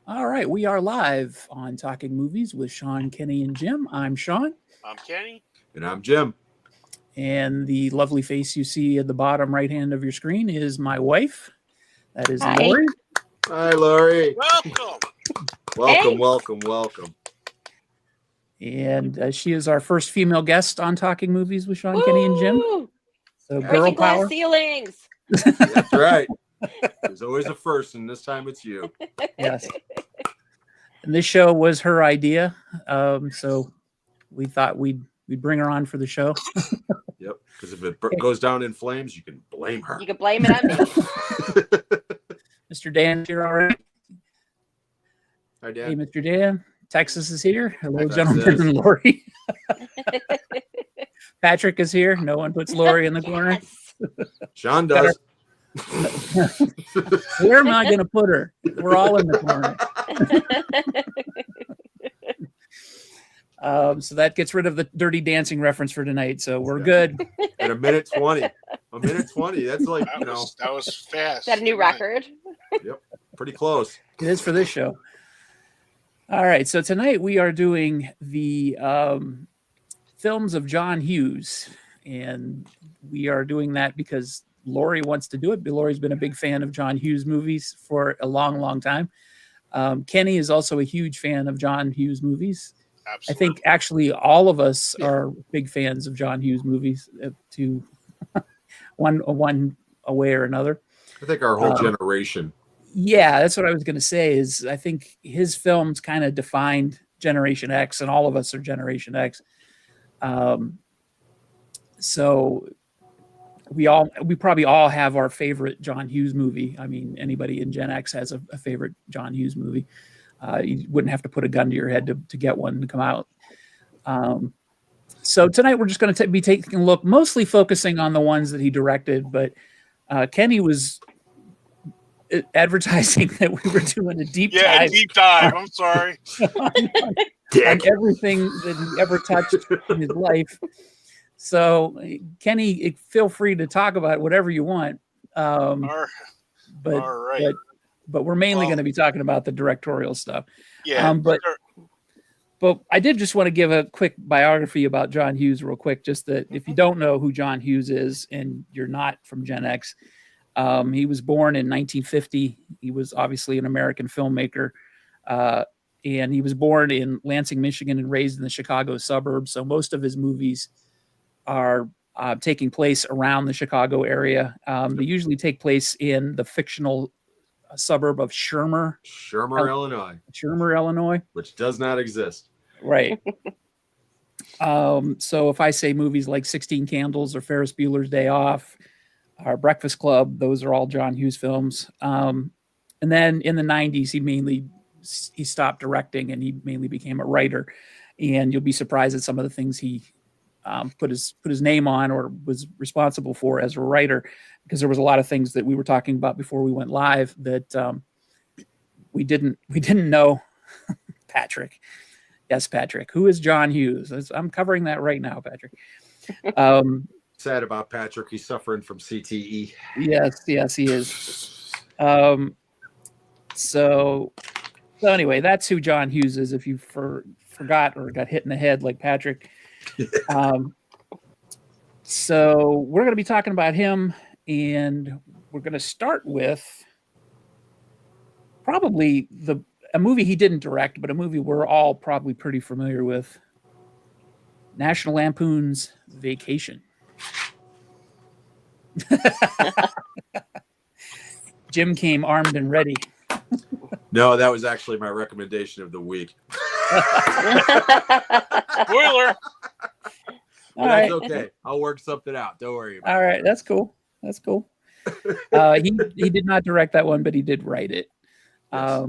All right, we are live on Talking Movies with Sean, Kenny, and Jim. I'm Sean, I'm Kenny. And I'm Jim. and the lovely face you see at the bottom right hand of your screen is my wife. That is Hi. Lori. Hi, Lori. Welcome. Welcome, Hey. welcome. And she is our first female guest on Talking Movies with Sean, Kenny, and Jim. Woo! So, Yeah. girl Breaking glass power. ceilings. That's right. There's always a first, and this time it's you. Yes. And this show was her idea. So we thought we'd bring her on for the show. Yep. Because if it goes down in flames, you can blame her. You can blame it on me. Mr. Dan's here already. Hi, Hey, Dan. Mr. Dan. Texas is here. Hello, Hi, gentlemen, Texas. and Lori. Patrick is here. No one puts Lori in the corner. Yes. Sean does. Where am I going to put her? We're all in the corner. So that gets rid of the Dirty Dancing reference for tonight. So we're good. At a minute 20. A minute 20. That's like, That was fast. Is that a new record? pretty close. It is for this show. All right. So tonight we are doing the films of John Hughes. And we are doing that because Lori wants to do it. Lori's been a big fan of John Hughes movies for a long, long time. Kenny is also a huge fan of John Hughes movies. Absolutely. I think actually all of us are big fans of John Hughes movies to one way or another. I think our whole generation. Yeah, that's what I was going to say is I think his films kind of defined Generation X, and all of us are Generation X. So we probably all have our favorite John Hughes movie. I mean, anybody in Gen X has a favorite John Hughes movie. You wouldn't have to put a gun to your head to get one to come out. So tonight we're just going to be taking a look, mostly focusing on the ones that he directed. But Kenny was advertising that we were doing a deep dive. Deep dive. I'm sorry. on everything that he ever touched in his life. So, Kenny, feel free to talk about whatever you want. All right. But we're mainly going to be talking about the directorial stuff. Yeah. But I did just want to give a quick biography about John Hughes real quick, just that if you don't know who John Hughes is and you're not from Gen X, he was born in 1950. He was obviously an American filmmaker. And he was born in Lansing, Michigan, and raised in the Chicago suburbs. So most of his movies are taking place around the Chicago area. They usually take place in the fictional suburb of Shermer, Illinois, Which does not exist. Right. So if I say movies like 16 Candles or Ferris Bueller's Day Off or Breakfast Club, those are all John Hughes films. And then in the 90s, he stopped directing and he mainly became a writer. And you'll be surprised at some of the things he put his name on or was responsible for as a writer, because there was a lot of things that we were talking about before we went live that we didn't know. Patrick. Yes, Patrick. Who is John Hughes? I'm covering that right now, Patrick. Sad about Patrick. He's suffering from CTE. Yes, he is. So anyway, that's who John Hughes is. If you forgot or got hit in the head like Patrick. So we're going to be talking about him, and we're going to start with probably a movie he didn't direct, but a movie we're all probably pretty familiar with. National Lampoon's Vacation. Jim came armed and ready. No, that was actually my recommendation of the week. Spoiler. All That's right. okay. I'll work something out. Don't worry about it. All right, that's cool. He did not direct that one, but he did write it. Yes.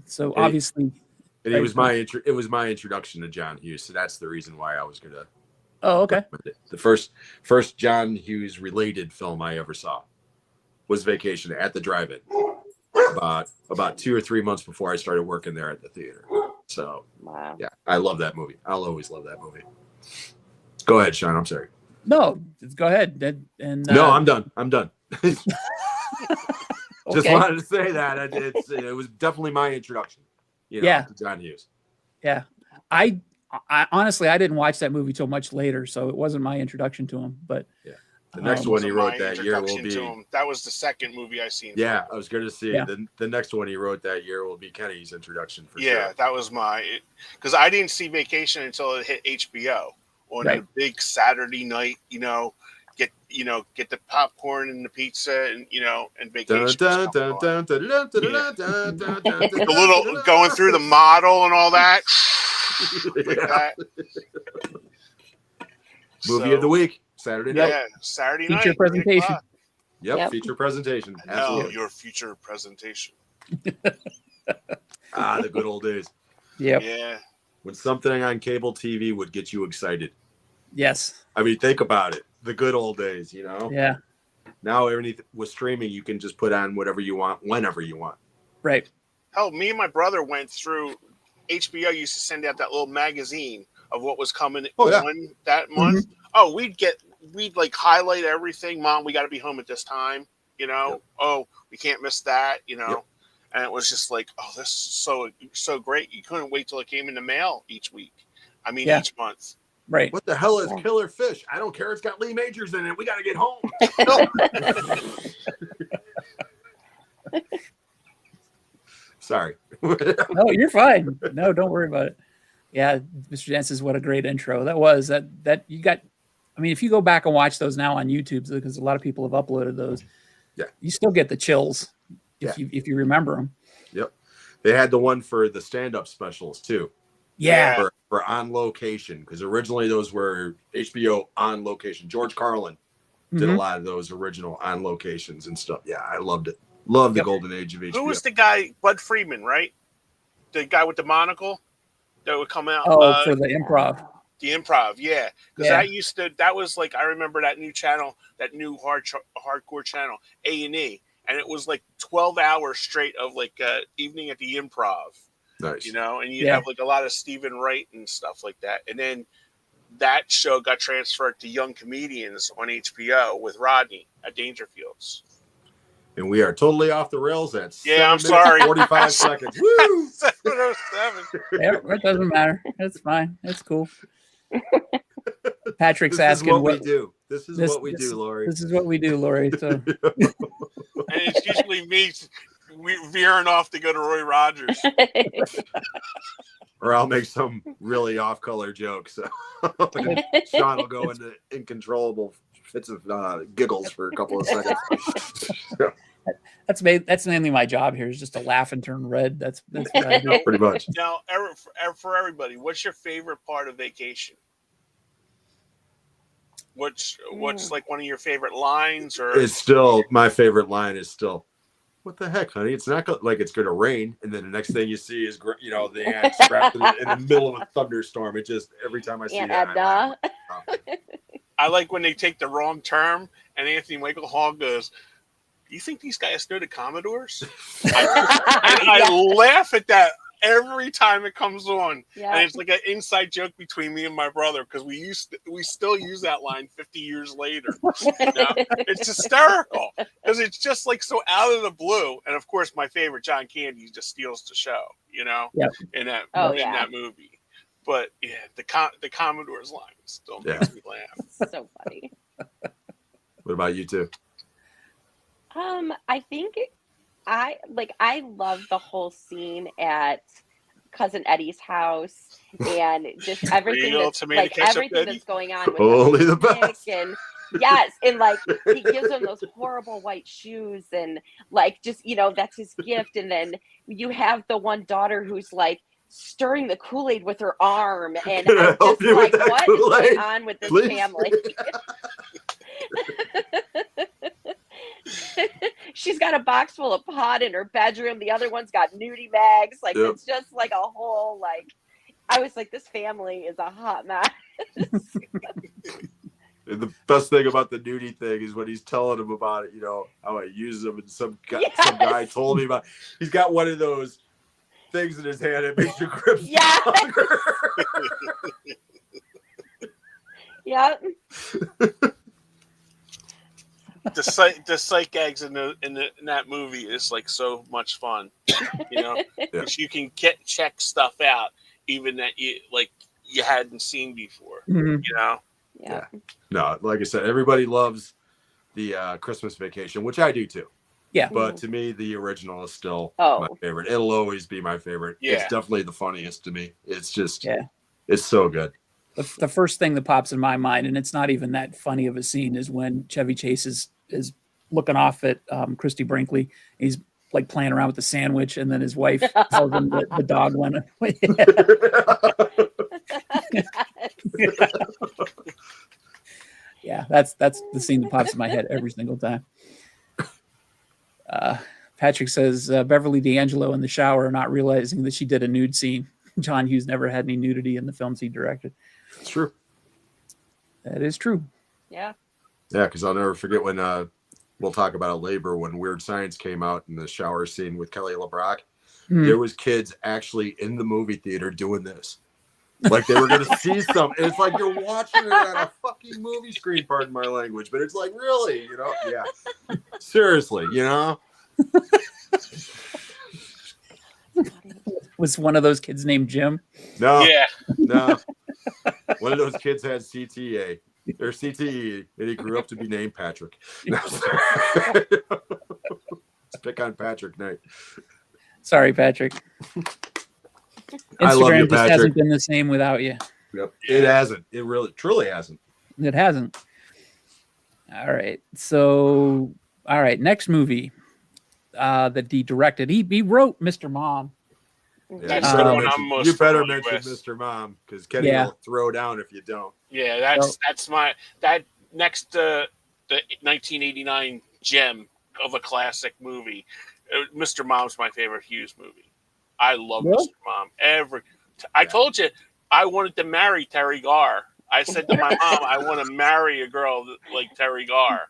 So obviously, And it was my introduction to John Hughes, so that's the reason why I was gonna. Oh, okay. The first John Hughes related film I ever saw was Vacation at the drive-in. About 2 or 3 months before I started working there at the theater. So Wow. yeah, I love that movie. I'll always love that movie. Go ahead, Sean. I'm sorry. No, go ahead. And No, I'm done. Just Okay. wanted to say that it was definitely my introduction, to John Hughes. Yeah. I honestly, I didn't watch that movie till much later, so it wasn't my introduction to him. But the next one he wrote that year will be. That was the second movie I seen. Yeah, I was going to see the next one he wrote that year will be Kenny's introduction for sure. Yeah, that was because I didn't see Vacation until it hit HBO on a big Saturday night. Get the popcorn and the pizza and and Vacation. The little going through the model and all that. Like that. Movie of the week, Saturday night. Yeah, Saturday night. Feature presentation. Yep, feature presentation. Absolutely. Your future presentation. The good old days. Yep. Yeah. When something on cable TV would get you excited. Yes. I mean, think about it. The good old days, Yeah. Now everything with streaming, you can just put on whatever you want, whenever you want. Right. Hell, me and my brother went through. HBO used to send out that little magazine of what was coming on that month. Mm-hmm. Oh, we'd like highlight everything. Mom, we got to be home at this time. Yep. Oh, we can't miss that. Yep. And it was just like, oh, this is so great. You couldn't wait till it came in the mail each week. I mean, each month. Right. What the hell is Killer Fish? I don't care. It's got Lee Majors in it. We got to get home. Sorry. No, you're fine. No, don't worry about it. Yeah, Mr. Dances, what a great intro that was. That you got. I mean, if you go back and watch those now on YouTube, because a lot of people have uploaded those, you still get the chills if you remember them. Yep, they had the one for the stand-up specials too. Yeah, for On Location, because originally those were HBO On Location. George Carlin did a lot of those original On Locations and stuff. Yeah, I loved it. Loved the golden age of HBO. Who was the guy? Bud Friedman, right? The guy with the monocle that would come out. Oh, for the Improv. The Improv, yeah. Because that was like, I remember that new channel, that new hardcore channel, A&E. And it was like 12 hours straight of like evening at the Improv. Nice. And you'd have like a lot of Stephen Wright and stuff like that. And then that show got transferred to Young Comedians on HBO with Rodney at Dangerfields. And we are totally off the rails at 45 seconds. Woo! 7:07. Yeah, it doesn't matter. It's fine. It's cool. Patrick's asking what we do. This is what we do, Lori. This is what we do, Lori. So. And it's usually me veering off to go to Roy Rogers. Or I'll make some really off-color jokes. Sean will go into incontrollable fits of giggles for a couple of seconds. That's mainly my job here, is just to laugh and turn red. That's what I do. Pretty much. Now, for everybody, what's your favorite part of Vacation? What's like one of your favorite lines? Or it's still my favorite line is still, "What the heck, honey? It's not like it's going to rain." And then the next thing you see is the ant trapped in the middle of a thunderstorm. It just every time I see that. I like when they take the wrong term, and Anthony Michael Hall goes, "You think these guys know the Commodores?" I laugh at that every time it comes on, and it's like an inside joke between me and my brother, because we still use that line 50 years later. It's hysterical because it's just like so out of the blue. And of course, my favorite, John Candy, just steals the show. In that movie. But yeah, the Commodore's line still makes me laugh. So funny. What about you two? I think I love the whole scene at Cousin Eddie's house and just everything that's going on with Only the best. And yes, and like he gives him those horrible white shoes and like just that's his gift. And then you have the one daughter who's like stirring the Kool-Aid with her arm, and I'm just like, what is going on with this family? She's got a box full of pot in her bedroom. The other one's got nudie bags. Like it's just like a whole I was like, this family is a hot mess. And the best thing about the nudie thing is when he's telling him about it, how I use them, and some guy told me about. He's got one of those things in his hand that makes your grip stronger. Yeah. the sight gags in that movie is like so much fun, you know, because you can check stuff out even that you hadn't seen before, you know. Yeah. No, like I said, everybody loves the Christmas Vacation, which I do too. Yeah. But to me, the original is still Oh. my favorite. It'll always be my favorite. Yeah. It's definitely the funniest to me. It's just, it's so good. The first thing that pops in my mind, and it's not even that funny of a scene, is when Chevy Chase is looking off at Christy Brinkley. He's like playing around with the sandwich, and then his wife tells him that the dog went away. Yeah, that's the scene that pops in my head every single time. Patrick says Beverly D'Angelo in the shower, not realizing that she did a nude scene. John Hughes never had any nudity in the films he directed. It's true. That is true. Yeah. Yeah, because I'll never forget when we'll talk about it later, when Weird Science came out in the shower scene with Kelly LeBrock. There was kids actually in the movie theater doing this. Like they were going to see something. It's like you're watching it on a fucking movie screen, pardon my language. But it's like, really? You know? Yeah. Seriously, you know? Was one of those kids named Jim? No. Yeah. No. One of those kids had CTA or CTE, and he grew up to be named Patrick. No. Let's pick on Patrick night. Sorry, Patrick. I love you, Instagram just Patrick. hasn't been the same without you. Yep. It hasn't. It really, truly hasn't. It hasn't. All right. So, all right. Next movie that he directed. He wrote Mr. Mom. Yeah, That's the one I'm most you better familiar mention with. Mr. Mom, because Kenny will throw down if you don't. Yeah, that's that next the 1989 gem of a classic movie. Mr. Mom's my favorite Hughes movie. I love Mr. Mom. I told you I wanted to marry Terry Garr. I said to my mom, I want to marry a girl like Terry Garr.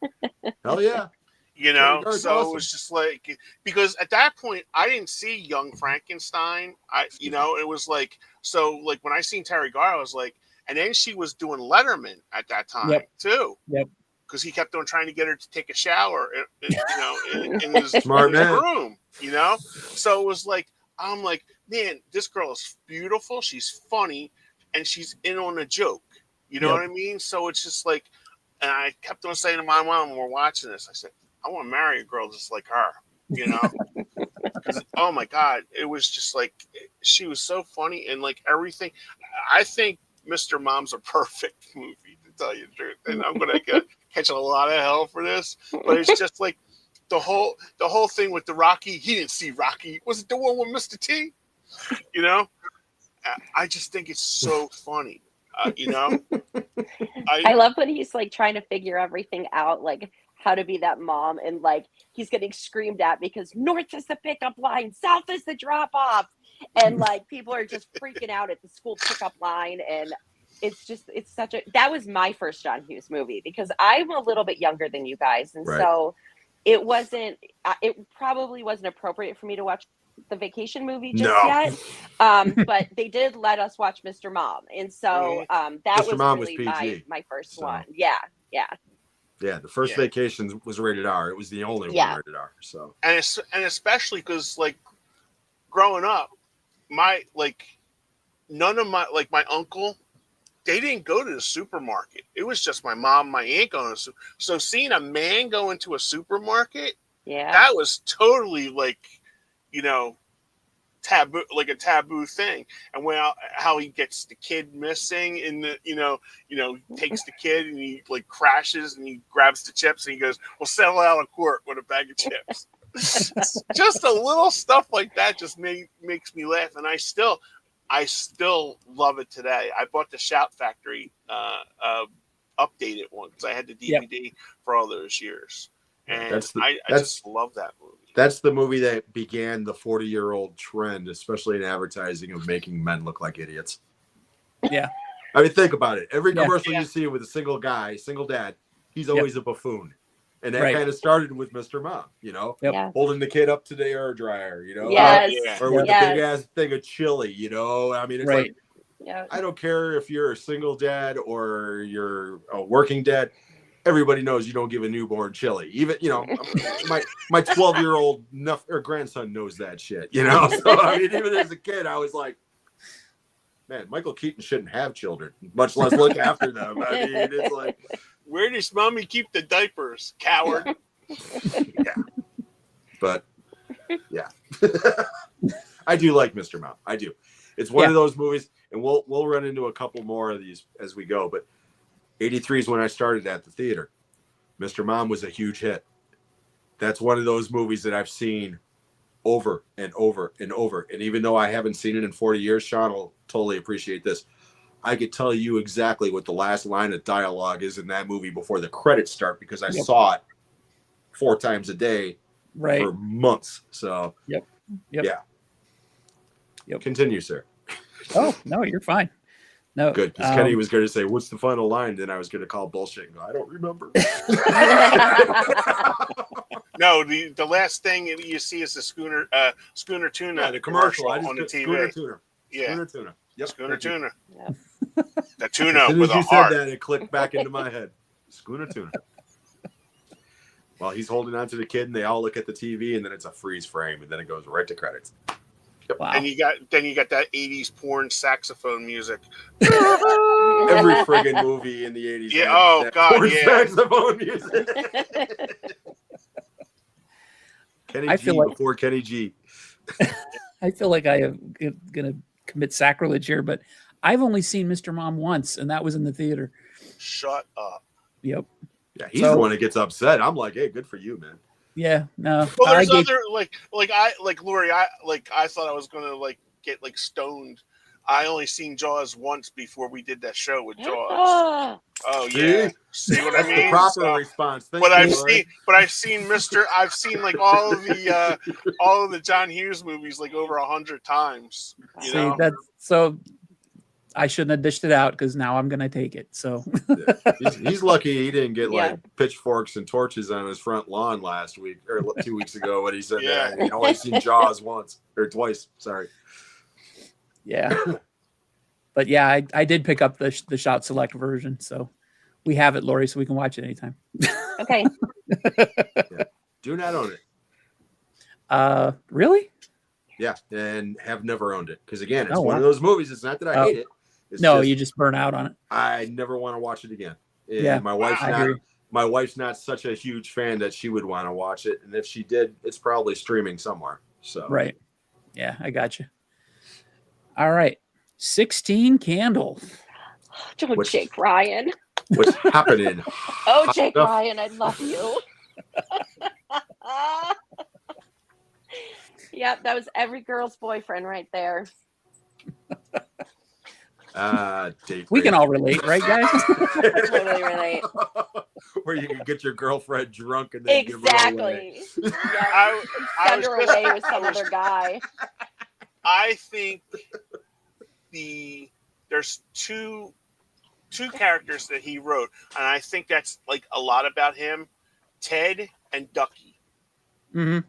Hell yeah. You know, so awesome. It was just like, because at that point I didn't see Young Frankenstein. It was like, so like when I seen Terry Garr, I was like, and then she was doing Letterman at that time too. Yep. Because he kept on trying to get her to take a shower, in his Smart man. room, you know? So it was like, I'm like, man, this girl is beautiful. She's funny, and she's in on a joke. You know what I mean? So it's just like, and I kept on saying to my mom when we're watching this, I said, I want to marry a girl just like her, you know? Oh my God. It was just like, she was so funny and like everything. I think Mr. Mom's a perfect movie, to tell you the truth. And I'm going to catch a lot of hell for this, but it's just like the whole thing with the Rocky. He didn't see Rocky. Was it the one with Mr. T? You know, I just think it's so funny. You know, I love when he's like trying to figure everything out, like how to be that mom, and like he's getting screamed at because north is the pickup line, south is the drop off, and like people are just freaking out at the school pickup line. And it's that was my first John Hughes movie, because I'm a little bit younger than you guys, and so it probably wasn't appropriate for me to watch the Vacation movie just yet, but they did let us watch Mr. Mom, and so that Mr. was Mom really was PG, my first so. one. Yeah, the first Vacation was rated R. It was the only one rated R. So, and especially because like growing up, none of my uncle, they didn't go to the supermarket. It was just my mom, my aunt going to. So seeing a man go into a supermarket, that was totally like, you know, taboo, like a taboo thing. And how he gets the kid missing in the, you know, takes the kid and he like crashes and he grabs the chips and he goes, "We'll settle out of court with a bag of chips." Just a little stuff like that just makes me laugh, and I still love it today. I bought the Shout Factory updated one because I had the DVD for all those years, and I just love that movie. That's the movie that began the 40-year-old trend, especially in advertising, of making men look like idiots. Yeah. I mean, think about it. Every commercial you see with a single dad, he's always a buffoon. And that kind of started with Mr. Mom, you know, holding the kid up to the air dryer, you know, or with the big ass thing of chili, you know. I mean, it's like, I don't care if you're a single dad or you're a working dad. everybody knows you don't give a newborn chili. Even, my 12-year-old grandson knows that shit, So, I mean, even as a kid, I was like, man, Michael Keaton shouldn't have children, much less look after them. I mean, it's like, where does mommy keep the diapers, coward? yeah. But, yeah. I do like Mr. Mom. I do. It's one of those movies, and we'll run into a couple more of these as we go, but 83 is when I started at the theater. Mr. Mom was a huge hit. That's one of those movies that I've seen over and over and over. And even though I haven't seen it in 40 years, Sean will totally appreciate this. I could tell you exactly what the last line of dialogue is in that movie before the credits start because I saw it 4 times a day for months. So, Yep. Continue, sir. Oh, no, you're fine. No, good, because Kenny was going to say, "What's the final line?" Then I was going to call bullshit and go, "I don't remember." No, the last thing you see is the schooner tuna. Yeah, the commercial on the TV. Schooner tuna. Yeah, schooner tuna. Yep, schooner tuna. Yep. The tuna as soon with as a you heart. said that, it clicked back into my head. Schooner tuna. While he's holding on to the kid, and they all look at the TV, and then it's a freeze frame, and then it goes right to credits. Wow. And you got that 80s porn saxophone music. Every friggin' movie in the 80s. Yeah, oh god, yeah. Saxophone music. Kenny I G feel like- before Kenny G. I feel like I am going to commit sacrilege here, but I've only seen Mr. Mom once, and that was in the theater. Shut up. Yep. Yeah, he's the one that gets upset. I'm like, hey, good for you, man. Yeah. No. Well, there's other Lori. I thought I was gonna get stoned. I only seen Jaws once before we did that show with Jaws. Oh yeah, see what I mean? The proper response. Thank But you, I've seen all of the John Hughes movies over 100 times. You know? That's so. I shouldn't have dished it out because now I'm going to take it. So he's lucky he didn't get pitchforks and torches on his front lawn last week or 2 weeks ago when he said that. He only seen Jaws once or twice. Sorry. Yeah. But yeah, I did pick up the Shout Select version. So we have it, Lori, so we can watch it anytime. Okay. Do not own it. Really? Yeah. And have never owned it. Because again, it's one of those movies. It's not that I hate it. It's you just burn out on it. I never want to watch it again. Yeah, my wife's not such a huge fan that she would want to watch it, and if she did, it's probably streaming somewhere. So right, yeah, I got you. All right, 16 Candles. Don't Jake Ryan. What's happening? Oh, Jake Ryan, I love you. Yep, that was every girl's boyfriend right there. We can all relate, right, guys? Totally relate. Where you can get your girlfriend drunk and then give her away. Yeah, send her away with some other guy. I think there's two characters that he wrote, and I think that's a lot about him: Ted and Ducky. Mm-hmm.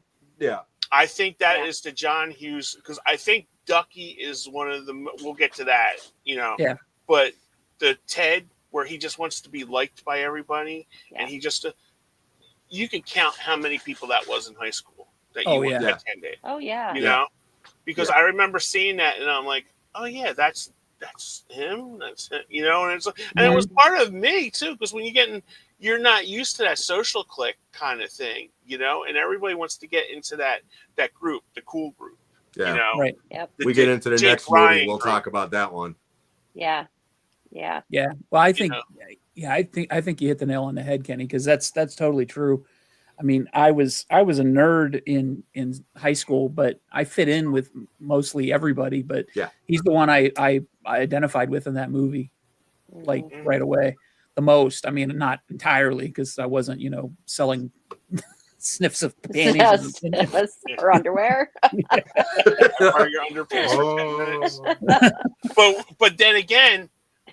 Yeah, I think that is the John Hughes, because I think Ducky is one of the. We'll get to that, Yeah. But the Ted, where he just wants to be liked by everybody, and he just. You can count how many people that was in high school that you attended. Oh yeah. You know, because I remember seeing that, and I'm like, oh yeah, that's him. That's him. And it's and it was part of me too, because when you're not used to that social clique kind of thing, and everybody wants to get into that group, the cool group. Yeah. Right. Yep. We get into the Jake next Ryan movie. We'll group. talk about that one. Yeah. Yeah. Yeah. Well, I think, I think you hit the nail on the head, Kenny, because that's totally true. I mean, I was a nerd in high school, but I fit in with mostly everybody. But he's the one I identified with in that movie, right away, the most. I mean, not entirely because I wasn't, selling sniffs of panties or underwear. Or your underpants for 10 minutes. But then again,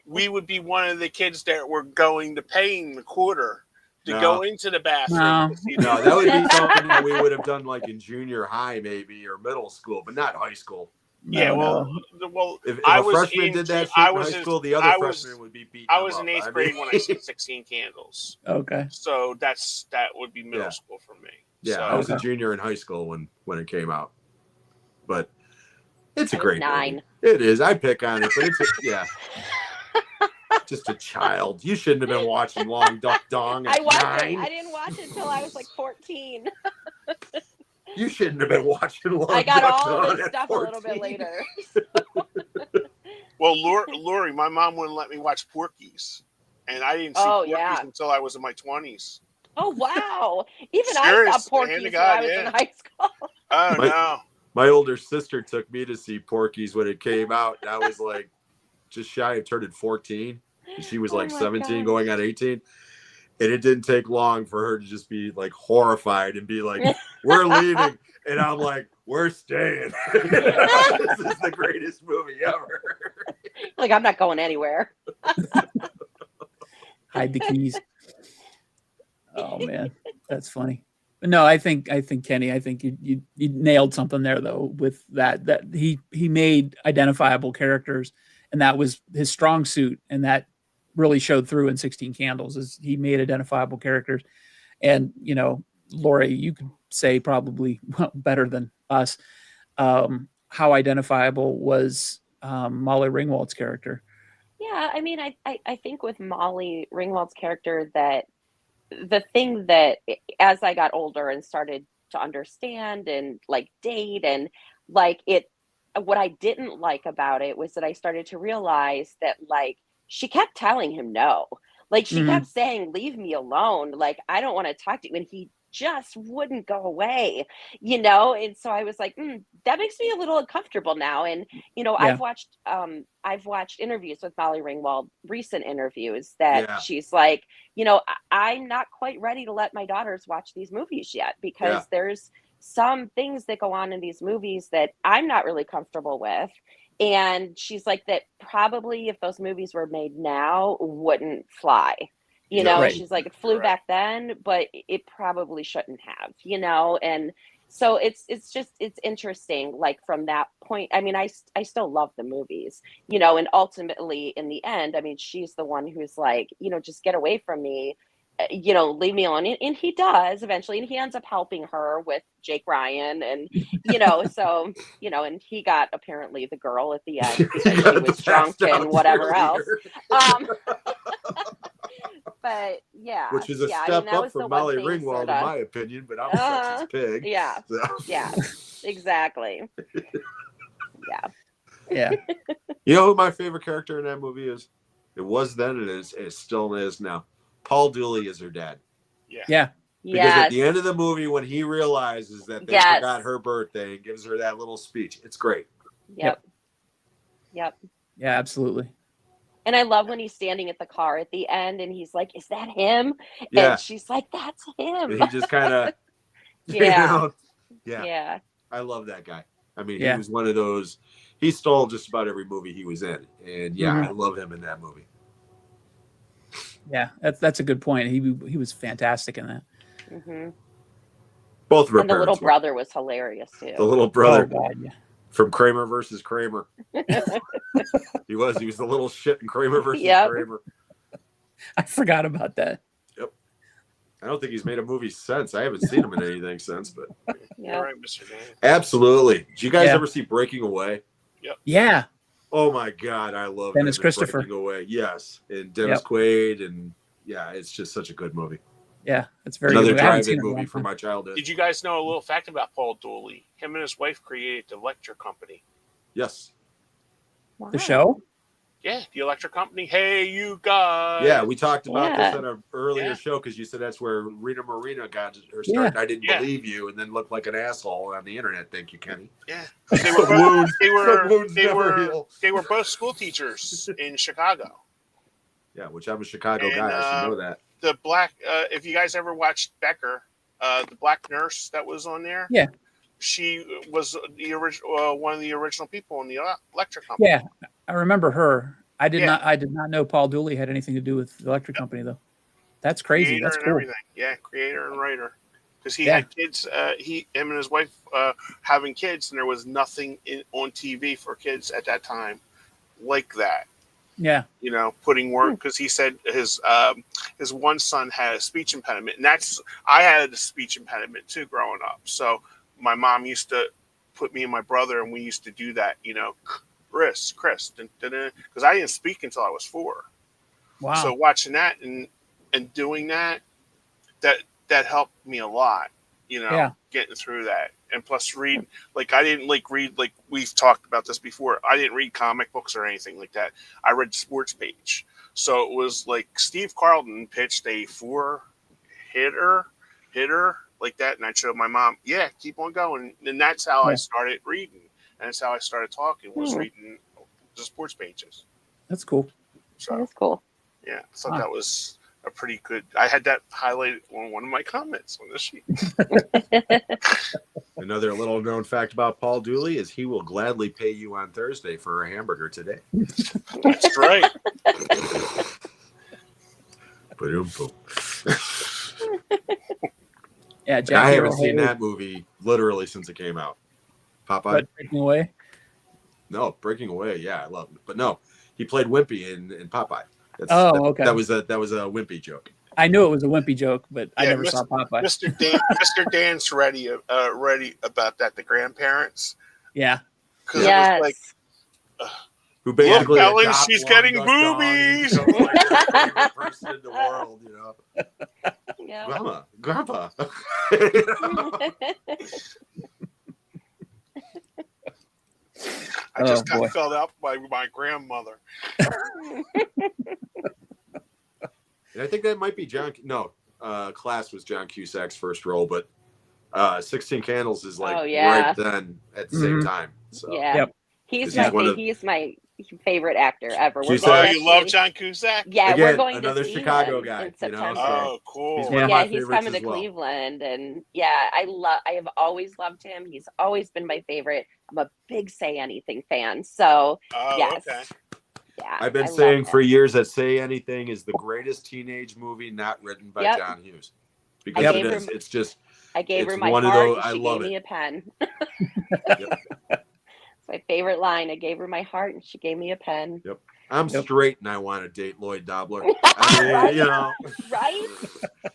we would be one of the kids that were going to paying the quarter to go into the bathroom. No, that would be something that we would have done in junior high maybe or middle school, but not high school. Yeah, well, If I a was freshman did that shit I in was high in- school, the other I was- freshman would be beating I them was up. in eighth I grade mean- when I said 16 Candles. Okay. So that would be middle school for me. Yeah, So, I was a Okay. junior in high school when it came out. But it's a I was great 9. movie. It is. I pick on it, but it's yeah. Just a child. You shouldn't have been watching Long Duck Dong at I wasn't. 9. I didn't watch it until I was like 14. You shouldn't have been watching Long I got Duck all Dong of this at stuff 14. a little bit later. well, Lori, my mom wouldn't let me watch Porky's, and I didn't see Porky's until I was in my 20s. Oh wow! Even Serious, I saw Porky's when I was in high school. Oh no! My older sister took me to see Porky's when it came out, and I was like just shy of turning 14. And she was like 17 going on 18. And it didn't take long for her to just be like horrified and be like, we're leaving. And I'm like, we're staying. This is the greatest movie ever. Like, I'm not going anywhere. Hide the keys. Oh man, that's funny. But no, I think Kenny, I think you nailed something there though with that he made identifiable characters, and that was his strong suit, and that really showed through in 16 Candles. Is he made identifiable characters, and Lori, you could say probably better than us how identifiable was Molly Ringwald's character. Yeah, I mean, I think with Molly Ringwald's character that the thing that as I got older and started to understand and like date and like it, what I didn't like about it was that I started to realize that like she kept telling him no. Like she kept saying, leave me alone. Like, I don't want to talk to you. And he just wouldn't go away, And so I was like, that makes me a little uncomfortable now. And, I've watched interviews with Molly Ringwald, recent interviews that she's like, I'm not quite ready to let my daughters watch these movies yet because there's some things that go on in these movies that I'm not really comfortable with. And she's like, that probably if those movies were made now wouldn't fly. Right. She's like, it flew back then, but it probably shouldn't have, and so it's interesting, like from that point. I mean, I still love the movies, and ultimately in the end, I mean, she's the one who's like, just get away from me, leave me alone. And he does eventually, and he ends up helping her with Jake Ryan and, so, and he got apparently the girl at the end because she was drunk and whatever else. But yeah, which is a step up from Molly Ringwald, in my opinion. But I'm a sexist pig. Yeah, so. Yeah, exactly. Yeah. You know who my favorite character in that movie is? It was then, and it still is now. Paul Dooley is her dad. Yeah. Because at the end of the movie, when he realizes that they forgot her birthday and gives her that little speech, it's great. Yep. Yeah, absolutely. And I love when he's standing at the car at the end and he's like, is that him? Yeah. And she's like, that's him. And he just kind of, Yeah. I love that guy. I mean, he was one of those, he stole just about every movie he was in. And I love him in that movie. Yeah, that's a good point. He was fantastic in that. Mm-hmm. Both of her And the parents little were. brother was hilarious too. The little brother. Oh, God, yeah. From Kramer versus Kramer. He was the little shit in Kramer versus Kramer. I forgot about that. Yep. I don't think he's made a movie since. I haven't seen him in anything since, but All right, Mr. Dan. Absolutely. Did you guys ever see Breaking Away? Yep. Yeah. Oh my God, I love Dennis Christopher. Breaking Away. Yes. And Dennis Quaid, and it's just such a good movie. Yeah, it's very another good. drive-in movie from my childhood. Did you guys know a little fact about Paul Dooley? Him and his wife created the Electric Company. Yes. Wow. The show? Yeah, the Electric Company. Hey, you guys. Yeah, we talked about this on an earlier show because you said that's where Rita Moreno got her start. I didn't believe you, and then looked like an asshole on the internet. Thank you, Kenny. Yeah, they were both school teachers in Chicago. Yeah, which I'm a Chicago guy. I should know that. The black, if you guys ever watched Becker, the black nurse that was on there. Yeah. She was the original, one of the original people in the Electric Company. Yeah, I remember her. I did not know Paul Dooley had anything to do with the Electric Company though. That's crazy. Creator That's and cool. everything. Yeah, creator and writer. because he had kids. Him and his wife having kids, and there was nothing on TV for kids at that time like that. Yeah. You know, putting work, because he said his one son had a speech impediment, and I had a speech impediment too growing up. So my mom used to put me and my brother, and we used to do that. You know, Chris, because I didn't speak until I was 4. Wow. So watching that and doing that helped me a lot. You know, getting through that. And plus read, like I didn't read, like we've talked about this before. I didn't read comic books or anything like that. I read the sports page. So it was like Steve Carlton pitched a 4-hitter like that. And I showed my mom, keep on going. And that's how I started reading. And that's how I started talking, was reading the sports pages. That's cool. So, That's cool. Yeah. I thought that was a pretty good. I had that highlighted on one of my comments on the sheet. Another little known fact about Paul Dooley is he will gladly pay you on Thursday for a hamburger today. That's right. Ba-dum-boom. Yeah, Jackie I haven't Earle seen Haley. that movie literally since it came out. Popeye? But Breaking Away. No, Breaking Away. Yeah, I love it. But no, he played Wimpy in Popeye. Okay. That was a Wimpy joke. I knew it was a wimpy joke, but I never saw Popeye. Mr. Dan's ready about that. The grandparents. Yeah. Because Yes. it was like, Who basically Ellen, adopts she's Long getting Duck Dong and boobies. becomes like the favorite person in the world, you know. Yeah. Grandpa. I just boy. got filled out by my grandmother. And I think that might be John. No, Class was John Cusack's first role, but 16 Candles is like right then at the same time. So Yeah. Yep. He's He's my favorite actor ever. Cusack. Oh, going you to love see- John Cusack? Yeah, Again, we're going another to see Chicago him guy, in you know, September. so Oh, cool. he's one of my He's favorites coming to as well. Cleveland, and I have always loved him. He's always been my favorite. I'm a big Say Anything fan, so Oh, yes. okay. Yeah, I've been I saying love for him. years that Say Anything is the greatest teenage movie not written by John Hughes. Because I it gave is. her- It's just I gave it's her my one of heart, those- and I she love gave it. me a pen. Yep. It's my favorite line. I gave her my heart, and she gave me a pen. I'm Yep. straight and I want to date Lloyd Dobler. I mean, Right? you know, Right?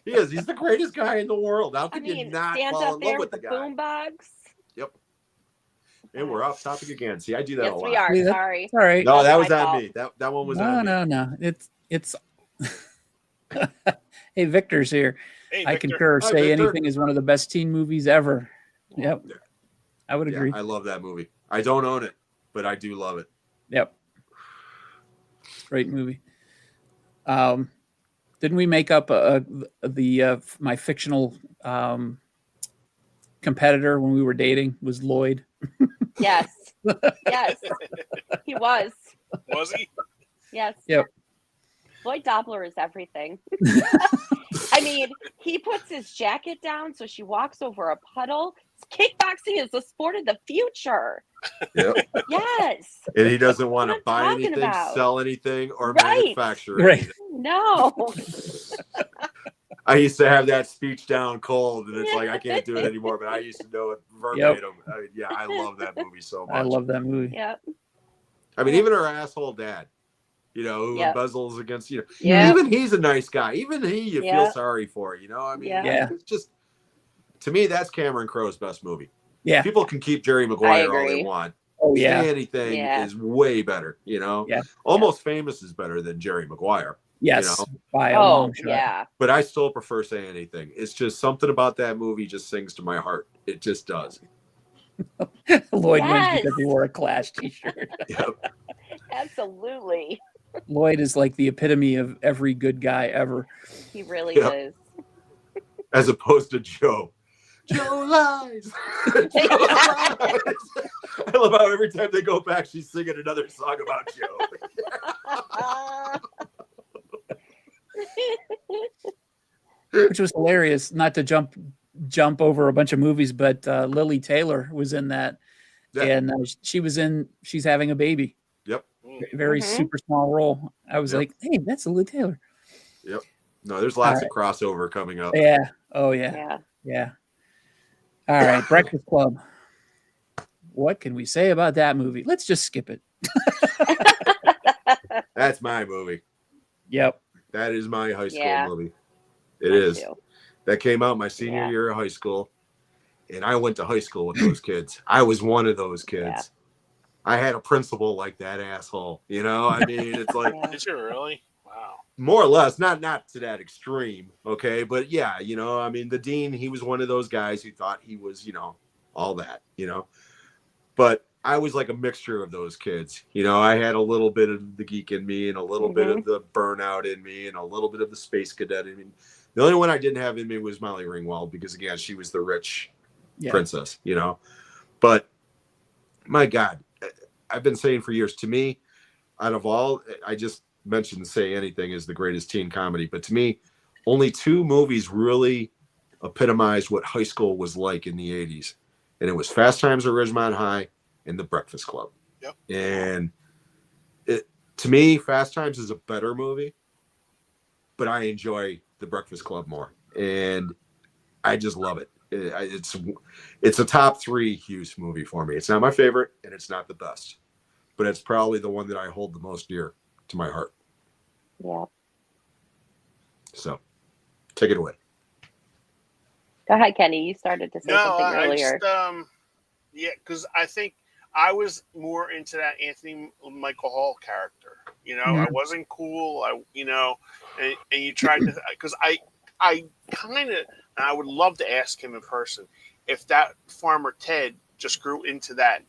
he is. He's the greatest guy in the world. How I can you mean, not stand fall up in there love with with the the guy? boombox. And we're off topic again. See, I do that a Yes, lot. we are. Yeah, Sorry. All right. No, that That's was my on fault. me. That one was on me. No. It's Hey, Victor's here. Hey, I Victor. concur. Hi, Say Victor. Anything is one of the best teen movies ever. Yep. Yeah. I would agree. Yeah, I love that movie. I don't own it, but I do love it. Yep. Great movie. Didn't we make up my fictional competitor when we were dating was Lloyd? Yes. Yes. He was. Was he? Yes. Yep. Lloyd Dobler is everything. I mean, he puts his jacket down so she walks over a puddle. Kickboxing is the sport of the future. Yep. Yes. And he doesn't want to That's what I'm buy talking anything, about. sell anything, or Right. manufacture Right. anything. No. I used to have that speech down cold, and it's like I can't do it anymore. But I used to know it verbatim. I mean, yeah, I love that movie so much. I love that movie. Yep. I mean, even her asshole dad, you know, who Yep. embezzles against, you know, Yeah. even he's a nice guy. Even you feel Yeah. sorry for, you know. I mean, Yeah. it's just, to me, that's Cameron Crowe's best movie. Yeah. People can keep Jerry Maguire all agree. they want. Oh yeah. Say Anything Yeah. is way better, you know. Yeah. Almost Famous is better than Jerry Maguire. Yes. You By a Oh, long shot. yeah. But I still prefer Say Anything. It's just something about that movie just sings to my heart. It just does. Lloyd wins Yes. because he wore a Clash t-shirt. Yep. Absolutely. Lloyd is like the epitome of every good guy ever. He really Yep. is. As opposed to Joe. Joe lies. Joe lies. I love how every time they go back, she's singing another song about Joe. Which was hilarious. Not to jump over a bunch of movies, but Lily Taylor was in that, Yeah. and she's having a baby. Yep. Very Mhm. super small role. I was Yep. like, hey, that's Lily Taylor. No, there's lots of crossover coming up. Yeah. Oh yeah. Yeah. Yeah. All right, Breakfast Club. What can we say about that movie? Let's just skip it. That's my movie. Yep. That is my high school Yeah. movie. It Me is. too. That came out my senior Yeah. year of high school. And I went to high school with those kids. I was one of those kids. Yeah. I had a principal like that asshole. You know, I mean, it's like Yeah. Did you really? Wow. more or less, not to that extreme, okay? But yeah, you know, I mean, the dean, he was one of those guys who thought he was, you know, all that, you know. But I was like a mixture of those kids. You know, I had a little bit of the geek in me and a little bit of the burnout in me and a little bit of the space cadet in me. The only one I didn't have in me was Molly Ringwald because, again, she was the rich princess, you know. But my God, I've been saying for years, to me, out of all, I just mentioned Say Anything is the greatest teen comedy. But to me, only two movies really epitomized what high school was like in the 80s. And it was Fast Times at Ridgemont High and The Breakfast Club. Yep. And to me, Fast Times is a better movie, but I enjoy The Breakfast Club more. And I just love it. It's a top 3 Hughes movie for me. It's not my favorite, and it's not the best, but it's probably the one that I hold the most dear to my heart. Yeah. So, take it away. Go ahead, Kenny. You started to say something earlier. Yeah, because I think I was more into that Anthony Michael Hall character. You know, I wasn't cool. And you tried to, because I kind of, and I would love to ask him in person if that Farmer Ted just grew into that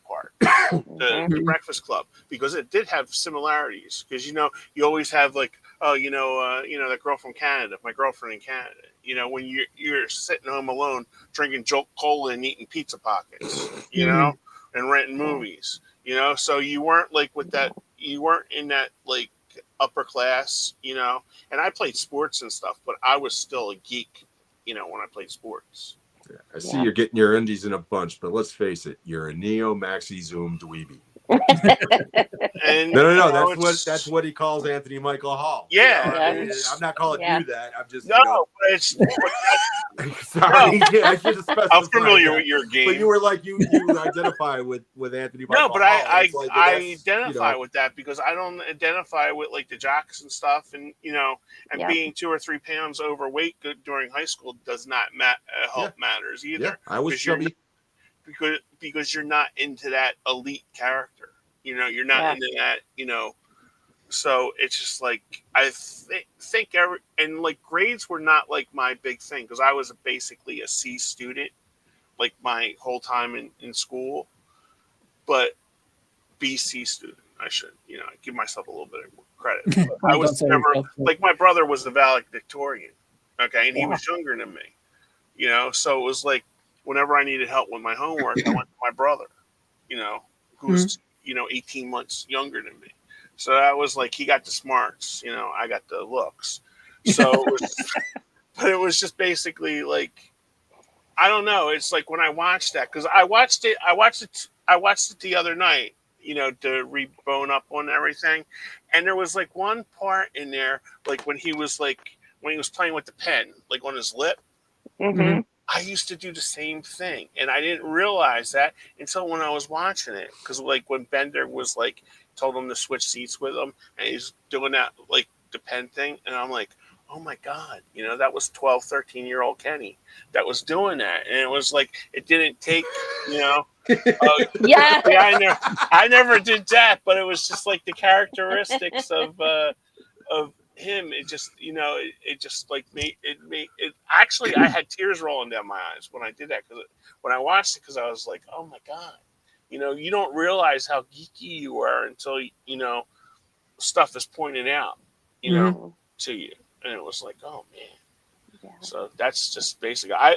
part, the Breakfast Club, because it did have similarities. Because you always have like, that girl from Canada, my girlfriend in Canada. You know, when you're sitting home alone, drinking Jolt Cola and eating pizza pockets, and renting movies. You know, so you weren't like with that. You weren't in that like upper class. You know, and I played sports and stuff, but I was still a geek. You know, when I played sports. Yeah, I see you're getting your indies in a bunch, but let's face it, you're a neo maxi zoom dweeby. And no. That's what he calls Anthony Michael Hall. Yeah, you know? I'm not calling you that. I'm just but it's sorry. No. I should have specified. I'm familiar that. with your game, but you were like you identify with Anthony Michael. No, but Hall. I identify with that because I don't identify with like the jocks and stuff, and being 2 or 3 pounds overweight during high school does not help matters either. Yeah, I was chubby. Because you're not into that elite character, you're not into that, so it's just like I think grades were not like my big thing because I was basically a C student like my whole time in school, but BC student. I should give myself a little bit of credit. I was never like my brother was the valedictorian, okay, and he was younger than me, so it was like. Whenever I needed help with my homework, I went to my brother, who was, 18 months younger than me. So that was like, he got the smarts, I got the looks. So, but it was just basically like, I don't know. It's like when I watched that, cause I watched it the other night, to re-bone up on everything. And there was like one part in there, like when he was playing with the pen, like on his lip. Mm-hmm. I used to do the same thing, and I didn't realize that until when I was watching it. Because like when Bender was like told him to switch seats with him, and he's doing that like the pen thing, and I'm like, oh my god, that was 12, 13-year-old Kenny that was doing that, and it was like it didn't take, I never did that, but it was just like the characteristics of him. It just it just like made it actually I had tears rolling down my eyes when I did that because when I watched it because I was like, oh my god, you don't realize how geeky you are until stuff is pointed out to you, and it was like, oh man. So that's just basically I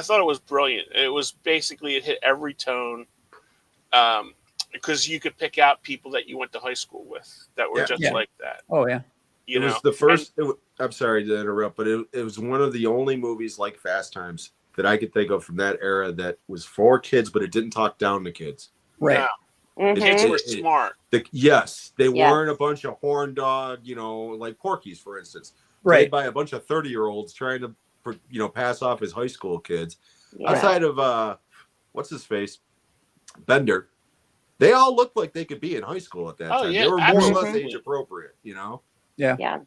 thought it was brilliant. It was basically it hit every tone because you could pick out people that you went to high school with that were just like that. Oh yeah. It was the first. I'm sorry to interrupt, but it was one of the only movies like Fast Times that I could think of from that era that was for kids, but it didn't talk down to kids. Right. Yeah. Kids were smart. They weren't a bunch of horn dog, like Porky's, for instance, played by a bunch of 30-year-olds trying to pass off as high school kids. Yeah. Outside of what's his face, Bender, they all looked like they could be in high school at that Oh, time. yeah, They were more or less absolutely. age appropriate, you know. Yeah. Yeah.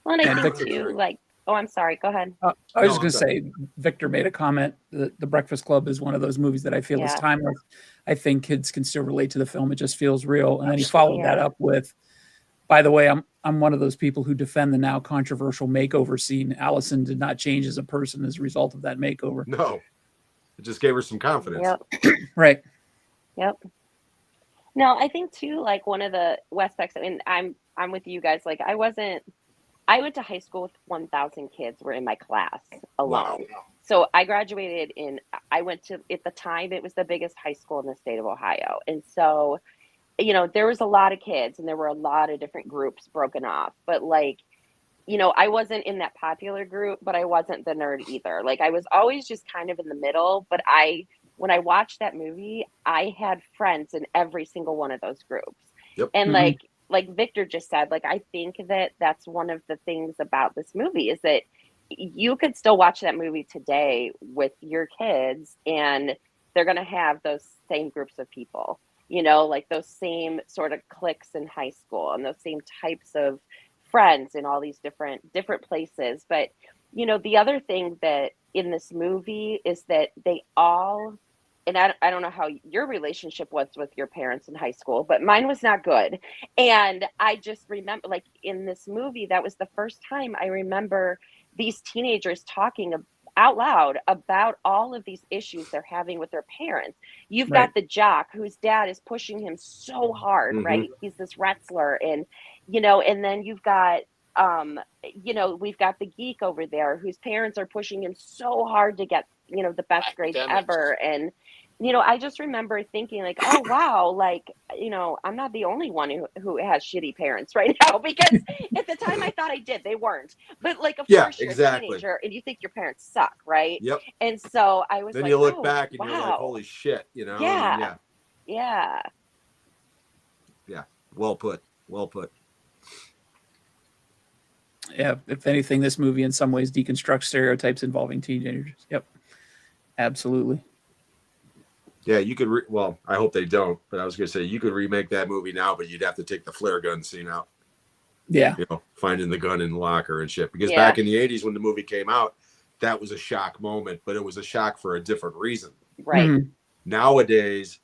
Well, and I And think Victor- too, like, oh, I'm sorry. Go ahead. I was No, just going to say, Victor made a comment that The Breakfast Club is one of those movies that I feel is Yeah. timeless. I think kids can still relate to the film. It just feels real. And then he followed that up with, by the way, I'm one of those people who defend the now controversial makeover scene. Allison did not change as a person as a result of that makeover. No, it just gave her some confidence. Yep. Right. Yep. No, I think too, like one of the aspects, I mean, I'm with you guys. Like I went to high school with 1,000 kids were in my class alone. Wow. So I graduated I went to, at the time, it was the biggest high school in the state of Ohio. And so, there was a lot of kids and there were a lot of different groups broken off. But like, I wasn't in that popular group, but I wasn't the nerd either. Like I was always just kind of in the middle. But when I watched that movie, I had friends in every single one of those groups. Yep. And Mhm. like Victor just said, like, I think that's one of the things about this movie is that you could still watch that movie today with your kids and they're going to have those same groups of people, like those same sort of cliques in high school and those same types of friends in all these different places. But, the other thing that in this movie is that they all, and I don't know how your relationship was with your parents in high school, but mine was not good. And I just remember, like in this movie, that was the first time I remember these teenagers talking out loud about all of these issues they're having with their parents. You've Right. got the jock whose dad is pushing him so hard, Mhm. right? He's this wrestler, and and then you've got we've got the geek over there whose parents are pushing him so hard to get the best grades Academics. ever. And I just remember thinking like, oh wow, like I'm not the only one who has shitty parents right now, because at the time I thought I did. They weren't, but like of Yeah, course you're exactly. a teenager and you think your parents suck, right? Yep. And so I was Then like, you look oh, back and wow. you're like, holy shit, I Yeah. mean, Yeah. well put. Well put. Yeah. If anything, this movie in some ways deconstructs stereotypes involving teenagers. Yep. Absolutely. Yeah, you could. Well, I hope they don't. But I was going to say you could remake that movie now, but you'd have to take the flare gun scene out. Yeah. Finding the gun in the locker and shit. Because Yeah. back in the '80s when the movie came out, that was a shock moment, but it was a shock for a different reason. Right. Mhm. Nowadays,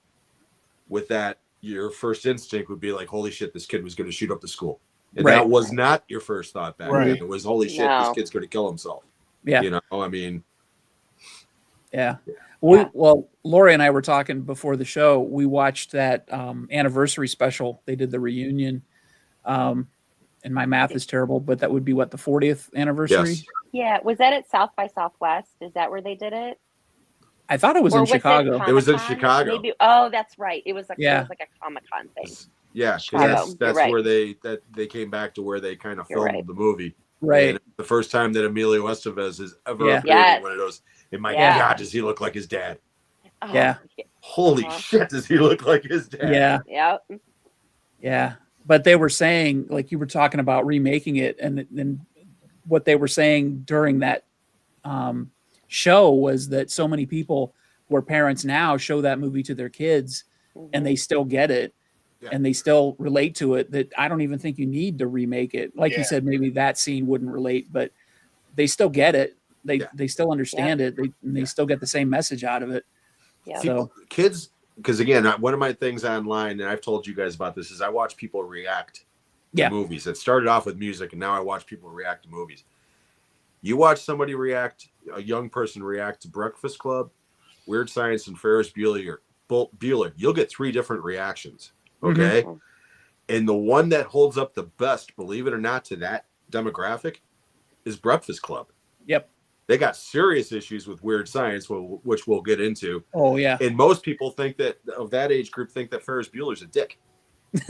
with that, your first instinct would be like, "Holy shit, this kid was going to shoot up the school," and Right. that was not your first thought back Right. then. It was, "Holy shit, No. this kid's going to kill himself." Yeah. I mean, Yeah. Yeah. Well, Lori and I were talking before the show. We watched that anniversary special. They did the reunion. And my math is terrible, but that would be what, the 40th anniversary? yes. Yeah. Was that at South by Southwest? Is that where they did it? I thought it was in Chicago. It was in Comic-Con? Chicago. Maybe. Oh, that's right. It was like Yeah. it was like a Comic-Con thing. Yeah, 'cause Chicago. that's You're right. where they came back to where they kind of You're filmed right. the movie. Right. And the first time that Emilio Estevez has ever Yeah. appeared Yes. in one of those. And my Yeah. God, does he look like his dad? Oh, Yeah. Holy Uh-huh. shit, does he look like his dad? Yeah. Yep. Yeah. But they were saying, like you were talking about remaking it, and then what they were saying during that show was that so many people where parents now show that movie to their kids and they still get it. Yeah. And they still relate to it, that I don't even think you need to remake it. Like Yeah. you said, maybe that scene wouldn't relate, but they still get it. They still understand it. They still get the same message out of it. Yeah. So Kids, because again, one of my things online, and I've told you guys about this, is I watch people react to Yeah. movies. It started off with music, and now I watch people react to movies. You watch somebody react, a young person react to Breakfast Club, Weird Science, and Ferris Bueller. You'll get 3 different reactions. Okay. Mhm. And the one that holds up the best, believe it or not, to that demographic is Breakfast Club. Yep. They got serious issues with Weird Science, which we'll get into. Oh yeah. And most people think that of that age group think that Ferris Bueller's a dick.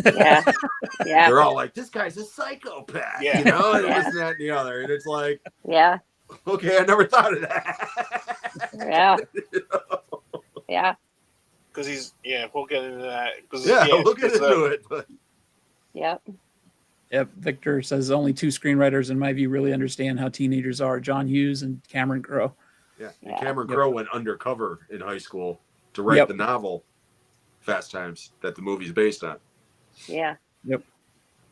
Yeah. Yeah. They're all like, "This guy's a psychopath," Yeah. and Yeah. this and that and the other. And it's like, Yeah. okay, I never thought of that. Yeah. Yeah. Because we'll get into that. 'Cause, Yeah, we'll get it's, into it. But Yep. Yep. Victor says only two screenwriters, in my view, really understand how teenagers are: John Hughes and Cameron Crowe. Yeah, and Yeah. Cameron Yep. Crowe went undercover in high school to write Yep. the novel Fast Times that the movie's based on. Yeah. Yep.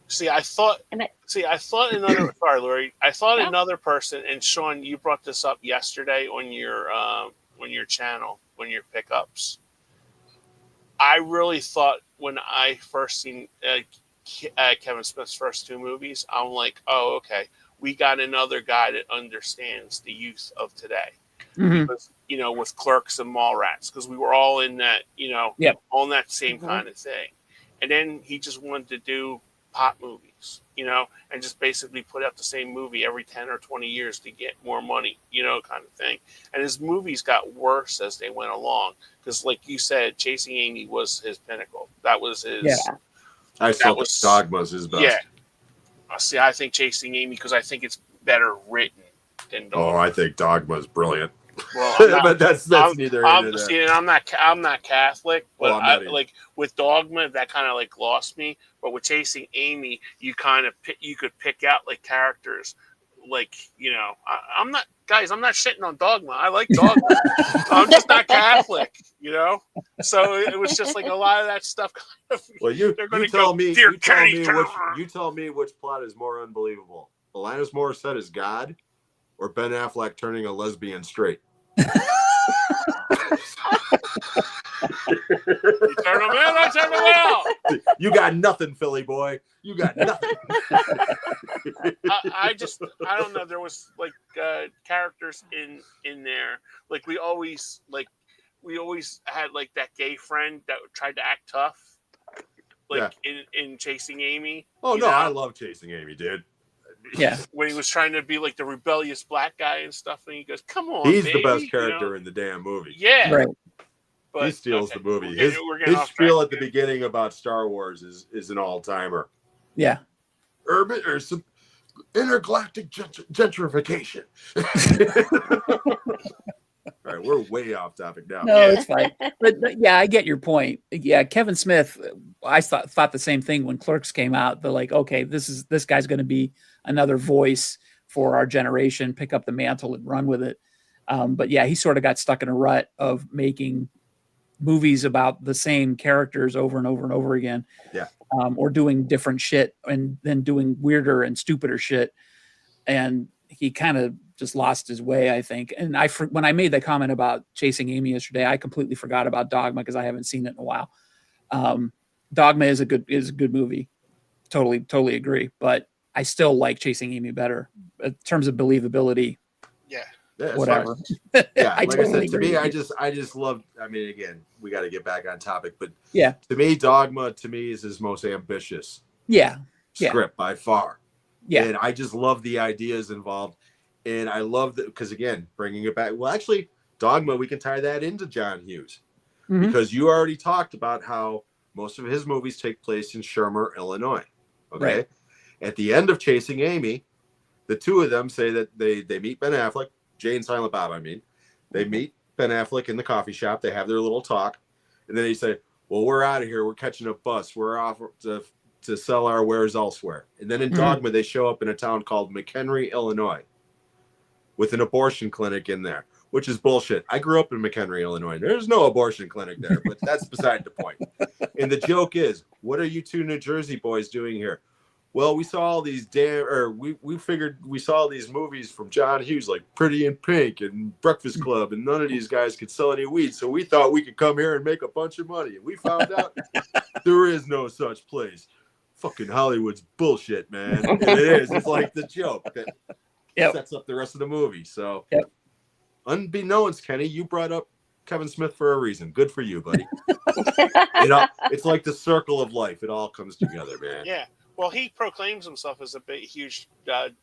See, I thought another. Sorry, Lori. I thought Yeah. another person, and Sean, you brought this up yesterday on your channel, when your pickups. I really thought when I first seen Kevin Smith's first two movies, I'm like, oh, okay, we got another guy that understands the youth of today. Mhm. Because, with Clerks and Mallrats, because we were all in that, Yep. on that same Mhm. kind of thing. And then he just wanted to do pop movies, and just basically put out the same movie every 10 or 20 years to get more money, kind of thing. And his movies got worse as they went along. Because, like you said, Chasing Amy was his pinnacle. That was his. Yeah. I still think was- Dogma's his best. Yeah. See, I think Chasing Amy, because I think it's better written than Dogma. Oh, I think Dogma's brilliant. Well, I'm not, but that's neither here nor there. See, I'm not Catholic, but Well, I'm not either. like with Dogma, that kind of like lost me. But with Chasing Amy, you kind of you could pick out like characters, like I'm not shitting on Dogma. I like Dogma. I'm just not Catholic, So it was just like a lot of that stuff. Kind of, Well, you they're gonna tell go, me, "Dear you tell Kenny me Turner." you tell me which plot is more unbelievable: Alanis Morissette as God, or Ben Affleck turning a lesbian straight. You turn them in, I turn them out. You got nothing, Philly boy. You got nothing. I don't know. There was like characters in there. Like we always had like that gay friend that tried to act tough, like in Chasing Amy. Oh no, I love Chasing Amy, dude. Yeah. When he was trying to be like the rebellious black guy and stuff, and he goes, "Come on, He's baby," the best character in the damn movie. Yeah, Right. but, He steals the movie. We're getting His off spiel track. at the beginning about Star Wars is an all timer. Yeah. Urban or some intergalactic gentrification. All right, we're way off topic now. No, it's fine. But yeah, I get your point. Yeah, Kevin Smith, I thought the same thing when Clerks came out. They're like, okay, this guy's going to be another voice for our generation, pick up the mantle and run with it. But yeah, he sort of got stuck in a rut of making movies about the same characters over and over and over again. Yeah. Or doing different shit and then doing weirder and stupider shit. And he kind of just lost his way, I think. And when I made that comment about Chasing Amy yesterday, I completely forgot about Dogma because I haven't seen it in a while. Dogma is a good movie. Totally agree. But I still like Chasing Amy better in terms of believability. Yeah. Whatever. Yeah, I like totally I said, to agree me, with you. I just love. I mean, again, we got to get back on topic, but Yeah. to me, Dogma is his most ambitious Yeah. script by far. Yeah. And I just love the ideas involved, and I love that because again, bringing it back. Well, actually, Dogma, we can tie that into John Hughes Mhm. because you already talked about how most of his movies take place in Shermer, Illinois. Okay. Right. At the end of Chasing Amy, the two of them say that they meet Ben Affleck. Jay and Silent Bob, I mean. They meet Ben Affleck in the coffee shop. They have their little talk. And then they say, well, we're out of here. We're catching a bus. We're off to sell our wares elsewhere. And then in Dogma, they show up in a town called McHenry, Illinois, with an abortion clinic in there, which is bullshit. I grew up in McHenry, Illinois. There's no abortion clinic there, but that's beside the point. And the joke is, what are you two New Jersey boys doing here? Well, we saw all these we figured we saw these movies from John Hughes, like Pretty in Pink and Breakfast Club, and none of these guys could sell any weed. So we thought we could come here and make a bunch of money. And we found out there is no such place. Fucking Hollywood's bullshit, man. And it is. It's like the joke that sets up the rest of the movie. So, unbeknownst, Kenny, you brought up Kevin Smith for a reason. Good for you, buddy. It's like the circle of life. It all comes together, man. Yeah. Well, he proclaims himself as a huge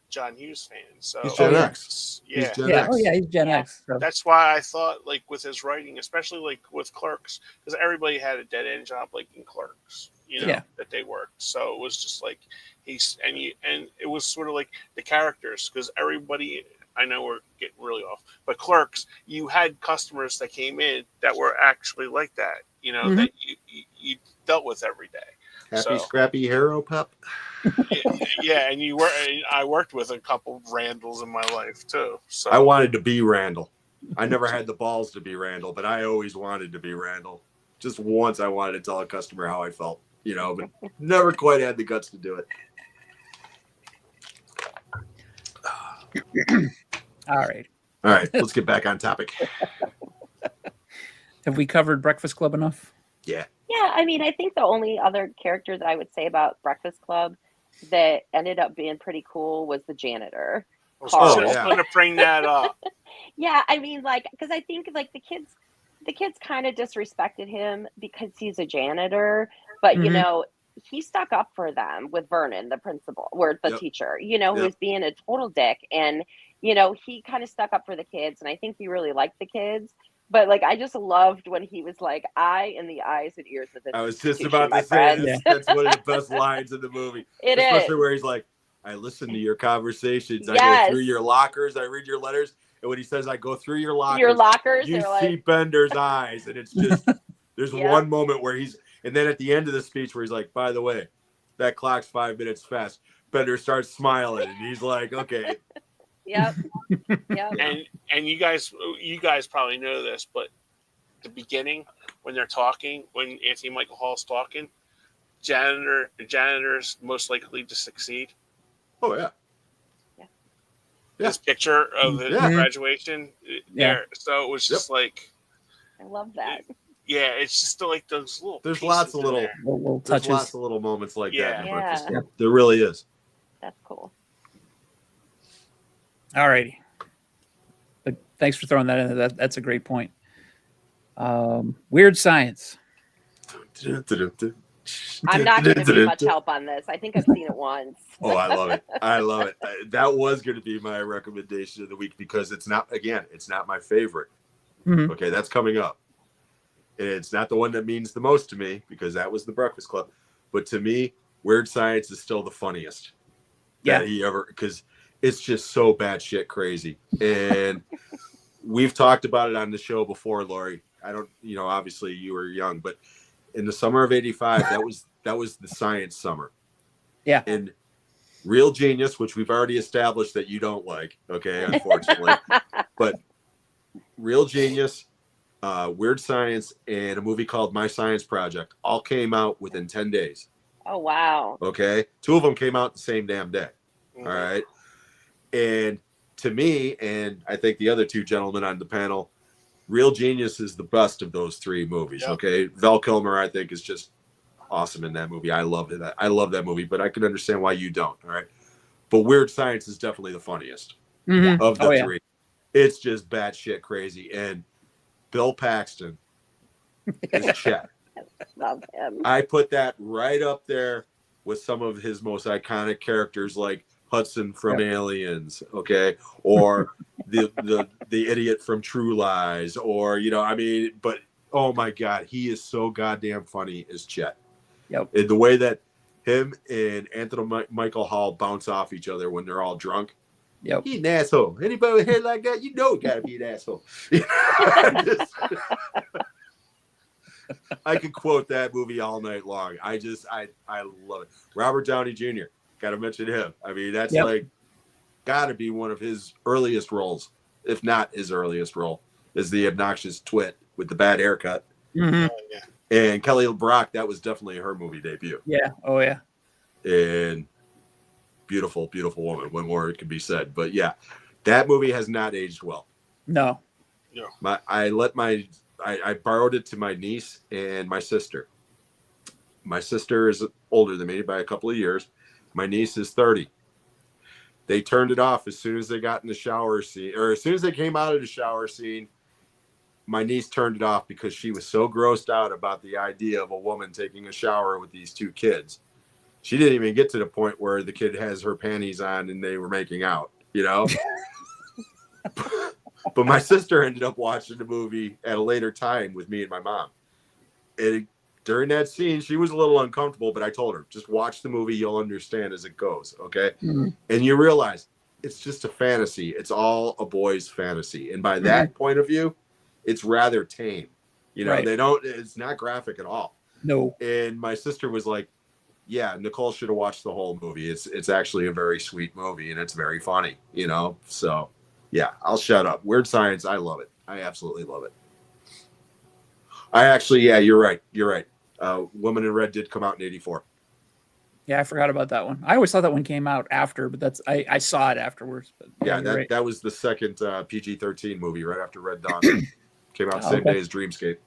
John Hughes fan. So He's Gen X. Yeah. He's Gen Yeah. X. Oh yeah, he's Gen X. So. That's why I thought, like, with his writing, especially like with Clerks, because everybody had a dead end job, like in Clerks, that they worked. So it was just like and it was sort of like the characters, because everybody. I know we're getting really off, but Clerks, you had customers that came in that were actually like that, that you dealt with every day. Happy Scrappy Hero Pup. Yeah, and I worked with a couple Randalls in my life too. So I wanted to be Randall. I never had the balls to be Randall, but I always wanted to be Randall. Just once I wanted to tell a customer how I felt, but never quite had the guts to do it. All right. All right, let's get back on topic. Have we covered Breakfast Club enough? Yeah. Yeah, I mean, I think the only other character that I would say about Breakfast Club that ended up being pretty cool was the janitor. I was Carl. just going to bring that up. Yeah, I mean, like, because I think like the kids kind of disrespected him because he's a janitor, but he stuck up for them with Vernon, the principal, or the teacher, who was being a total dick, and he kind of stuck up for the kids, and I think he really liked the kids. But like, I just loved when he was like, "I in the eyes and ears of this." I was just about my to say friends. that's one of the best lines in the movie. Especially where he's like, "I listen to your conversations. I go through your lockers. I read your letters." And when he says, "I go through your lockers," you see Bender's eyes, and it's just there's one moment where and then at the end of the speech where he's like, "By the way, that clock's 5 minutes fast." Bender starts smiling, and he's like, "Okay." Yep. And you guys probably know this, but the beginning when they're talking, when Anthony Michael Hall's talking, janitor's most likely to succeed. Oh yeah. This picture of the graduation there. So it was just like, I love that. Yeah, it's just like those little. There's lots of little touches. There's lots of little moments like that in Breakfast Club. Yeah. There really is. That's cool. All righty. Thanks for throwing that in. That's a great point. Weird Science. I'm not going to be much help on this. I think I've seen it once. Oh, I love it. I love it. That was going to be my recommendation of the week because it's not my favorite. Mm-hmm. Okay, that's coming up. It's not the one that means the most to me because that was the Breakfast Club. But to me, Weird Science is still the funniest that he ever, because it's just so batshit crazy. And we've talked about it on the show before, Lori. I don't, obviously you were young, but in the summer of '85, that was the science summer. Yeah. And Real Genius, which we've already established that you don't like, okay, unfortunately. But Real Genius, Weird Science, and a movie called My Science Project all came out within 10 days. Oh, wow. Okay. 2 of them came out the same damn day. Mm-hmm. All right. And to me, and I think the other 2 gentlemen on the panel, Real Genius is the best of those 3 movies. Yep. Okay. Val Kilmer, I think, is just awesome in that movie. I love that movie, but I can understand why you don't. All right. But Weird Science is definitely the funniest of the 3. It's just batshit crazy. And Bill Paxton is Chet. Love him. I put that right up there with some of his most iconic characters like Hudson from Aliens, okay, or the idiot from True Lies, or but oh my God, he is so goddamn funny as Chet. Yep. And the way that him and Anthony Michael Hall bounce off each other when they're all drunk. Yep. He's an asshole. Anybody with hair like that, it gotta be an asshole. I could quote that movie all night long. I love it. Robert Downey Jr. Gotta mention him. I mean, that's like gotta be one of his earliest roles, if not his earliest role, is the obnoxious twit with the bad haircut. Mm-hmm. And Kelly LeBrock, that was definitely her movie debut. Yeah. Oh yeah. And beautiful, beautiful woman. One more it can be said, but yeah, that movie has not aged well. No. I borrowed it to my niece and my sister. My sister is older than me by a couple of years. My niece is 30. They turned it off as soon as they got in the shower scene, or as soon as they came out of the shower scene. My niece turned it off because she was so grossed out about the idea of a woman taking a shower with these 2 kids. She didn't even get to the point where the kid has her panties on and they were making out, But my sister ended up watching the movie at a later time with me and my mom. And during that scene, she was a little uncomfortable, but I told her, just watch the movie. You'll understand as it goes. Okay. Mm-hmm. And you realize it's just a fantasy. It's all a boy's fantasy. And by that point of view, it's rather tame. It's not graphic at all. No. And my sister was like, yeah, Nicole should have watched the whole movie. It's actually a very sweet movie, and it's very funny, you know. So yeah, I'll shut up. Weird Science, I love it. I absolutely love it. I actually, yeah, you're right. You're right. Woman in Red did come out in '84. Yeah, I forgot about that one. I always thought that one came out after, but I saw it afterwards. But Yeah, you're right. that was the second PG-13 movie right after Red Dawn. Came out the same day as Dreamscape.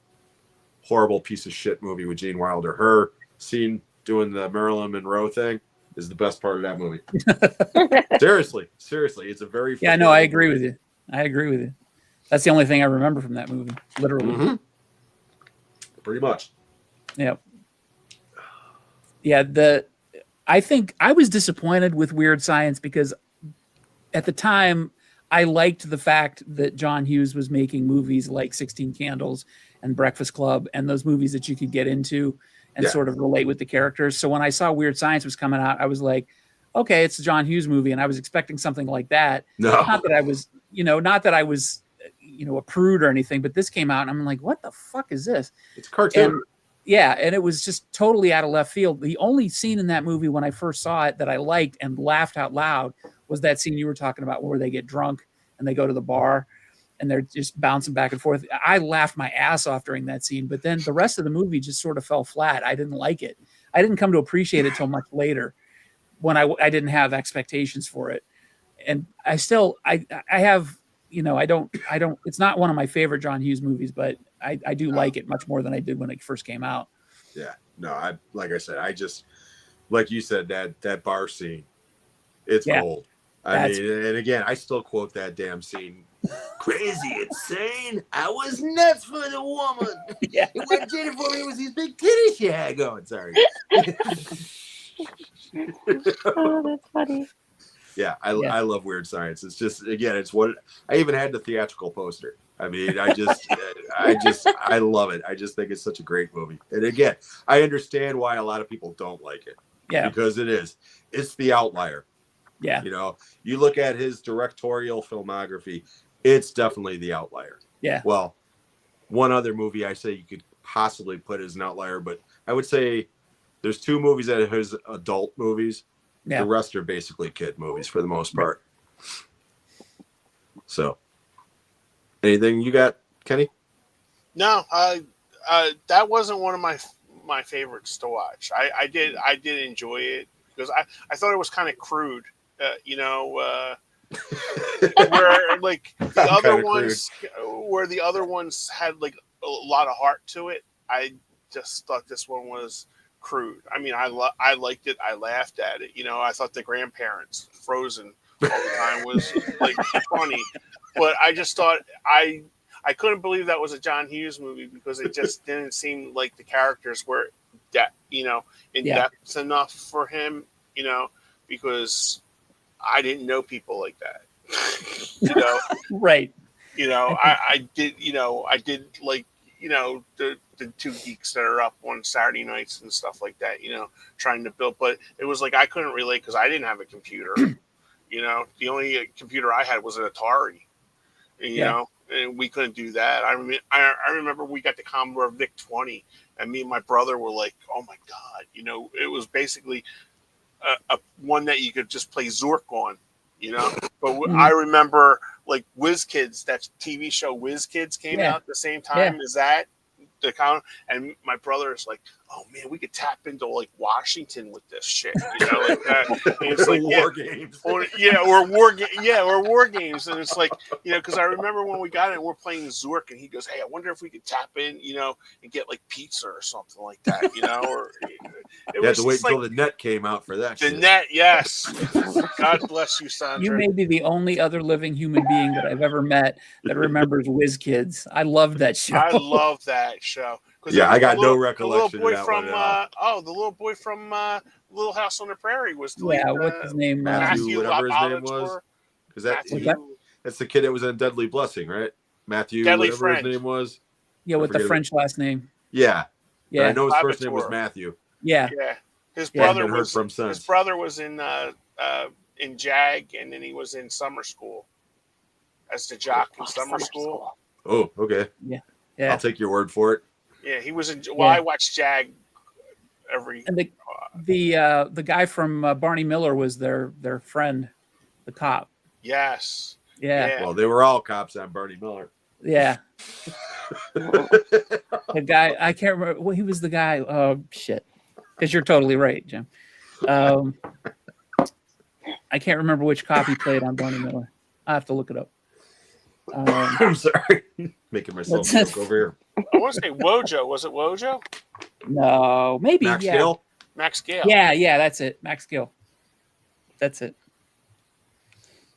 Horrible piece of shit movie with Gene Wilder. Her scene doing the Marilyn Monroe thing is the best part of that movie. Seriously, it's a very yeah. No, I agree with you. I agree with you. That's the only thing I remember from that movie, literally. Mm-hmm. Pretty much. Yep. Yeah. I think I was disappointed with Weird Science because at the time I liked the fact that John Hughes was making movies like 16 Candles and Breakfast Club and those movies that you could get into and sort of relate with the characters. So when I saw Weird Science was coming out, I was like, okay, it's a John Hughes movie. And I was expecting something like that. No. Not that I was, a prude or anything, but this came out and I'm like, what the fuck is this? It's a cartoon. And, and it was just totally out of left field. The only scene in that movie when I first saw it that I liked and laughed out loud was that scene you were talking about where they get drunk and they go to the bar and they're just bouncing back and forth. I laughed my ass off during that scene, but then the rest of the movie just sort of fell flat. I didn't like it. I didn't come to appreciate it till much later when I didn't have expectations for it. And I have, I don't, it's not one of my favorite John Hughes movies, but I do like it much more than I did when it first came out. Yeah, no, like I said, I just, like you said, that bar scene, it's gold. I mean, and again, I still quote that damn scene. Crazy, insane. I was nuts for the woman. Yeah. What did it for me was these big titties she had going. Sorry. Oh, that's funny. Yeah, I love Weird Science. It's just, again, it's what I even had the theatrical poster. I mean, I love it. I just think it's such a great movie. And again, I understand why a lot of people don't like it. Yeah. Because it's the outlier. Yeah. You look at his directorial filmography, it's definitely the outlier. Yeah. Well, one other movie I say you could possibly put as an outlier, but I would say there's two movies that are his adult movies. Yeah. The rest are basically kid movies for the most part. So, anything you got, Kenny? No, that wasn't one of my favorites to watch. I did enjoy it because I thought it was kind of crude. Where like the other ones had like a lot of heart to it. I just thought this one was crude. I mean, I liked it. I laughed at it. I thought the grandparents Frozen all the time was like funny, but I just thought I couldn't believe that was a John Hughes movie because it just didn't seem like the characters were in depth enough for him. Because I didn't know people like that. Right. I did like, the two geeks that are up on Saturday nights and stuff like that, trying to build, but it was like, I couldn't relate because I didn't have a computer, the only computer I had was an Atari, and we couldn't do that. I remember we got the Commodore VIC-20 and me and my brother were like, oh my God, it was basically a one that you could just play Zork on, but I remember like Whiz Kids, that TV show Whiz Kids came out at the same time as that. And my brother is like, oh man, we could tap into like Washington with this shit, like that. And it's like war games. Or war games. And it's like, because I remember when we got it, we're playing Zork, and he goes, hey, I wonder if we could tap in, and get like pizza or something like that, or you had to wait until the net came out for that. The net, yes. God bless you, Sandra. You may be the only other living human being that I've ever met that remembers Whiz Kids. I love that show. I love that show. Yeah, I got no recollection of that from, one the little boy from Little House on the Prairie was the what's his name? Matthew, whatever his name was. Because that's the kid that was in Deadly Blessing, right? Matthew, Deadly whatever French. his name was. Yeah, with the French last name. Yeah. Yeah. But I know his first name was Matthew. Yeah. Yeah. His brother was in JAG, and then he was in summer school as the jock in summer school. Oh, okay. Yeah. I'll take your word for it. Yeah, he was in. Well, I watched JAG every The guy from Barney Miller was their friend, the cop. Yes. Yeah. Well, they were all cops on Barney Miller. Yeah. The guy, I can't remember. Well, he was the guy. Oh, shit. Because you're totally right, Jim. I can't remember which cop he played on Barney Miller. I have to look it up. I'm sorry. Making myself look over here. I want to say Wojo. Was it Wojo? No, maybe. Max yeah. Gill? Max Gale. Yeah, that's it. Max Gill. That's it.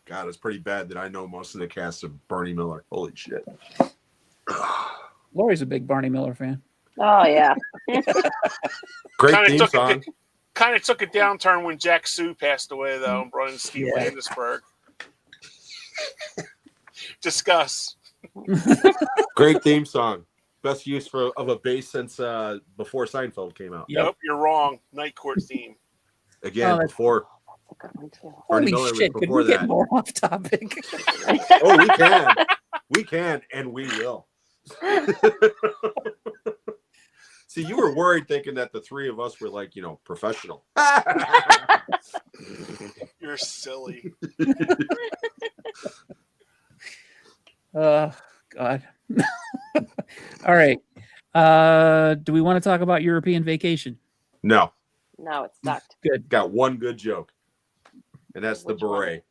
God, it's pretty bad that I know most of the cast of Barney Miller. Holy shit. Lori's a big Barney Miller fan. Oh yeah. Great Kinda theme took song. Kind of took a downturn when Jack Sue passed away, though, and brought in Steve Yeah. Landisberg. Discuss. Great theme song. Best use of a bass since before Seinfeld came out. Yep. Nope, you're wrong. Night Court theme. Again, Oh, that's- before That's a good one too. Barney Holy Miller was shit! Could before we get that. more off topic? Oh, we can. We can, and we will. See, you were worried thinking that the three of us were like, professional. You're silly. God. All right. Do we want to talk about European Vacation? No, No, it sucked. Good. got one good joke, and that's the Which one? beret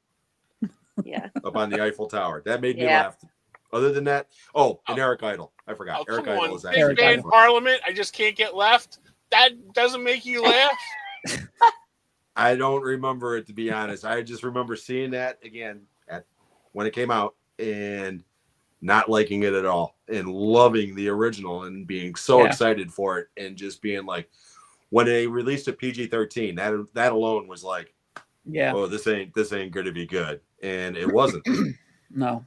Yeah. up on the Eiffel Tower. That made me Yeah. laugh. Other than that, and Eric Idle. I forgot. Oh, Eric come Idle on. is Big actually Band funny. Parliament. I just can't get left. That doesn't make you laugh. I don't remember it, to be honest. I just remember seeing that again when it came out and not liking it at all and loving the original and being so excited for it and just being like, when they released a PG-13, that alone was like, Yeah. oh, this ain't going to be good, and it wasn't. No.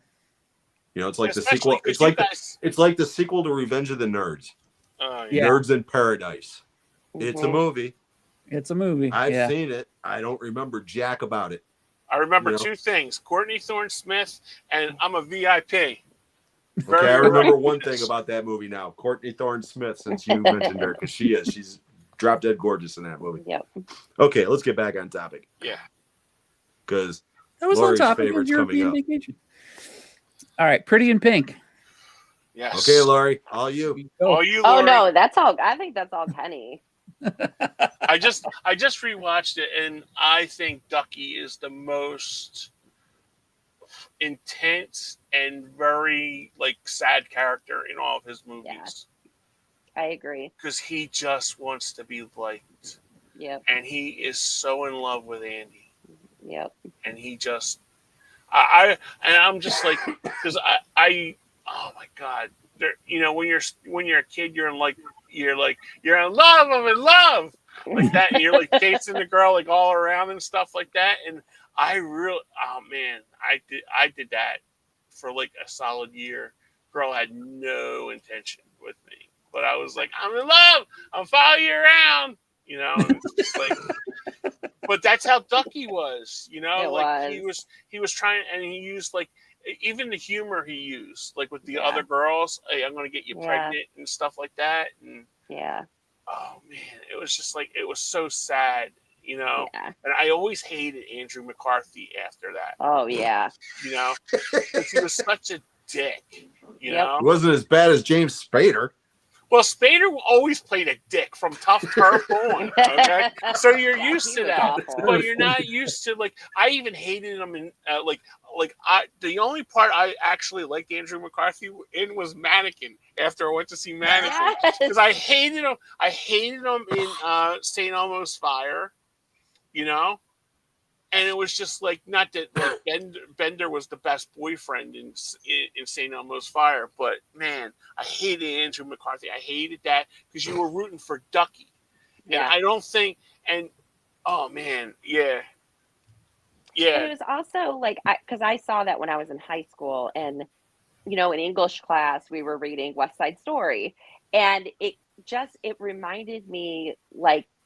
It's like the Especially sequel. 'cause It's you like guys- it's like the sequel to Revenge of the Nerds. Yeah. Nerds in Paradise. It's a Mhm. movie. It's a movie. I've seen it. I don't remember jack about it. I remember You know? two things: Courtney Thorne-Smith, and I'm a VIP. Okay, I remember one thing about that movie now. Courtney Thorne-Smith, since you mentioned her, because she's drop dead gorgeous in that movie. Yep. Okay, let's get back on topic. Yeah. Because That was Lori's on topic of favorite's coming European up. Vacation. All right. Pretty in Pink. Yes. Okay, Lori, all you. All you. Oh Lori. no, that's all. I think that's all Kenny. I just rewatched it, and I think Ducky is the most intense and very sad character in all of his movies. I agree. Because he just wants to be liked, Yep. and he is so in love with Andy, Yep. and he just, I'm just like, because I oh my God, there, when you're a kid, you're in love, I'm in love, like that, and you're like chasing the girl all around and stuff like that, and I did that for a solid year. Girl had no intention with me, but I was like, I'm in love, I'm following you around, and it's just but that's how Ducky was, he was trying, and he used even the humor he used, with the other girls, hey, I'm gonna get you pregnant and stuff like that, and oh man, it was just it was so sad, and I always hated Andrew McCarthy after that. Oh yeah. Because he was such a dick, It wasn't as bad as James Spader. Well, Spader always played a dick from Tough Turf on, okay? So you're used to that, awful. but you're not used to I even hated him in the only part I actually liked Andrew McCarthy in was Mannequin. After I went to see Mannequin, because I hated him. I hated him in St. Elmo's Fire, and it was just not that Bender was the best boyfriend in St. Elmo's Fire, but man, I hated Andrew McCarthy. I hated that because you were rooting for Ducky, and I don't think. And oh man, yeah. But it was also because I saw that when I was in high school, and in English class we were reading West Side Story, and it reminded me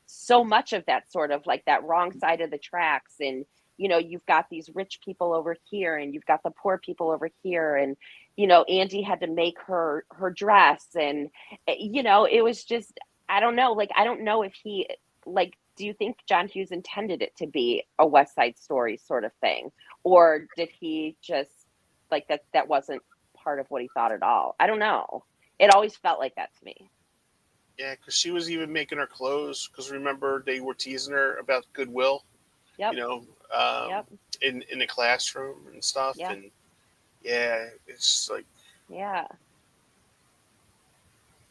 so much of that sort of that wrong side of the tracks, and you've got these rich people over here and you've got the poor people over here, and Andy had to make her dress, and it was just, I don't know, I don't know if he do you think John Hughes intended it to be a West Side Story sort of thing, or did he just like that wasn't part of what he thought at all? I don't know. It always felt like that to me. Yeah, because she was even making her clothes. Because remember, they were teasing her about Goodwill. Yep. You know, Yep. in the classroom and stuff. Yeah. And yeah, it's like, Yeah.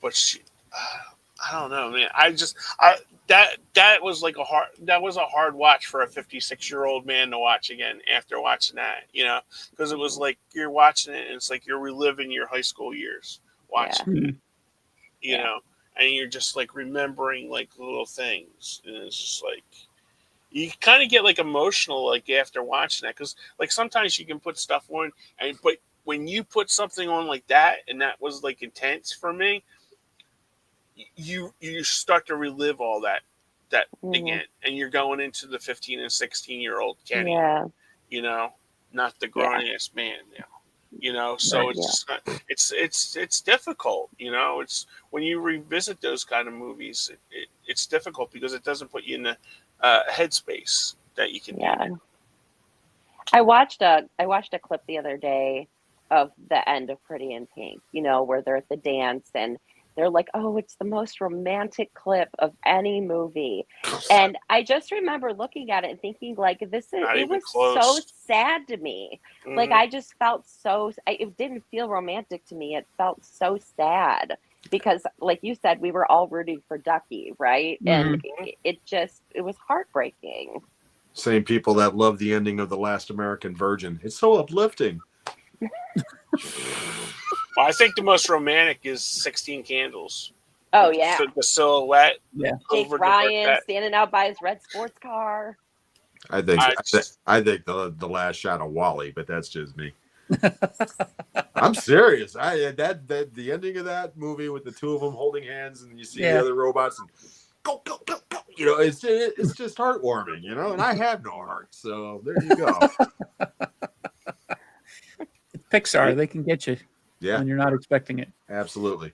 but she, I don't know, man. That was like a hard watch for a 56-year-old man to watch again after watching that. You know, because it was like you're watching it and it's like you're reliving your high school years watching it. You know, and you're just like remembering like little things, and it's just like you kind of get like emotional like after watching that, because like sometimes you can put stuff on, but when you put something on like that, and that was like intense for me, you start to relive all that again, and you're going into the 15 and 16-year-old Kenny, you know, not the grown ass man now. You know, so it's it's difficult. You know, it's when you revisit those kind of movies, it's difficult because it doesn't put you in the headspace that you can. Yeah. I watched a clip the other day of the end of Pretty in Pink. You know, where they're at the dance and they're like, "Oh, it's the most romantic clip of any movie," and I just remember looking at it and thinking, like, it was so sad to me. Mm-hmm. Like, I just felt it didn't feel romantic to me. It felt so sad because, like you said, we were all rooting for Ducky, right? Mm-hmm. And it was heartbreaking. Same people that love the ending of The Last American Virgin. It's so uplifting. Well, I think the most romantic is 16 Candles. Oh, yeah. The silhouette. Yeah. Jake Ryan standing out by his red sports car. I think the last shot of Wally, but that's just me. I'm serious. The ending of that movie with the two of them holding hands and you see the other robots and go. You know, it's just heartwarming, you know, and I have no heart. So there you go. Pixar, they can get you when you're not expecting it. Absolutely.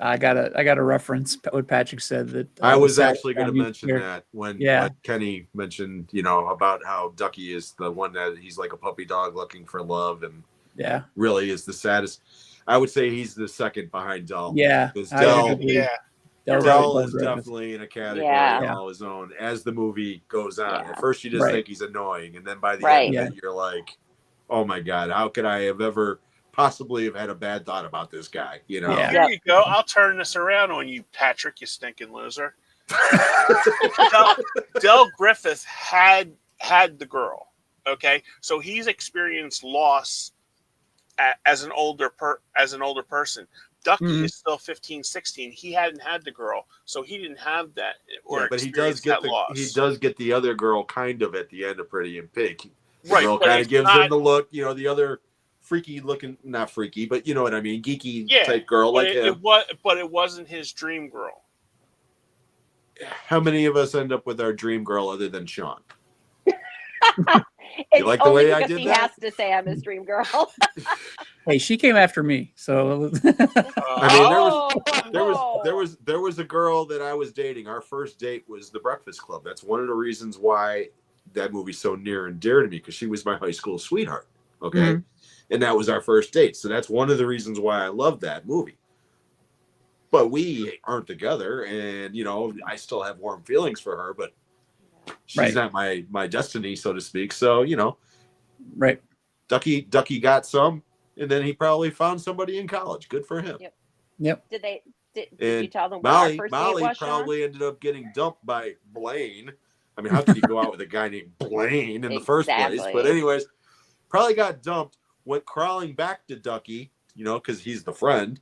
I got a reference what Patrick said that I was actually going to mention that when Kenny mentioned, you know, about how Ducky is the one that he's like a puppy dog looking for love and really is the saddest. I would say he's the second behind Dell. Yeah. Because Dell is definitely in a category all his own as the movie goes on. At first you just think he's annoying, and then by the end of it you're like, oh my God, how could I have ever possibly have had a bad thought about this guy? You know? Here you go. I'll turn this around on you, Patrick, you stinking loser. Del Griffith had the girl. Okay, so he's experienced loss as an older person. Ducky is still 15, 16. He hadn't had the girl, so he didn't have that. But he does get the other girl kind of at the end of Pretty in Pink. Right, girl kind of gives him the look, you know, the other freaky looking, not freaky, but you know what I mean, geeky type girl like him. But it wasn't his dream girl. How many of us end up with our dream girl other than Sean? You like the way I did he that? has to say I'm his dream girl. Hey, she came after me, so I mean, there was a girl that I was dating. Our first date was The Breakfast Club. That's one of the reasons why that movie's so near and dear to me, because she was my high school sweetheart. Okay, and that was our first date. So that's one of the reasons why I love that movie. But we aren't together, and you know, I still have warm feelings for her, but she's not my destiny, so to speak. So, you know, Ducky got some, and then he probably found somebody in college. Good for him. Yep. Did you tell them Molly was, probably ended up getting dumped by Blaine. I mean, how could you go out with a guy named Blaine in the first place? But anyways, probably got dumped, went crawling back to Ducky, you know, because he's the friend.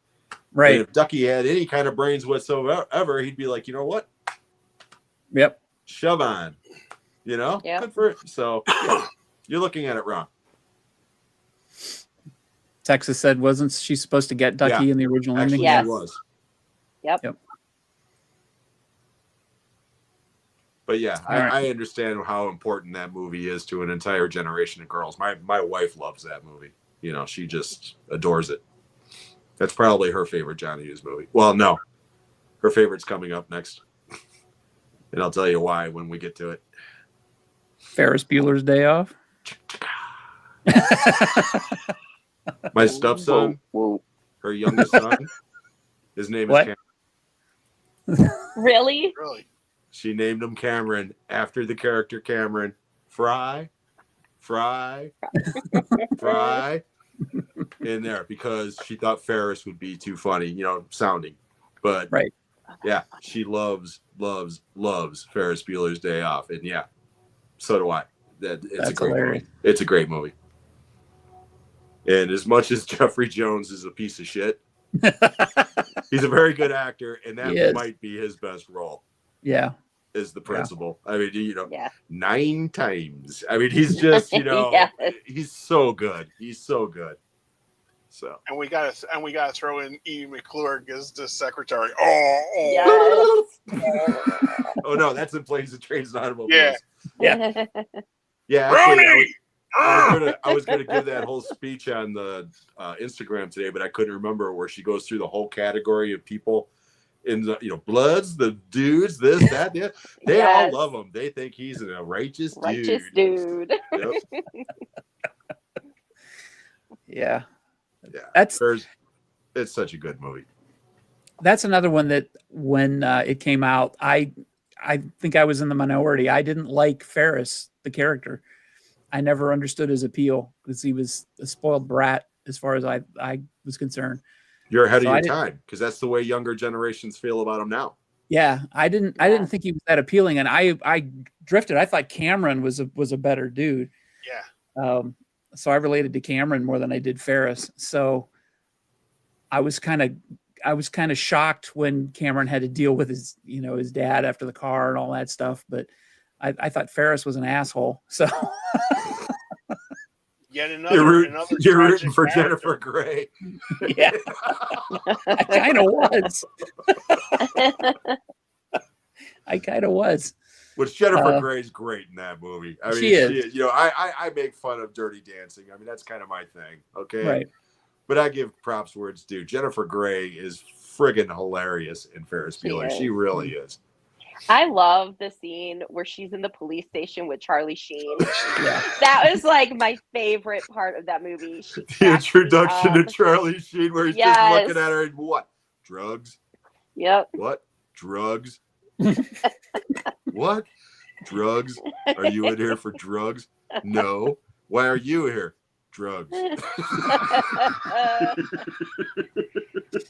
Right. And if Ducky had any kind of brains whatsoever, he'd be like, you know what? Yep. Shove on. You know? Yep. Good for it. So you're looking at it wrong. Texas said, wasn't she supposed to get Ducky in the original ending? Yes. She was. Yep. But yeah, I understand how important that movie is to an entire generation of girls. My wife loves that movie. You know, she just adores it. That's probably her favorite John Hughes movie. Well, no. Her favorite's coming up next. And I'll tell you why when we get to it. Ferris Bueller's Day Off. My stepson, her youngest son, his name is What? Cameron. Really? Really? She named him Cameron after the character Cameron. Fry in there because she thought Ferris would be too funny, sounding. But Right. yeah, she loves Ferris Bueller's Day Off. And yeah, so do I. It's That's a great hilarious. movie. It's a great movie. And as much as Jeffrey Jones is a piece of shit, he's a very good actor, and that might be his best role. Yeah. Is the principal. I mean, Yeah. 9 times. I mean, he's just, Yes. he's so good. He's so good. So. And we gotta throw in E. McClure as the secretary. Oh. Yes. Oh no, that's in Planes and Trains and Automobiles. Yeah. Yeah. Actually, Brony! I was gonna give that whole speech on the Instagram today, but I couldn't remember where she goes through the whole category of people in the Bloods, the dudes, this, that, that. They all love him. They think he's a righteous dude. Yep. Yeah. Yeah. It's such a good movie. That's another one that when it came out, I think I was in the minority. I didn't like Ferris, the character. I never understood his appeal because he was a spoiled brat as far as I was concerned. You're ahead of your time because that's the way younger generations feel about him now. Yeah, I didn't think he was that appealing, and I drifted. I thought Cameron was a better dude. Yeah. So I related to Cameron more than I did Ferris. So I was kind of shocked when Cameron had to deal with his dad after the car and all that stuff. But I thought Ferris was an asshole. So Yet you're another rooting for character. Jennifer Grey. Yeah, I kind of was. I kind of was. Which Jennifer Grey's great in that movie. I mean, she is. I make fun of Dirty Dancing. I mean, that's kind of my thing. Okay. Right. But I give props where it's due. Jennifer Grey is friggin' hilarious in Ferris Bueller. She really is. I love the scene where she's in the police station with Charlie Sheen. Yeah. That was like my favorite part of that movie. The introduction to Charlie Sheen where he's just looking at her and what? Drugs? Yep. What? Drugs? What? Drugs? Are you in here for drugs? No. Why are you here? Drugs.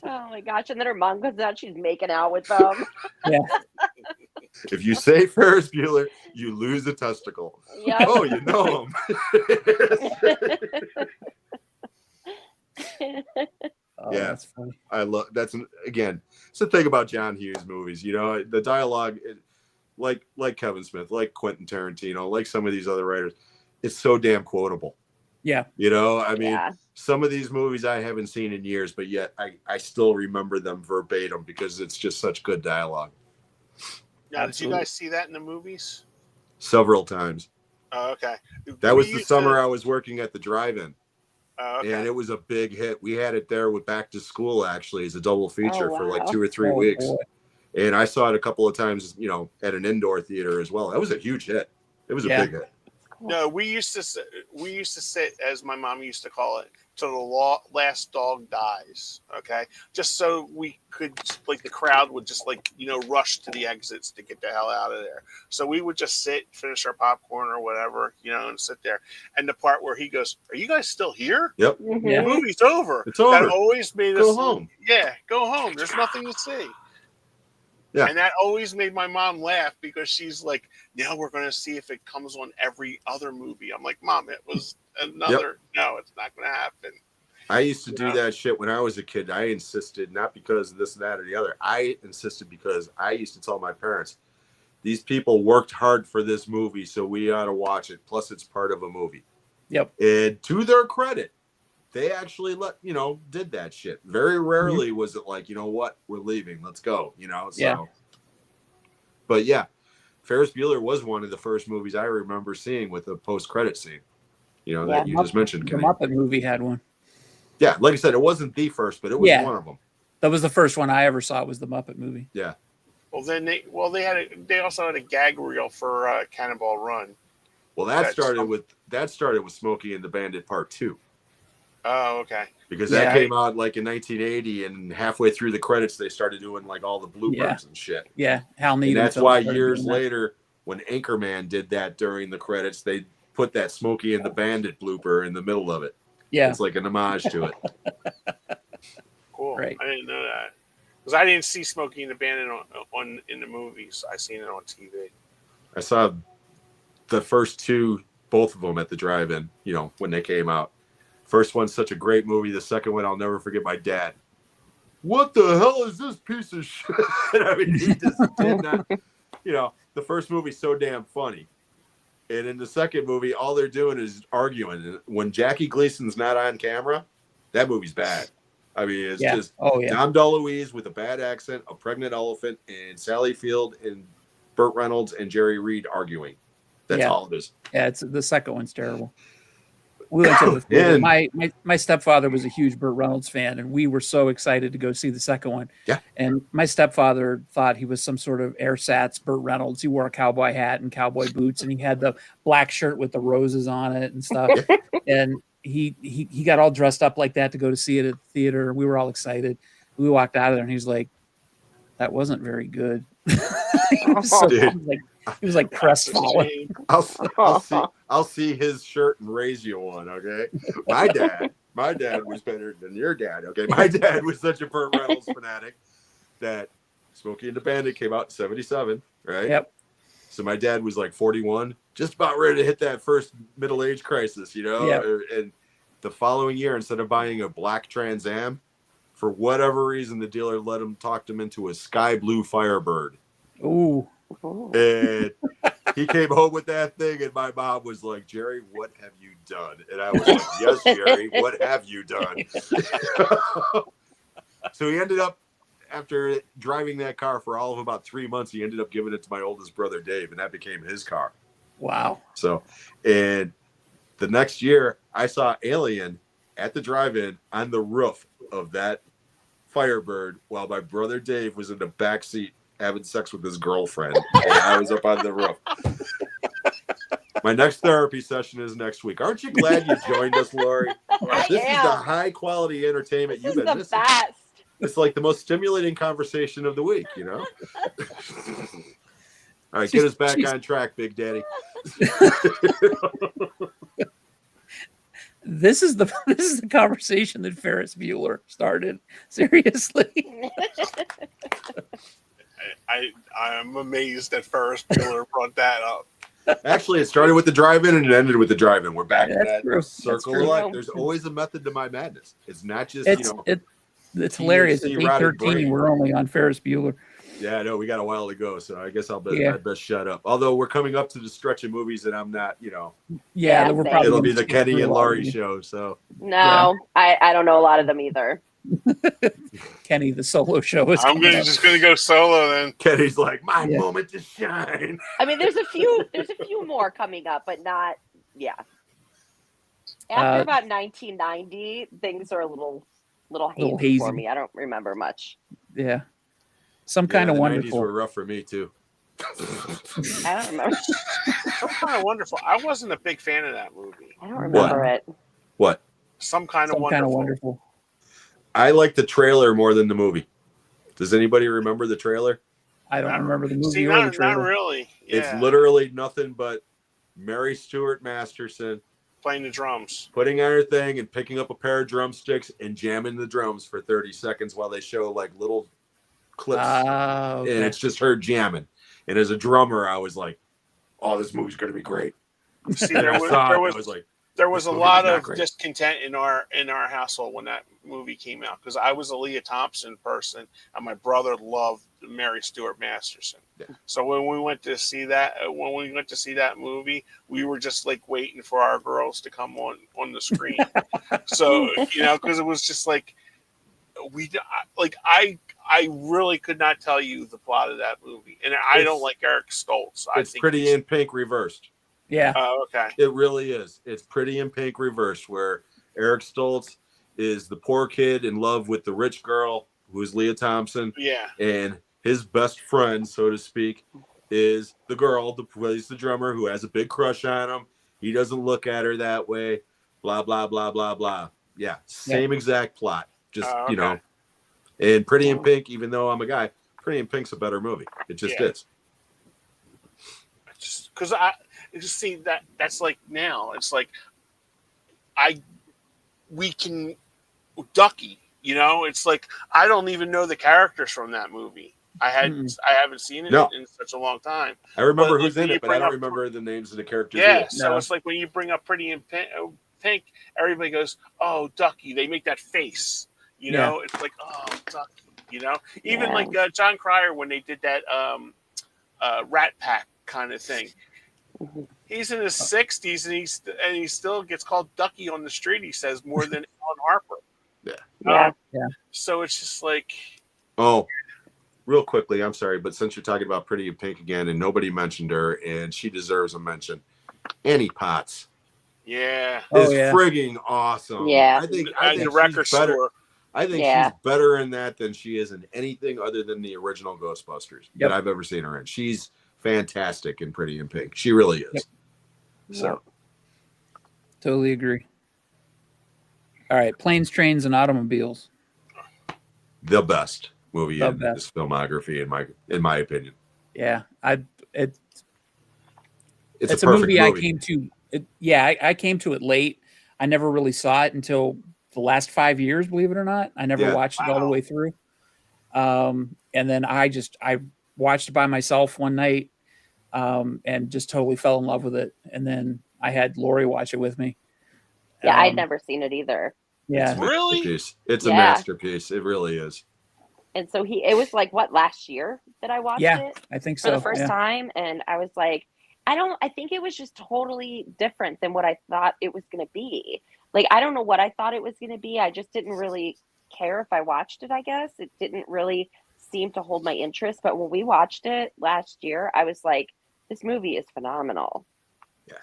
Oh my gosh. And then her mom comes out, she's making out with them. Yeah. If you say Ferris Bueller, you lose a testicle. Yep. Oh, you know him. Oh, Yeah. that's funny. Again, it's the thing about John Hughes movies. The dialogue, like Kevin Smith, like Quentin Tarantino, like some of these other writers, it's so damn quotable. Yeah. I mean, some of these movies I haven't seen in years, but yet I still remember them verbatim because it's just such good dialogue. Now, did you guys see that in the movies? Several times. Oh, okay. That was the summer I was working at the drive-in. Oh, okay. And it was a big hit. We had it there with Back to School, actually, as a double feature for like 2 or 3 weeks. Boy. And I saw it a couple of times, at an indoor theater as well. That was a huge hit. It was a big hit. No, we used to sit, as my mom used to call it, till the last dog dies. Okay, just so we could, like, the crowd would just rush to the exits to get the hell out of there. So we would just sit, finish our popcorn or whatever, and sit there. And the part where he goes, "Are you guys still here? Yep. Mhm. Yeah. The movie's over." It's over. That always made us Go home. Yeah, go home. There's nothing to see. Yeah. And that always made my mom laugh because she's like, now we're going to see if it comes on every other movie. I'm like, Mom, it was another. No, it's not going to happen. I used to do that shit when I was a kid. I insisted, not because of this, that, or the other. I insisted because I used to tell my parents, these people worked hard for this movie, so we ought to watch it. Plus, it's part of a movie. Yep. And to their credit, they actually did that shit. Very rarely was it like, what, we're leaving, let's go, So, Yeah. But yeah, Ferris Bueller was one of the first movies I remember seeing with a post-credit scene, that you just mentioned. The Kenny. Muppet movie had one. Yeah, like I said, it wasn't the first, but it was one of them. That was the first one I ever saw was the Muppet movie. Yeah. Well, then they also had a gag reel for Cannonball Run. Well, that started with Smokey and the Bandit Part 2. Oh, okay. Because that came out like in 1980, and halfway through the credits, they started doing like all the bloopers and shit. Yeah, Hal Needham. And that's why years later, when Anchorman did that during the credits, they put that Smokey and the Bandit blooper in the middle of it. Yeah, it's like an homage to it. Cool. Right. I didn't know that because I didn't see Smokey and the Bandit on in the movies. I seen it on TV. I saw the first two, both of them at the drive-in. You know, when they came out. First one's such a great movie. The second one, I'll never forget my dad. What the hell is this piece of shit? I mean, he just did not. You know, the first movie's so damn funny. And in the second movie, all they're doing is arguing. When Jackie Gleason's not on camera, that movie's bad. I mean, it's just Dom DeLuise with a bad accent, a pregnant elephant, and Sally Field and Burt Reynolds and Jerry Reed arguing. That's all it is. Yeah, the second one's terrible. We went to the theater. My stepfather was a huge Burt Reynolds fan, and we were so excited to go see the second one. Yeah. And my stepfather thought he was some sort of ersatz Burt Reynolds. He wore a cowboy hat and cowboy boots, and he had the black shirt with the roses on it and stuff. And he got all dressed up like that to go to see it at the theater. We were all excited. We walked out of there, and he's like, "That wasn't very good." He was like crestfallen. I'll see his shirt and raise you one. Okay, my dad was better than your dad. Okay, my dad was such a Burt Reynolds fanatic that Smokey and the Bandit came out in '77, right? Yep. So my dad was like 41, just about ready to hit that first middle age crisis, you know. Yep. And the following year, instead of buying a black Trans Am, for whatever reason, the dealer talked him into a sky blue Firebird. Ooh. And he came home with that thing, and my mom was like, "Jerry, what have you done?" And I was like, "Yes, Jerry, what have you done?" So he ended up, after driving that car for all of about 3 months, he ended up giving it to my oldest brother, Dave, and that became his car. Wow. So, and the next year, I saw Alien at the drive-in on the roof of that Firebird while my brother Dave was in the back seat having sex with his girlfriend, and I was up on the roof. My next therapy session is next week. Aren't you glad you joined us, Lori? This is the high-quality entertainment you've been missing. Best. It's like the most stimulating conversation of the week, you know? All right, get us back on track, Big Daddy. This is the conversation that Ferris Bueller started. Seriously. I'm amazed that Ferris Bueller brought that up. Actually, it started with the drive-in and it ended with the drive-in. We're back to that circle of life. There's always a method to my madness. It's not just, it's hilarious. At 8:13, we're only on Ferris Bueller. Yeah, I know. We got a while to go, so I guess I'd best shut up. Although we're coming up to the stretch of movies and I'm not, Yeah, we're probably it'll be the Kenny and Laurie show. So no, I don't know a lot of them either. Kenny, the solo show is. I'm just gonna go solo then. Kenny's like my moment to shine. I mean, there's a few more coming up, but not After about 1990, things are a little hazy for me. I don't remember much. Yeah, some kind of wonderful. 90s were rough for me too. I don't remember. Some Kind of Wonderful. I wasn't a big fan of that movie. I don't remember it. What? Some Kind of Wonderful. I like the trailer more than the movie. Does anybody remember the trailer? I don't remember the movie. See, or the trailer. not really. Yeah. It's literally nothing but Mary Stuart Masterson playing the drums, putting on her thing and picking up a pair of drumsticks and jamming the drums for 30 seconds while they show like little clips. Okay. And it's just her jamming. And as a drummer, I was like, "Oh, this movie's going to be great." See, there was a lot of discontent in our household when that movie came out because I was a Leah Thompson person and my brother loved Mary Stuart Masterson. Yeah. So when we went to see that movie, we were just like waiting for our girls to come on the screen. So because it was just like I really could not tell you the plot of that movie, and I don't like Eric Stoltz. It's Pretty in Pink reversed. Yeah. Oh, okay. It really is. It's Pretty in Pink reversed, where Eric Stoltz is the poor kid in love with the rich girl who is Leah Thompson. Yeah. And his best friend, so to speak, is the girl who plays the drummer who has a big crush on him. He doesn't look at her that way. Blah blah blah blah blah. Yeah, same exact plot. Just you know, and Pretty in Pink. Even though I'm a guy, Pretty in Pink's a better movie. It just is. Just because I just see that's like now it's like we can Ducky. You know, it's like I don't even know the characters from that movie. I haven't seen it in such a long time. I remember who's in it, but I don't remember the names of the characters. Yeah, so it's like when you bring up Pretty in Pink, everybody goes, "Oh, Ducky!" They make that face. You know, it's like, "Oh, Ducky." You know, even like John Cryer when they did that Rat Pack kind of thing. He's in his 60s and he still gets called Ducky on the street. He says more than Alan Harper. Yeah. So it's just like, real quickly, I'm sorry, but since you're talking about Pretty in Pink again, and nobody mentioned her, and she deserves a mention, Annie Potts. Yeah. Is frigging awesome. Yeah. I think the record she's better. store. I think she's better in that than she is in anything other than the original Ghostbusters that I've ever seen her in. She's fantastic in Pretty in Pink. She really is. So totally agree. All right, Planes, Trains, and Automobiles. The best movie in this filmography, in my opinion. Yeah, it's a movie I came to. I came to it late. I never really saw it until the last 5 years, believe it or not. I never watched it all the way through. And then I watched it by myself one night, and just totally fell in love with it. And then I had Lori watch it with me. Yeah, I'd never seen it either. Yeah, really? It's a masterpiece. It really is. And so it was like last year that I watched it. I think for the first time, and I was like, I think it was just totally different than what I thought it was going to be. Like, I don't know what I thought it was going to be. I just didn't really care if I watched it, I guess. It didn't really seem to hold my interest. But when we watched it last year, I was like, this movie is phenomenal. Yeah.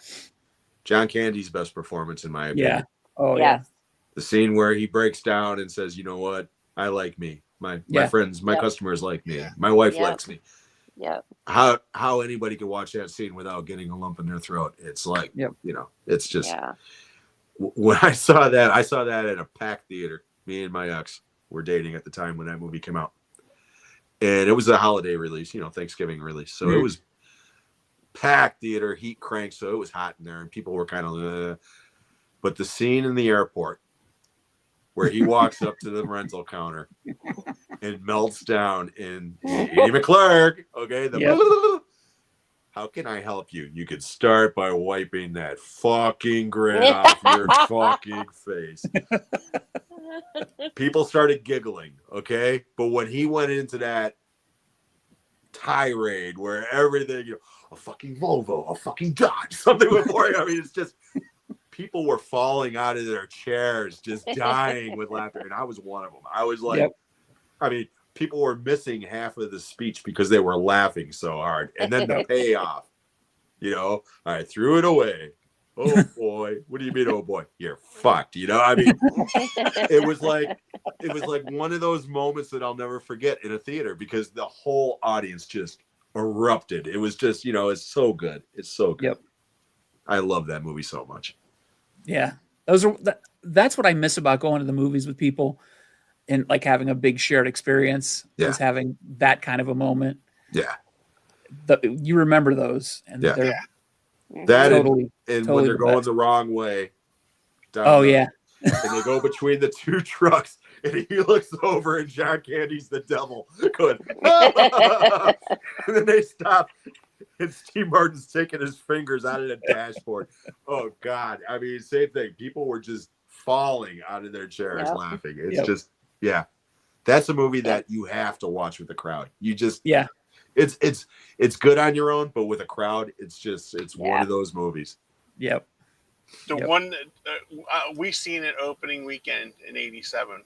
John Candy's best performance, in my opinion. Yeah. Oh, yes. The scene where he breaks down and says, you know what? I like me. My friends, my customers like me. My wife likes me. Yeah. How anybody can watch that scene without getting a lump in their throat? It's like, you know, it's just when I saw that at a packed theater. Me and my ex were dating at the time when that movie came out, and it was a holiday release, Thanksgiving release. So it was packed theater, heat cranked, so it was hot in there, and people were kind of. But the scene in the airport where he walks up to the rental counter and melts down in Eddie McClurg. Okay. How can I help you? You could start by wiping that fucking grin off your fucking face. People started giggling. Okay. But when he went into that tirade where everything, a fucking Volvo, a fucking Dodge, something before, it's just, people were falling out of their chairs, just dying with laughter. And I was one of them. I was like, people were missing half of the speech because they were laughing so hard. And then the payoff, I threw it away. Oh boy. What do you mean, oh boy? You're fucked. It was like one of those moments that I'll never forget in a theater because the whole audience just erupted. It was just, it's so good. It's so good. Yep. I love that movie so much. Yeah, that's what I miss about going to the movies with people, and like having a big shared experience. Is having that kind of a moment. Yeah, you remember those, and they're totally when they're going the wrong way. And they go between the two trucks, and he looks over, and John Candy's the devil going, and then they stop. And Steve Martin's taking his fingers out of the dashboard. Oh, God. Same thing. People were just falling out of their chairs laughing. It's just, that's a movie that you have to watch with a crowd. You just, it's good on your own, but with a crowd, it's one of those movies. Yep. The one that we seen it opening weekend in '87.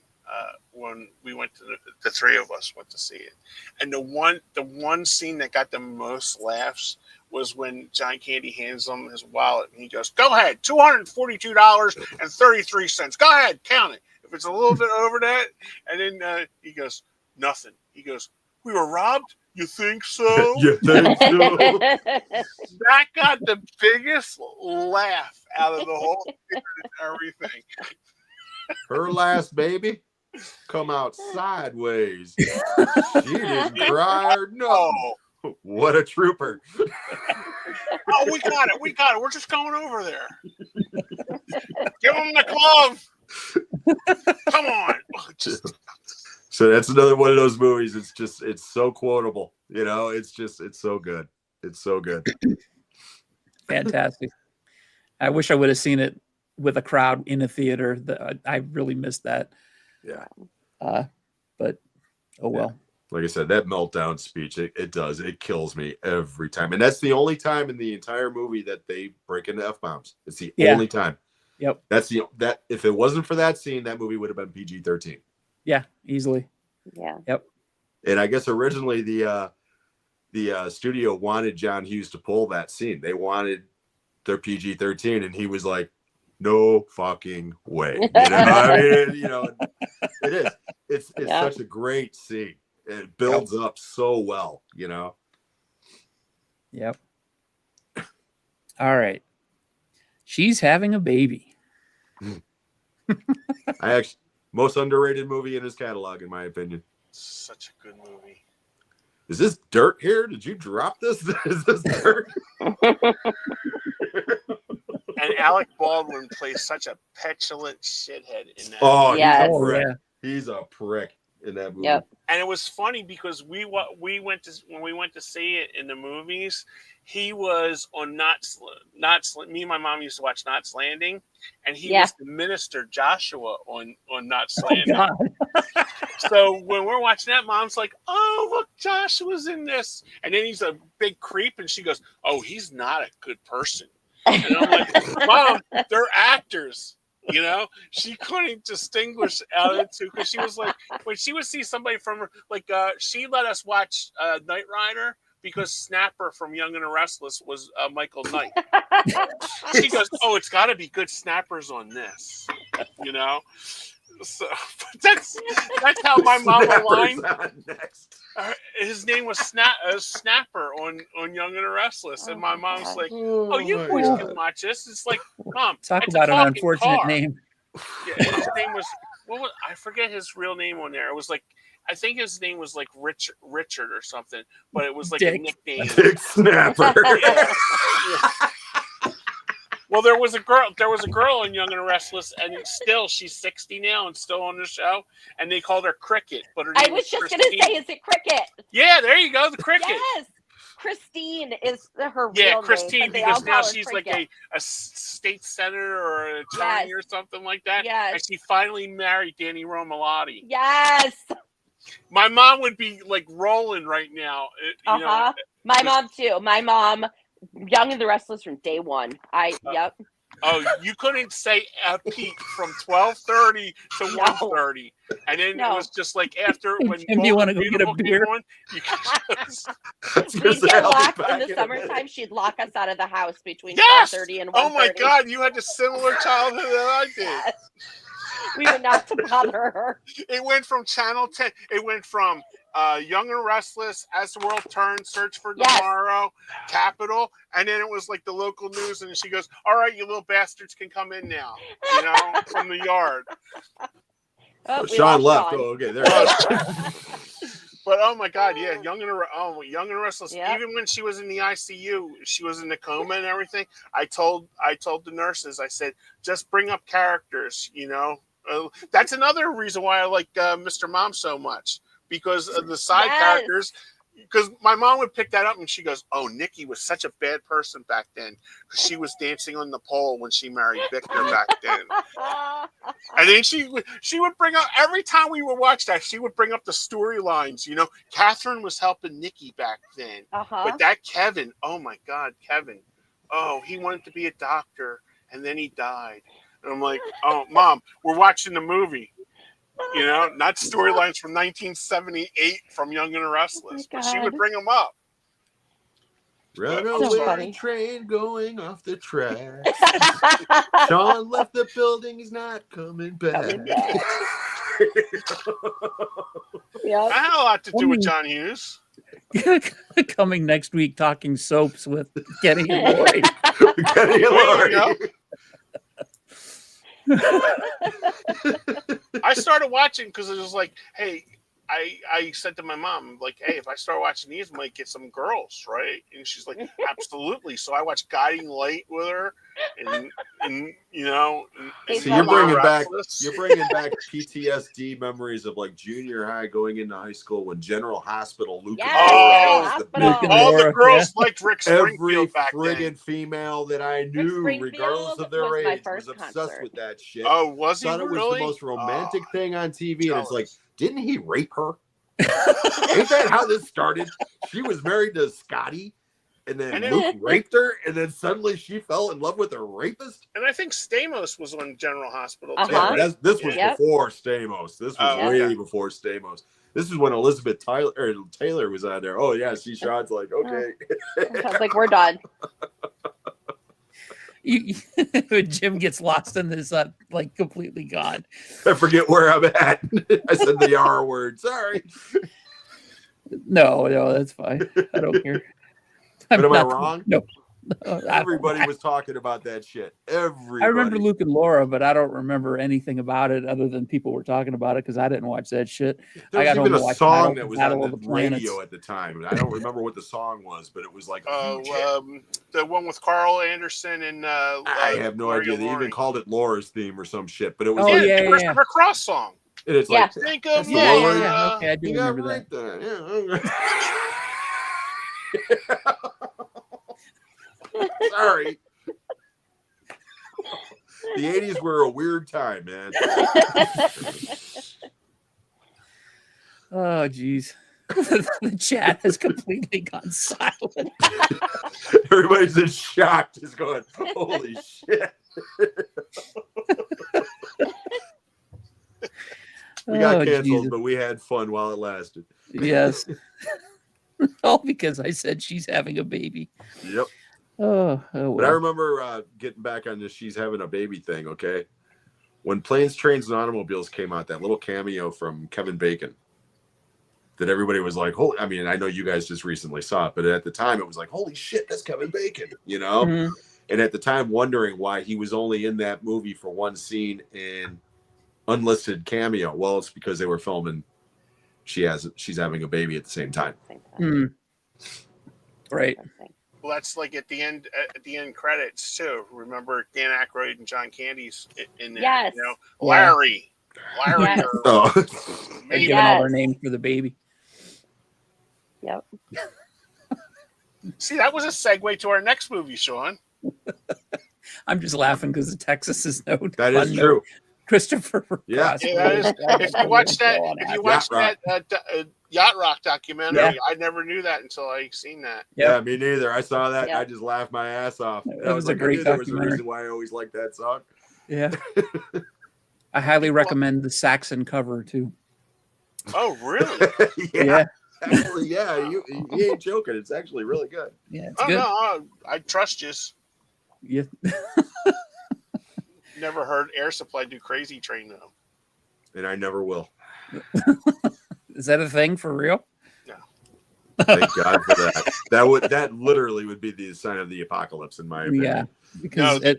When we went to the three of us went to see it, and the one scene that got the most laughs was when John Candy hands him his wallet and he goes, "Go ahead, $242.33. Go ahead, count it. If it's a little bit over that," and then he goes, "Nothing." He goes, We were robbed? You think so? You think so? That got the biggest laugh out of the whole theater and everything. Her last baby come out sideways. She didn't cry or no. What a trooper. Oh, we got it. We got it. We're just going over there. Give him the glove. Come on. So that's another one of those movies. It's so quotable. It's so good. It's so good. Fantastic. I wish I would have seen it with a crowd in a theater. I really missed that. Yeah. But oh well. Like I said, that meltdown speech, it kills me every time. And that's the only time in the entire movie that they break into F-bombs. It's the only time. Yep. That if it wasn't for that scene, that movie would have been PG-13. Yeah, easily. Yeah. Yep. And I guess originally the studio wanted John Hughes to pull that scene. They wanted their PG-13, and he was like, "No fucking way." I mean, it is. It's such a great scene. It builds up so well, Yep. All right. She's having a baby. Most underrated movie in his catalog, in my opinion. Such a good movie. Is this dirt here? Did you drop this? Is this dirt? And Alec Baldwin plays such a petulant shithead in that. Oh, Yes. he's a prick. Yeah. He's a prick in that movie. Yep. And it was funny because when we went to see it in the movies, he was on Knots. Me and my mom used to watch Knots Landing, and he was the minister Joshua on Knots Landing. God. So when we're watching that, Mom's like, "Oh, look, Joshua's in this," and then he's a big creep, and she goes, "Oh, he's not a good person." And I'm like, "Mom, they're actors." She couldn't distinguish out of the two because she was like, when she would see somebody from her, like, she let us watch Knight Rider because Snapper from Young and the Restless was Michael Knight. She goes, "Oh, it's got to be good snappers on this," So that's how my mom aligned. Next. His name was Snapper on Young and the Restless, and my mom's like, "Oh, you boys God. can watch this." It's like, Mom, Talk it's about a an talking unfortunate car. name. Yeah, his name was I forget his real name on there. It was like, I think his name was like Richard or something, but it was like a Dick. nickname. Dick Snapper. Yeah. Well, there was a girl in Young and Restless, and she's 60 now and still on the show, and they called her Cricket. But her name I was just going Christine. to say, is it Cricket? Yeah, there you go, the Cricket. Yes. Christine is her real Yeah, name. Christine, but they all because now call her she's Cricket. like a state senator or an attorney or something like that. Yes. And she finally married Danny Romalotti. Yes. My mom would be like rolling right now. My mom too. My mom, Young and the Restless from day one. Yep. Oh, you couldn't say Pete from 12:30 to 1:30, and then it was just like after when Tim, do you want to go get a Beautiful came beer? on, you could just, We'd get locked in the summertime. She'd lock us out of the house between 12:30 and 1:30. Oh my God, you had a similar childhood that I did. Yes. We were not to bother her. It went from Channel 10. It went from Young and Restless, As the World Turns, Search for Tomorrow, Capital, and then it was like the local news, and she goes, "All right, you little bastards can come in now," from the yard. Oh, Sean left. Oh, okay, there. But oh my God, yeah, Young and Restless. Yep. Even when she was in the ICU, she was in the coma and everything. I told the nurses, I said, just bring up characters. That's another reason why I like Mr. Mom so much, because of the side characters. Because my mom would pick that up and she goes, "Oh, Nikki was such a bad person back then because she was dancing on the pole when she married Victor back then." And then she would bring up, every time we would watch that, she would bring up the storylines. Catherine was helping Nikki back then, but that Kevin, oh my God, Kevin, oh, he wanted to be a doctor and then he died. And I'm like, "Oh, Mom, we're watching the movie." Not storylines from 1978 from Young and the Restless. But she would bring them up. Runaway train going off the track. Sean left the building. He's not coming back. Yeah. I had a lot to do with John Hughes. Coming next week, talking soaps with Kenny and Lori. Kenny and Lori. I started watching because it was like, hey, I said to my mom, like, hey, if I start watching these, I might get some girls, right? And she's like, absolutely. So I watched Guiding Light with her, and you know, and So you're bringing back PTSD memories of like junior high going into high school when General Hospital, Luke and Laura was the Luke and all Laura, the girls liked Rick every Springfield back friggin' then. female that I knew, regardless of their was my age, was first obsessed concert. with that shit. Oh, was he Thought it was really? the most romantic thing on TV, and it's like, jealous. didn't he rape her? Ain't that how this started? She was married to Scotty, and then Luke raped her, and then suddenly she fell in love with a rapist. And I think Stamos was on General Hospital too. Uh-huh. Yeah, this was Yep. before Stamos. This was Oh, way okay. before Stamos. This is when Elizabeth Taylor was on there. Oh yeah, see, Sean's like, okay. Sounds like we're done. Jim gets lost in this, like completely gone. I forget where I'm at. I said the R word. Sorry. No, that's fine. I don't care. But am I wrong? No. Everybody was talking about that shit. Everybody. I remember Luke and Laura, but I don't remember anything about it other than people were talking about it because I didn't watch that shit. There I got was even home to a watch song that was Battle on of the Planets. radio at the time. I don't remember what the song was, but it was like a huge hit. The one with Carl Anderson and I have no idea. They even called it Laura's theme or some shit, but it was Oh, like yeah. Christopher Cross song. and it's Yeah. like Think of Yeah, Laura. yeah. Okay, I do you got remember that. raped there. Sorry. The 80s were a weird time, man. Oh, geez. The chat has completely gone silent. Everybody's in shock, just going, holy shit. We got canceled, Jesus. but we had fun while it lasted. Yes. All because I said she's having a baby. Yep. Oh But I well. remember getting back on this she's having a baby thing, okay? When Planes, Trains, and Automobiles came out, that little cameo from Kevin Bacon that everybody was like, holy, I mean, I know you guys just recently saw it, but at the time it was like, holy shit, that's Kevin Bacon, you know? Mhm. And at the time wondering why he was only in that movie for one scene and unlisted cameo. Well, it's because they were filming she's having a baby at the same time. Hmm. Right. Well, that's like at the end credits too. Remember Dan Aykroyd and John Candy's in there. Yes. You know, Yeah. Larry. Yes. Or Oh. They're maybe giving all their Yes. names for the baby. Yep. See, that was a segue to our next movie, Sean. I'm just laughing because the Texas is no That is fun true. note. Christopher. Yeah. Cross. Yeah, that is, if you watch that, Yacht Rock. Yacht Rock documentary, Yeah. I never knew that until I seen that. Yeah, me neither. I saw that. Yeah. I just laughed my ass off. That I was a like, great I knew there was a documentary. reason why I always liked that song. Yeah. I highly recommend the Saxon cover too. Oh, really? Yeah. Actually, yeah, you ain't joking. It's actually really good. Yeah, it's Oh good. no, I trust you. Yeah. Never heard Air Supply do Crazy Train though. And I never will. Is that a thing for real? Thank God for that. That literally would be the sign of the apocalypse, in my opinion. Yeah. Because No,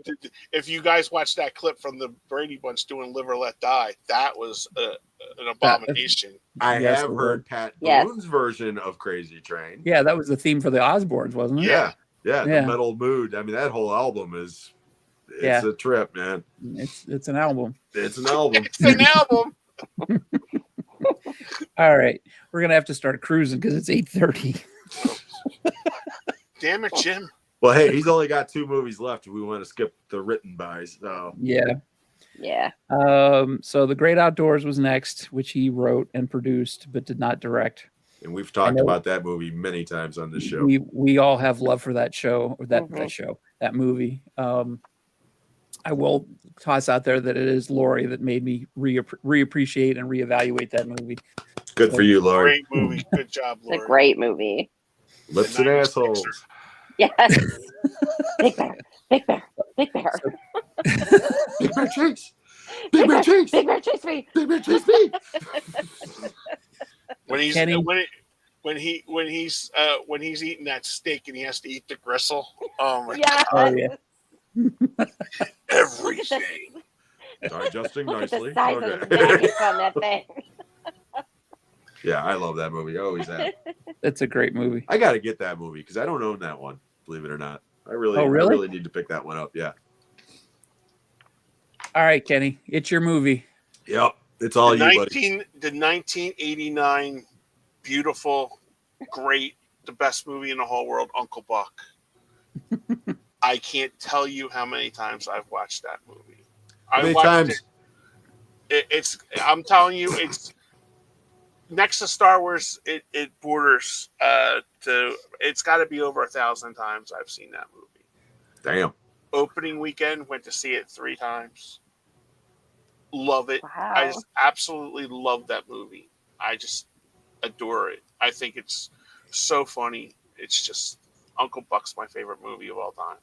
if you guys watch that clip from the Brady Bunch doing Live or Let Die, that was an abomination. I Yes, have it heard Pat Yes. Boone's version of Crazy Train. yeah, that was the theme for the Osbournes, wasn't it? Yeah. Yeah. The Metal Mood. I mean, that whole album is a trip, man. It's an album. It's an album. It's an album. All right. We're gonna have to start cruising because it's 8:30. Damn it, Jim. Well, hey, he's only got 2 movies left if we want to skip the written bys. So Yeah. Yeah. So The Great Outdoors was next, which he wrote and produced but did not direct. and we've talked know. about that movie many times on this show. We all have love for that show or that Mhm. that movie. I will toss out there that it is Lori that made me reappreciate and reevaluate that movie. Good for you, Lori. Great movie. Good job, It's a Lord. great movie. Lips and assholes. Yes. Big Bear. Big Bear. Big Bear. Big Bear Chase. Big Bear chase! Big Bear chase me! Big Bear chase me! When he's Kenny. when he's eating that steak and he has to eat the gristle. Oh my Yeah. Oh, yeah. everything. Digesting Look at nicely. the size of the Okay. maggots on that thing. Yeah, I love that movie. I always have. It's a great movie. I got to get that movie because I don't own that one. Believe it or not, I really need to pick that one up. Yeah. All right, Kenny, it's your movie. Yep. It's all you, buddy. The 1989 beautiful, great, the best movie in the whole world, Uncle Buck. I can't tell you how many times I've watched that movie. How many times? It's. I'm telling you, it's next to Star Wars. It borders to. It's got to be over 1,000 times I've seen that movie. Damn. Opening weekend, went to see it 3 times. Love it. Wow. I just absolutely love that movie. I just adore it. I think it's so funny. It's just Uncle Buck's my favorite movie of all time.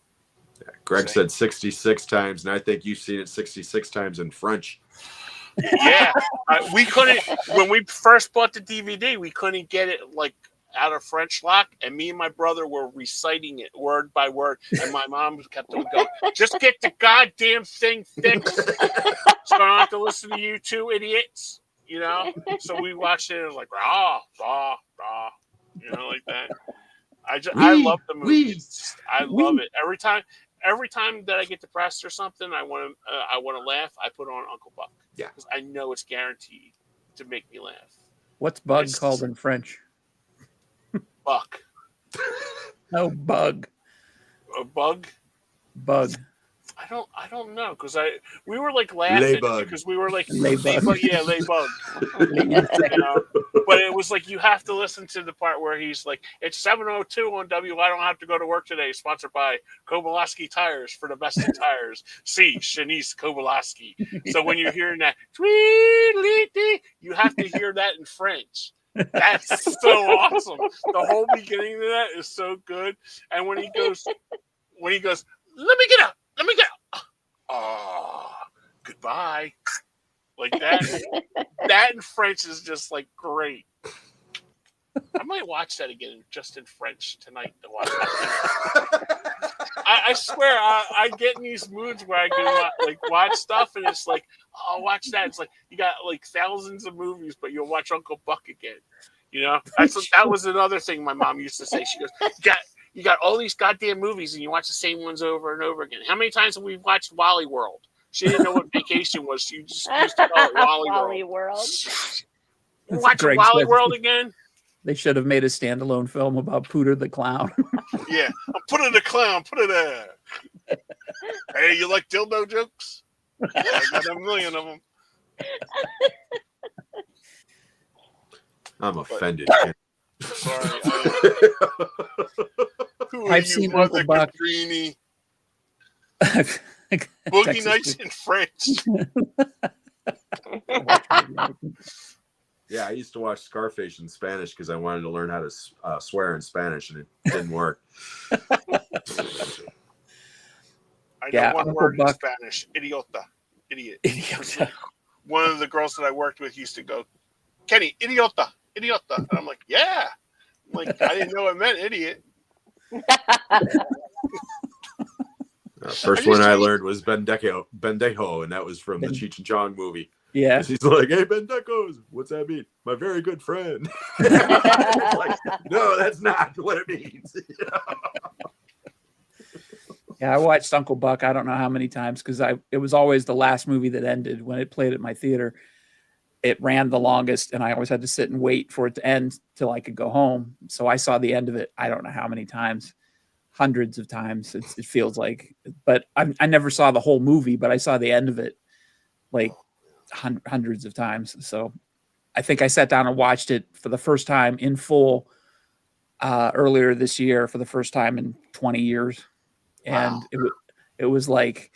Yeah, Greg said 66 times, and I think you've seen it 66 times in French. Yeah, we couldn't when we first bought the DVD. We couldn't get it like out of French lock, and me and my brother were reciting it word by word, and my mom kept on going, "Just get the goddamn thing fixed, so I don't have to listen to you two idiots." You know. So we watched it and it was like like that. I love the movie. I love it every time. Every time that I get depressed or something, I want to laugh. I put on Uncle Buck. Yeah, because I know it's guaranteed to make me laugh. What's bug called in French? Buck. No, bug. A bug. Bug. I don't know because we were like laughing because we were like lay bug. Lay bug. You know? But it was like you have to listen to the part where he's like, "It's 7:02 on W. I don't have to go to work today." Sponsored by Kowalski Tires for the best in tires. See, Shanice Kowalski. So when you're hearing that, you have to hear that in French. That's so awesome. The whole beginning of that is so good. And when he goes, let me get up. Let me go. Oh, goodbye. Like that. That in French is just like great. I might watch that again just in French tonight to watch that. I swear, I get in these moods where I can like watch stuff and it's like, oh, watch that. It's like you got like thousands of movies, but you'll watch Uncle Buck again. You know, that was another thing my mom used to say. She goes, you got all these goddamn movies and you watch the same ones over and over again. How many times have we watched Wally World? She didn't know what vacation was. She just used to call it Wally World. Watch Wally World again? They should have made a standalone film about Pooter the Clown. Yeah. Put it in the clown. Put it there. Hey, you like dildo jokes? Yeah, I got a million of them. I'm offended. Sorry. I've seen Uncle Buck. Boogie Nights in French. Yeah, I used to watch Scarface in Spanish because I wanted to learn how to swear in Spanish, and it didn't work. I know one word in Spanish. Idiota. Idiot. Idiota. One of the girls that I worked with used to go, Kenny, idiota, idiota. And I'm like, yeah. I'm like, I didn't know it meant idiot. First one I learned was Bendejo, and that was from the Cheech and Chong movie. Yeah. He's like, hey, Bendejos, what's that mean? My very good friend. Like, no, that's not what it means. Yeah, I watched Uncle Buck I don't know how many times because it was always the last movie that ended when it played at my theater. It ran the longest, and I always had to sit and wait for it to end till I could go home. So I saw the end of it I don't know how many times. Hundreds of times it feels like, but I never saw the whole movie, but I saw the end of it like hundreds of times. So I think I sat down and watched it for the first time in full earlier this year for the first time in 20 years. And it was like,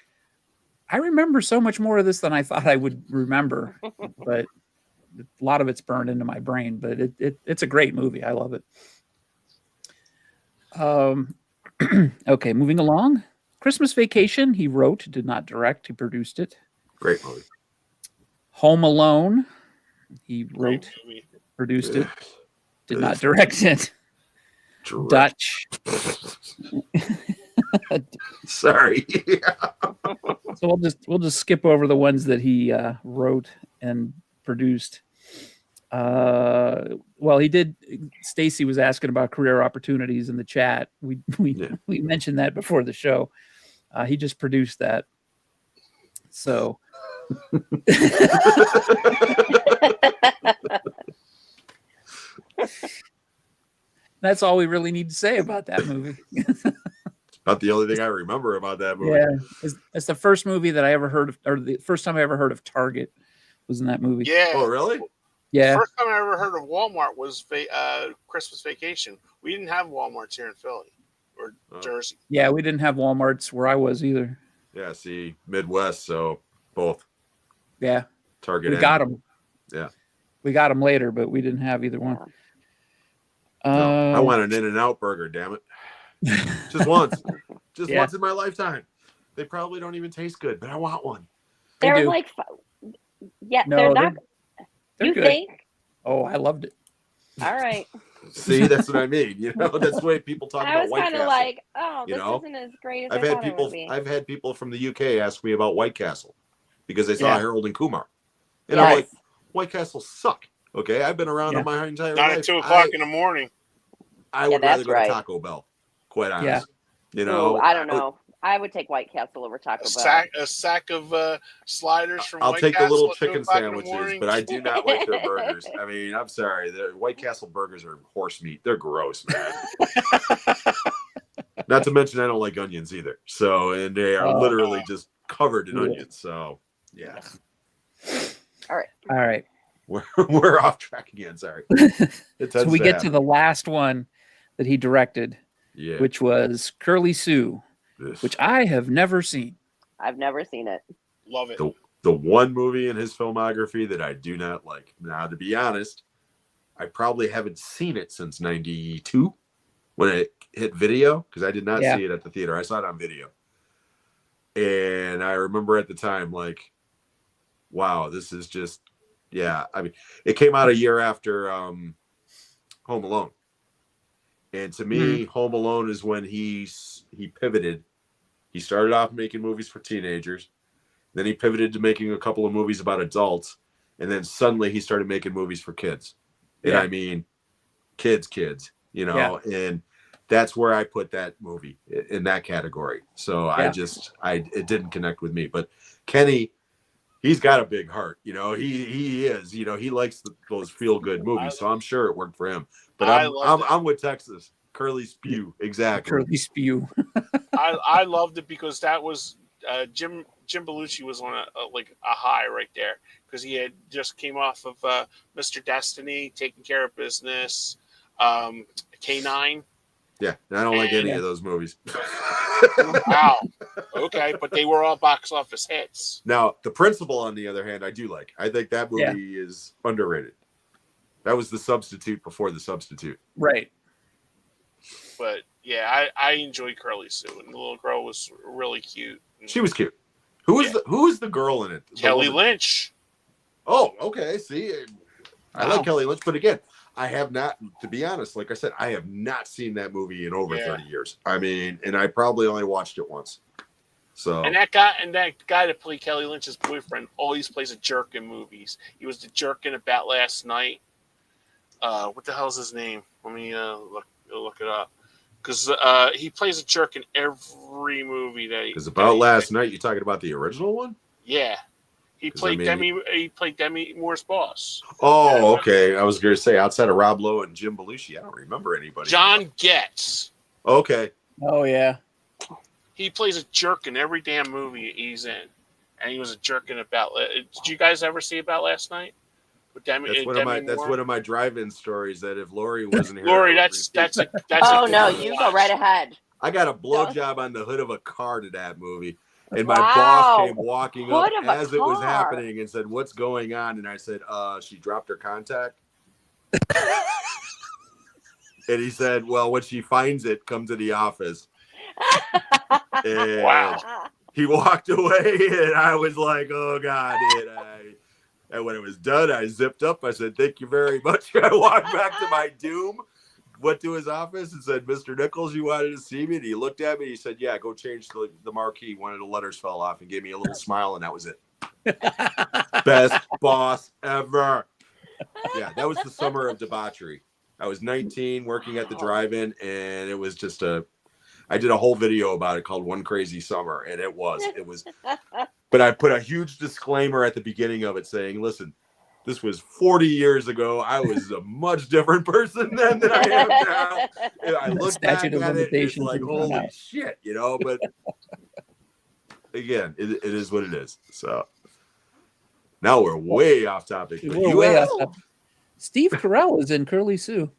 I remember so much more of this than I thought I would remember, but a lot of it's burned into my brain, but it's a great movie. I love it. Okay, moving along. Christmas Vacation, he wrote, did not direct, he produced it. Great movie. Home Alone. He wrote, Great movie. produced it, did not direct it. Dutch. Sorry. So we'll just skip over the ones that he wrote and produced. Well, he did. Stacy was asking about career opportunities in the chat. We mentioned that before the show. He just produced that. So that's all we really need to say about that movie. About the only thing I remember about that movie. Yeah, it's the first movie that I ever heard of, or the first time I ever heard of Target was in that movie. Yeah. Oh, really? Yeah. The first time I ever heard of Walmart was Christmas Vacation. We didn't have Walmarts here in Philly or Jersey. Yeah, we didn't have Walmarts where I was either. Yeah, see, Midwest, so both. Yeah. Target. We got them. Yeah. We got them later, but we didn't have either one. No, I want an In-N-Out burger, damn it. Just once. Just once in my lifetime. They probably don't even taste good, but I want one. They're like, yeah, no, they're not. They're you good. think? Oh, I loved it. All right. See, that's what I mean. You know, that's the way people talk about White Castle. I was kind of like, oh, this isn't as great as I thought it would be. I've had people from the UK ask me about White Castle because they saw Harold and Kumar. And I'm like, White Castle suck. Okay, I've been around my entire life. Not at 2 o'clock in the morning. I would rather go to Taco Bell, quite honest. Yeah. You know, I don't know. I would take White Castle over Taco Bell. A sack of sliders from I'll White take Castle the little at 2 chicken o'clock in the sandwiches, morning. but I do not like their burgers. I mean, I'm sorry. The White Castle burgers are horse meat. They're gross, man. Not to mention, I don't like onions either. So, and they are literally just covered in onions. So, yeah. All right. We're off track again. Sorry. So we get to the last one that he directed, which was Curly Sue, which I have never seen. I've never seen it. Love it. The one movie in his filmography that I do not like. Now, to be honest, I probably haven't seen it since 92 when it hit video, because I did not see it at the theater. I saw it on video. And I remember at the time, like, wow, this is just, I mean, it came out a year after Home Alone. And to me, Home Alone is when he pivoted. He started off making movies for teenagers. Then he pivoted to making a couple of movies about adults. And then suddenly he started making movies for kids. And I mean, kids, you know, and that's where I put that movie in that category. So it didn't connect with me. But Kenny, he's got a big heart, you know, he is, you know, he likes those feel good movies. So I'm sure it worked for him, but I'm with Texas. Curly Spew. Exactly. Curly Spew. I loved it because that was Jim Belushi was on a high right there, because he had just came off of Mr. Destiny, Taking Care of Business, K9. Yeah, I don't like any of those movies. Wow. Okay, but they were all box office hits. Now, The Principal, on the other hand, I do like. I think that movie is underrated. That was The Substitute before The Substitute. Right. But yeah, I enjoyed Curly Sue, and the little girl was really cute. She was cute. Who is the girl in it? Kelly Lynch. Oh, okay. See, I like Kelly Lynch, but again, I have not, to be honest, like I said, I have not seen that movie in over 30 years. I mean, and I probably only watched it once. So and that guy that played Kelly Lynch's boyfriend always plays a jerk in movies. He was the jerk in About Last Night. What the hell's his name? Let me look it up. Because he plays a jerk in every movie that he. Because About Last Night, you talking about the original one? Yeah. He played Demi Moore's boss. Oh, okay. I was going to say, outside of Rob Lowe and Jim Belushi, I don't remember anybody. John Getz. Okay. Oh, yeah. He plays a jerk in every damn movie he's in. And he was a jerk in About. Did you guys ever see AboutAst Night? With Demi, that's one of my drive-in stories. That if Lori wasn't here, Lori, that's a. Oh no, you go right ahead. I got a blowjob on the hood of a car to that movie. And my boss came walking up as it was happening and said, "What's going on?" And I said, she dropped her contact." And he said, "Well, when she finds it, come to the office." And he walked away, and I was like, "Oh God!" And when it was done, I zipped up. I said, "Thank you very much." I walked back to my doom, went to his office and said, "Mr. Nichols, you wanted to see me?" And he looked at me. And he said, "Yeah, go change the marquee." One of the letters fell off and gave me a little smile, and that was it. Best boss ever. Yeah, that was the summer of debauchery. I was 19, working at the drive-in, and it was just I did a whole video about it called One Crazy Summer, and it was. But I put a huge disclaimer at the beginning of it saying, listen, this was 40 years ago. I was a much different person then than I am now. And I look back at it, and it's like, holy shit, you know? But again, it is what it is. So now we're way off topic. We're way off topic. Steve Carell is in Curly Sue.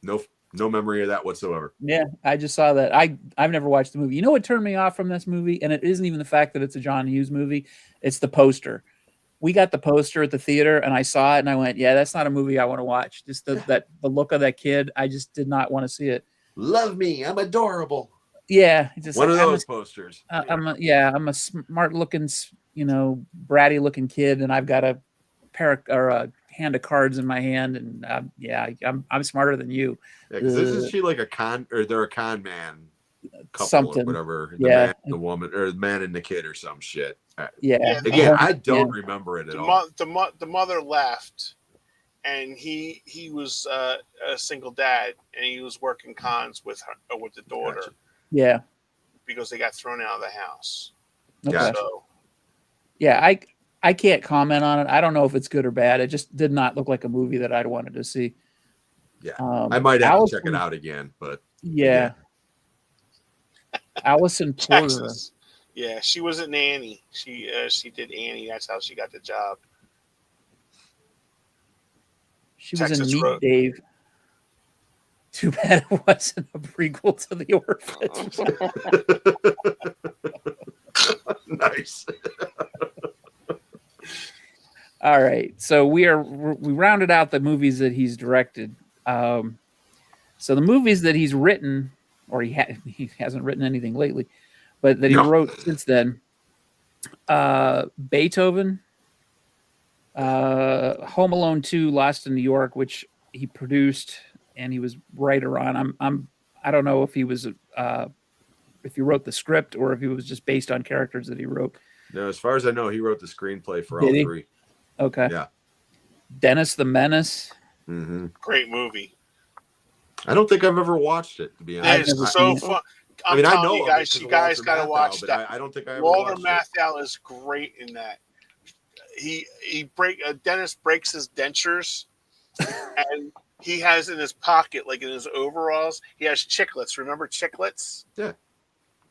No memory of that whatsoever. Yeah, I just saw that. I've never watched the movie. You know what turned me off from this movie? And it isn't even the fact that it's a John Hughes movie. It's the poster. We got the poster at the theater, and I saw it, and I went, "Yeah, that's not a movie I want to watch." Just the look of that kid, I just did not want to see it. Love me, I'm adorable. Yeah, just one of those posters. I'm a smart looking, bratty looking kid, and I've got a hand of cards in my hand, and I'm smarter than you. Yeah, because isn't she like a con, or they're a con man couple something, or whatever? The man, the woman, or the man and the kid, or some shit. Yeah. Again, I don't remember it at all. The mother left, and he was a single dad, and he was working cons with the daughter. Gotcha. Yeah. Because they got thrown out of the house. Okay. So, yeah, I can't comment on it. I don't know if it's good or bad. It just did not look like a movie that I'd wanted to see. Yeah, I might have to check it out again, but yeah. Allison Porter. Texas. Yeah, she was a nanny. She did Annie. That's how she got the job. She was in Meet Dave. Too bad it wasn't a prequel to The Orphan. Nice. All right, so we rounded out the movies that he's directed. So the movies that he's written, or he hasn't written anything lately, but that he wrote since then: Beethoven, Home Alone 2, Lost in New York, which he produced and he was writer on. I don't know if he was if he wrote the script or if he was just based on characters that he wrote. No, as far as I know, he wrote the screenplay for all three. Okay. Yeah. Dennis the Menace. Mm-hmm. Great movie. I don't think I've ever watched it, to be honest. It's so fun. I know you guys got to watch that. I don't think I ever Walter watched Matthau is great in that. Dennis breaks his dentures, and he has in his pocket, like in his overalls, he has chiclets. Remember chiclets? Yeah.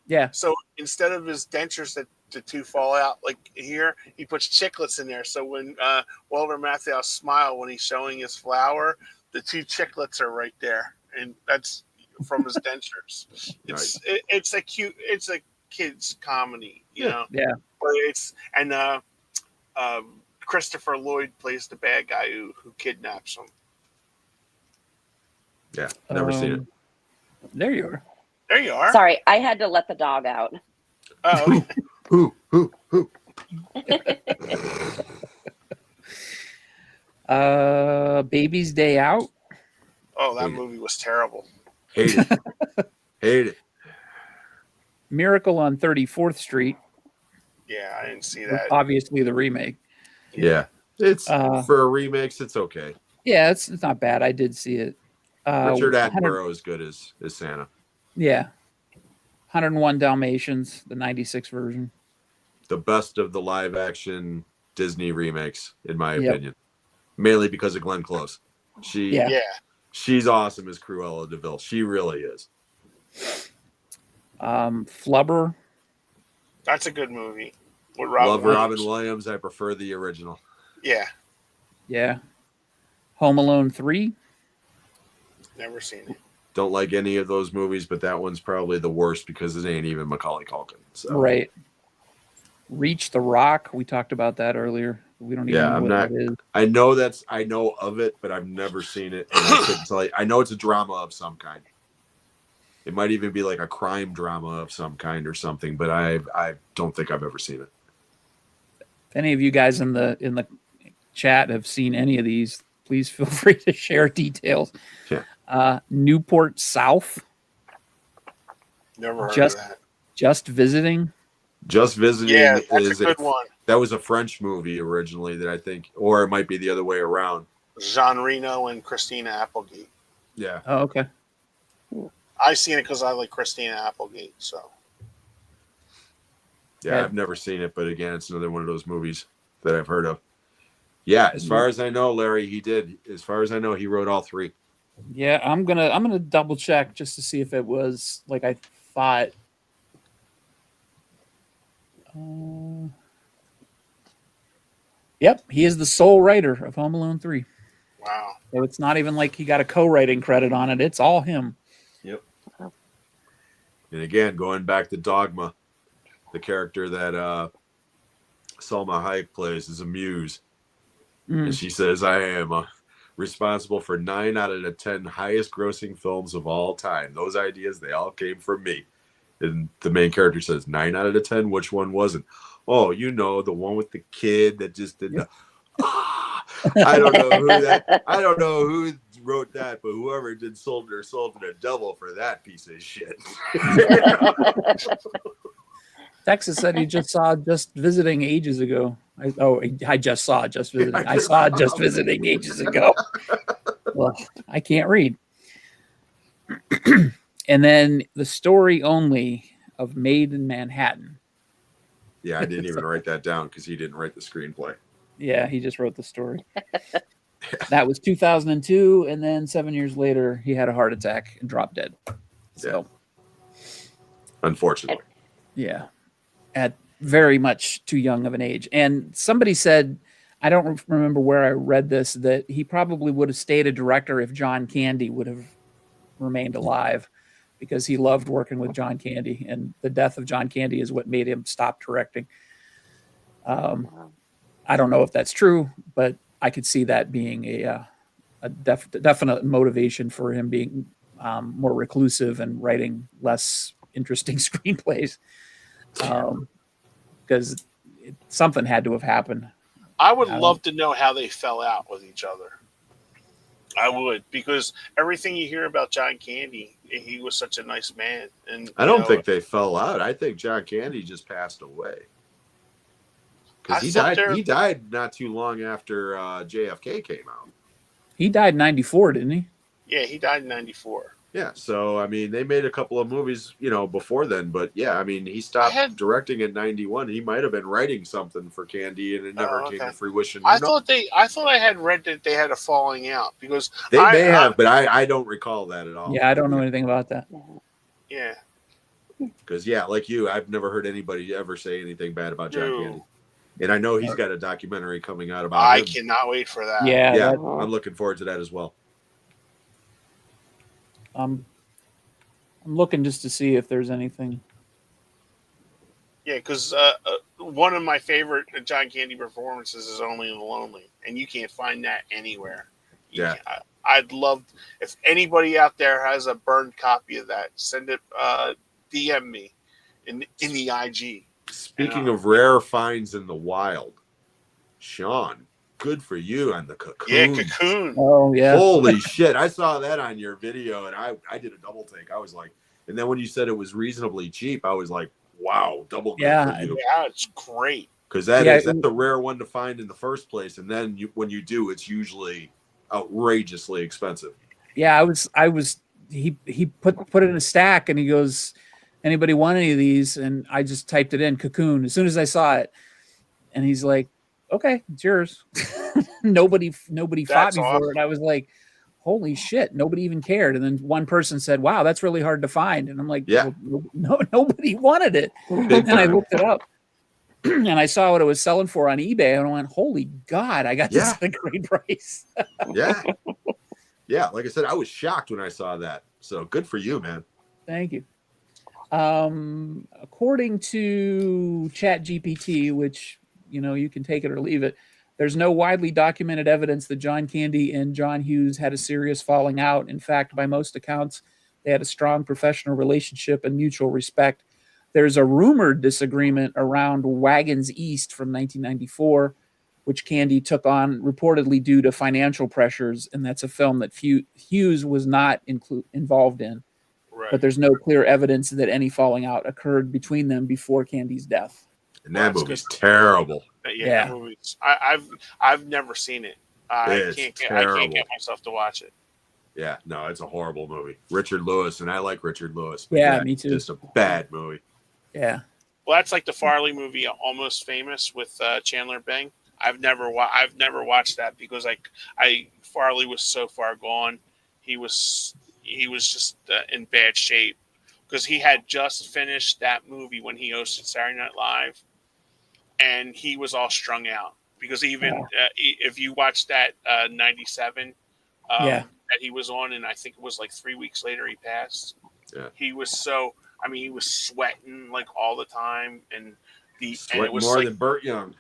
Yeah. So instead of his dentures that the two fall out like here, he puts chiclets in there. So when Walter Matthau smile when he's showing his flower, the two chiclets are right there, and that's from his dentures. It's a kid's comedy, you know. Yeah. But Christopher Lloyd plays the bad guy who kidnaps him. Yeah, never seen it. There you are. There you are. Sorry, I had to let the dog out. Oh, okay. Who? Baby's Day Out. Oh, that movie was terrible. Hate it. Miracle on 34th Street. Yeah, I didn't see that. Obviously the remake. Yeah. It's for a remix, it's okay. Yeah, it's not bad. I did see it. Richard Attenborough is good as Santa. Yeah. 101 Dalmatians, the 96 version. The best of the live action Disney remakes, in my opinion. Mainly because of Glenn Close. She's awesome as Cruella de Vil. She really is. Flubber. That's a good movie. With Love Robin Williams. I prefer the original. Yeah. Yeah. Home Alone 3. Never seen it. Don't like any of those movies, but that one's probably the worst because it ain't even Macaulay Culkin. So. Right. Reach the Rock. We talked about that earlier. We don't even know what that is. I know of it, but I've never seen it. And I couldn't tell you. I know it's a drama of some kind. It might even be like a crime drama of some kind or something, but I don't think I've ever seen it. If any of you guys in the chat have seen any of these, please feel free to share details. Yeah. Newport South. Never heard Just- of that. Just visiting. Just Visiting Yeah, that's is a good one. that was a French movie originally that I think, or it might be the other way around. Jean Reno and Christina Applegate. Yeah. Oh, okay. I seen it because I like Christina Applegate. So Yeah, Yeah. I've never seen it, but again, it's another one of those movies that I've heard of. Yeah, as far as I know, Larry, he did. As far as I know, he wrote all three. Yeah, I'm gonna double check just to see if it was like I thought. Yep, he is the sole writer of Home Alone 3. wow. So it's not even like he got a co-writing credit on it. It's all him. Yep. And again, going back to Dogma, the character that Salma Hayek plays is a muse. Mm. And she says, I am responsible for 9 out of the 10 highest grossing films of all time. Those ideas, they all came from me. And the main character says, 9 out of the 10, which one wasn't? Oh, you know, the one with the kid that just did the I don't know who that I don't know who wrote that, but whoever did sold their soul to the devil for that piece of shit. Texas said he just saw Just Visiting ages ago. I just saw Just Visiting. I saw Just Visiting ages ago. Well, I can't read. And then the story only of Made in Manhattan. Yeah, I didn't even write that down because he didn't write the screenplay. Yeah, he just wrote the story. That was 2002, and then 7 years later, he had a heart attack and dropped dead. So, Unfortunately. yeah, at very much too young of an age. And somebody said, I don't remember where I read this, that he probably would have stayed a director if John Candy would have remained alive, because he loved working with John Candy, and the death of John Candy is what made him stop directing. I don't know if that's true, but I could see that being a definite motivation for him being more reclusive and writing less interesting screenplays, because something had to have happened. I would love to know how they fell out with each other. I would, because everything you hear about John Candy, he was such a nice man. And I don't think they fell out. I think John Candy just passed away. Because he died not too long after JFK came out. He died in 94, didn't he? Yeah, he died in 94. Yeah, so, I mean, they made a couple of movies, before then. But, yeah, I mean, he stopped directing in 91. He might have been writing something for Candy, and it never came to fruition. I thought I had read that they had a falling out, because they may have, but I don't recall that at all. Yeah, I don't know anything about that. Yeah. Because, yeah, like you, I've never heard anybody ever say anything bad about John Candy. And I know he's got a documentary coming out about him. I cannot wait for that. Yeah, I'm looking forward to that as well. I'm looking just to see if there's anything. Yeah, because one of my favorite John Candy performances is Only in the Lonely, and you can't find that anywhere. I'd love, if anybody out there has a burned copy of that, send it, DM me in the IG. Speaking of rare finds in the wild, Sean, good for you on the Cocoon. Yeah, Cocoon. Oh, yeah. Holy shit. I saw that on your video, and I did a double take. I was like, and then when you said it was reasonably cheap, I was like, wow, double good for you. Yeah, it's great. Because that's a rare one to find in the first place, and then when you do, it's usually outrageously expensive. Yeah, he put it in a stack, and he goes, anybody want any of these? And I just typed it in, Cocoon, as soon as I saw it. And he's like, okay, it's yours. Nobody fought me for it. I was like, holy shit, nobody even cared. And then one person said, wow, that's really hard to find. And I'm like, yeah, well, no, nobody wanted it. And I looked it up and I saw what it was selling for on eBay. And I went, holy God, I got this at a great price. Yeah. Like I said, I was shocked when I saw that. So good for you, man. Thank you. According to ChatGPT, which, you can take it or leave it, there's no widely documented evidence that John Candy and John Hughes had a serious falling out. In fact, by most accounts, they had a strong professional relationship and mutual respect. There's a rumored disagreement around Wagons East from 1994, which Candy took on reportedly due to financial pressures, and that's a film that Hughes was not involved in. Right. But there's no clear evidence that any falling out occurred between them before Candy's death. And that movie's terrible. That movie's, I've never seen it. I can't get myself to watch it. Yeah, no, it's a horrible movie. Richard Lewis, and I like Richard Lewis. Yeah, me too. Just a bad movie. Yeah. Well, that's like the Farley movie, Almost Famous, with Chandler Bing. I've never watched that because Farley was so far gone. He was just in bad shape because he had just finished that movie when he hosted Saturday Night Live, and he was all strung out because if you watch that 97 that he was on, and I think it was like 3 weeks later he passed. Yeah. He was he was sweating like all the time, and it was more than Burt Young.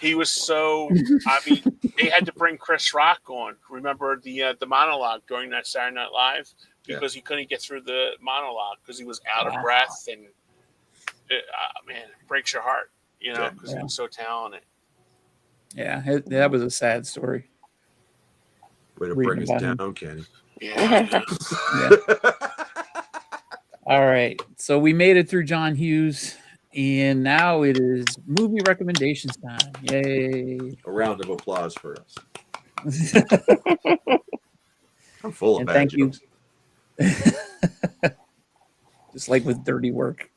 He was so. I mean, they had to bring Chris Rock on. Remember the monologue during that Saturday Night Live because he couldn't get through the monologue because he was out of breath, and it breaks your heart, because he was so talented. Yeah, that was a sad story. Way to bring us down, Kenny. Yeah. All right, so we made it through John Hughes. And now it is movie recommendations time. Yay. A round of applause for us. I'm full of bad jokes. Just like with dirty work.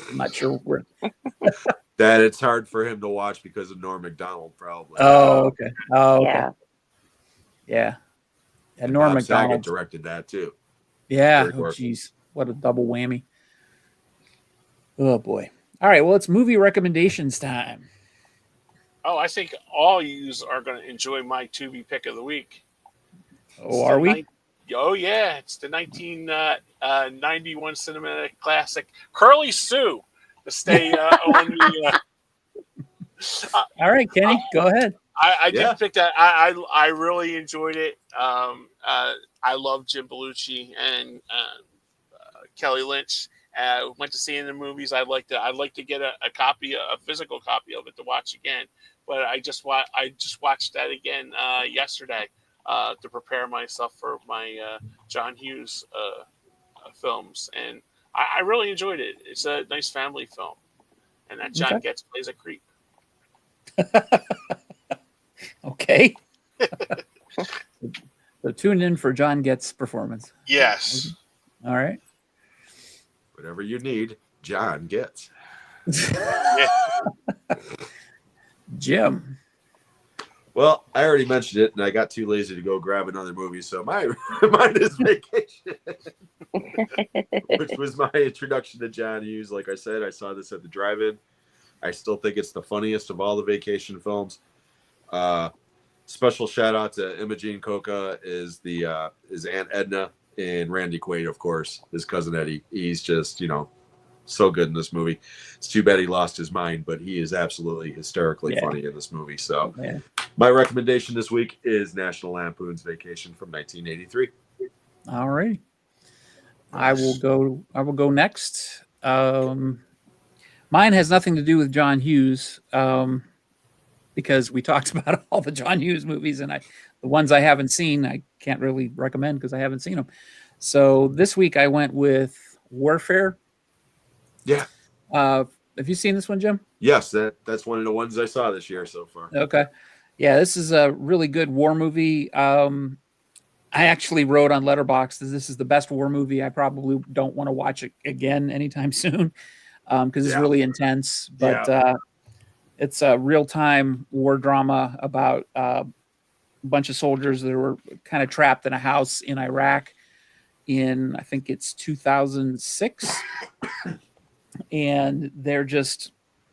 I'm not sure where. That it's hard for him to watch because of Norm Macdonald, probably. Oh, okay. Oh, okay. Yeah. And Norm Bob Saget Macdonald directed that too. Yeah. Oh, jeez. What a double whammy. Oh, boy. All right. Well, it's movie recommendations time. Oh, I think all yous are going to enjoy my Tubi pick of the week. Oh, are we? Oh, yeah. It's the 1991 cinematic classic, Curly Sue, to stay on the... all right, Kenny, go ahead. I did pick that. I really enjoyed it. I love Jim Belushi and Kelly Lynch. Went to see in the movies. I'd like to get a physical copy of it to watch again. But I just watched that again yesterday to prepare myself for my John Hughes films, and I really enjoyed it. It's a nice family film, and that John Getz plays a creep. Okay. So tune in for John Getz' performance. Yes. All right. Whatever you need, John gets. Jim. Well, I already mentioned it, and I got too lazy to go grab another movie, so mine is Vacation, which was my introduction to John Hughes. Like I said, I saw this at the drive-in. I still think it's the funniest of all the vacation films. Special shout out to Imogene Coca is Aunt Edna, and Randy Quaid, of course, his cousin Eddie. He's just, so good in this movie. It's too bad he lost his mind, but he is absolutely hysterically funny in this movie. So my recommendation this week is National Lampoon's Vacation from 1983. All right. I will go next. Mine has nothing to do with John Hughes, because we talked about all the John Hughes movies, and the ones I haven't seen, I can't really recommend because I haven't seen them. So this week I went with Warfare. Yeah. Have you seen this one, Jim? Yes, that's one of the ones I saw this year so far. Okay. Yeah, this is a really good war movie. I actually wrote on Letterboxd that this is the best war movie. I probably don't want to watch it again anytime soon because it's really intense. But it's a real-time war drama about a bunch of soldiers that were kind of trapped in a house in Iraq in, I think it's 2006. And they're just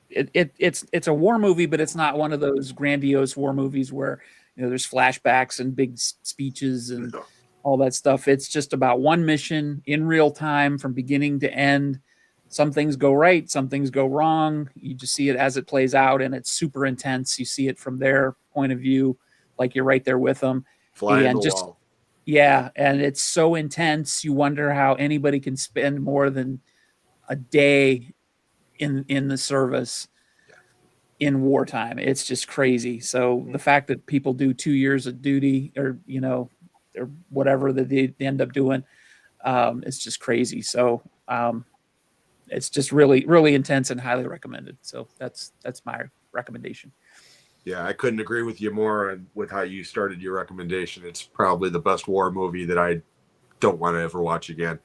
it's a war movie, but it's not one of those grandiose war movies where there's flashbacks and big speeches and all that stuff. It's just about one mission in real time from beginning to end. Some things go right, some things go wrong. You just see it as it plays out, and it's super intense. You see it from their point of view, like you're right there with them. Flying the wall. Yeah, and it's so intense. You wonder how anybody can spend more than a day in the service in wartime. It's just crazy. So the fact that people do 2 years of duty, or or whatever that they end up doing, it's just crazy. So it's just really, really intense and highly recommended. So that's my recommendation. Yeah, I couldn't agree with you more with how you started your recommendation. It's probably the best war movie that I don't want to ever watch again.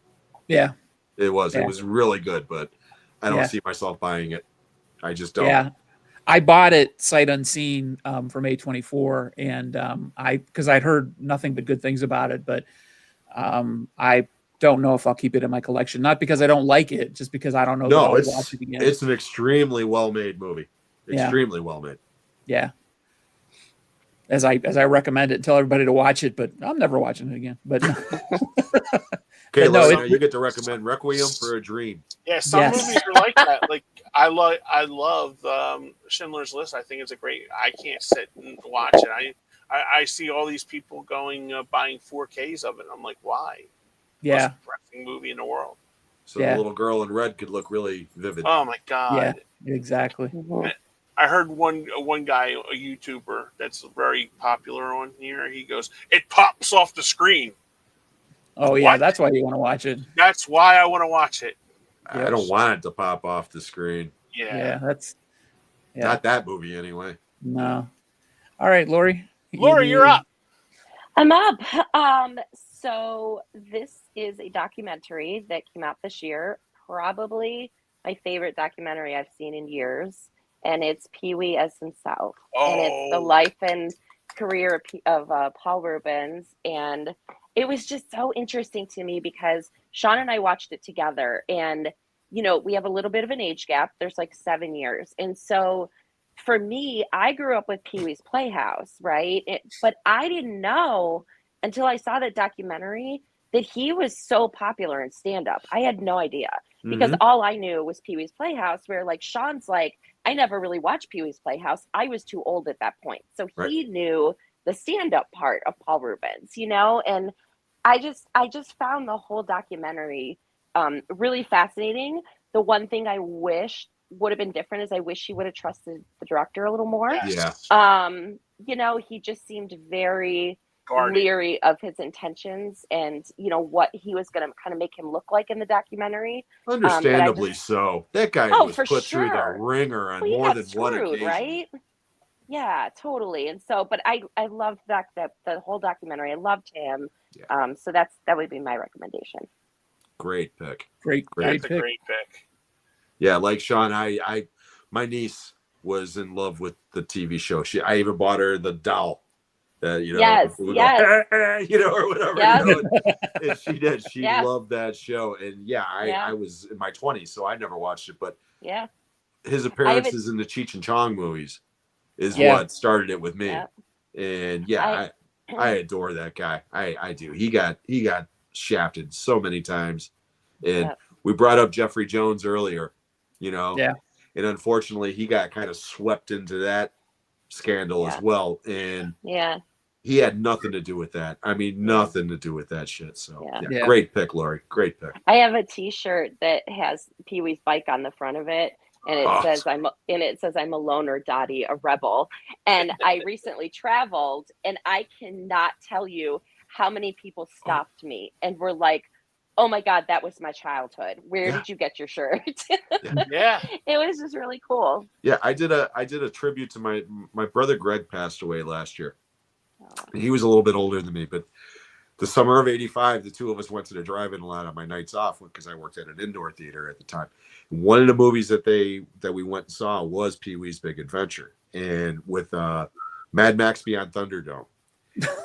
Yeah. It was. Yeah. It was really good, but I don't see myself buying it. I just don't. Yeah. I bought it sight unseen from A24, and because I'd heard nothing but good things about it, but I don't know if I'll keep it in my collection. Not because I don't like it, just because I don't know that I'll watch it again. It's an extremely well-made movie. Extremely well-made. Yeah. As I recommend it and tell everybody to watch it, but I'm never watching it again. But okay, Larry, you get to recommend Requiem for a Dream. Yeah, some movies are like that. Like I love Schindler's List. I think it's a great. I can't sit and watch it. I see all these people going buying 4Ks of it. I'm like, why? Yeah, most depressing movie in the world. So the little girl in red could look really vivid. Oh my god! Yeah, exactly. I heard one guy, a YouTuber that's very popular on here. He goes, "It pops off the screen." Oh yeah, that's why you want to watch it. That's why I want to watch it. I don't want it to pop off the screen. Yeah, that's not that movie anyway. No. All right, Lori. Lori, you're up. I'm up. So this is a documentary that came out this year. Probably my favorite documentary I've seen in years, and it's Pee-wee as himself. And it's the life and career of Paul Rubens. And it was just so interesting to me because Sean and I watched it together, and we have a little bit of an age gap. There's like 7 years. And so for me, I grew up with Pee-wee's Playhouse, right? But I didn't know until I saw that documentary that he was so popular in stand-up. I had no idea because all I knew was Pee-wee's Playhouse, where like Sean's like, I never really watched Pee-wee's Playhouse. I was too old at that point. So he knew the stand-up part of Paul Rubens, and I just found the whole documentary really fascinating. The one thing I wish would have been different is I wish he would have trusted the director a little more. Yeah. He just seemed very leery of his intentions and what he was going to kind of make him look like in the documentary. Understandably so. That guy was put through the ringer on more than one occasion, right? Yeah, totally. And so, but I loved the whole documentary. I loved him. Yeah. So that would be my recommendation. Great pick. Great pick. Yeah, like Sean, my niece was in love with the TV show. I even bought her the doll. Yes. Or whatever. Yes. And she did. She loved that show. And I was in my 20s, so I never watched it. But his appearances in the Cheech and Chong movies is what started it with me. Yeah. And I adore that guy. I do. He got shafted so many times. And we brought up Jeffrey Jones earlier, and unfortunately he got kind of swept into that scandal as well. And he had nothing to do with that. I mean, nothing to do with that shit. So great pick, Lori. Great pick. I have a T-shirt that has Pee-wee's bike on the front of it. And it says I'm a loner Dottie, a rebel. And I recently traveled, and I cannot tell you how many people stopped me and were like, "Oh my God, that was my childhood. Where did you get your shirt?" Yeah. It was just really cool. Yeah, I did a tribute to my brother Greg passed away last year. He was a little bit older than me, but the summer of '85, the two of us went to the drive-in a lot on my nights off because I worked at an indoor theater at the time. One of the movies that we went and saw was Pee-wee's Big Adventure, and with Mad Max Beyond Thunderdome.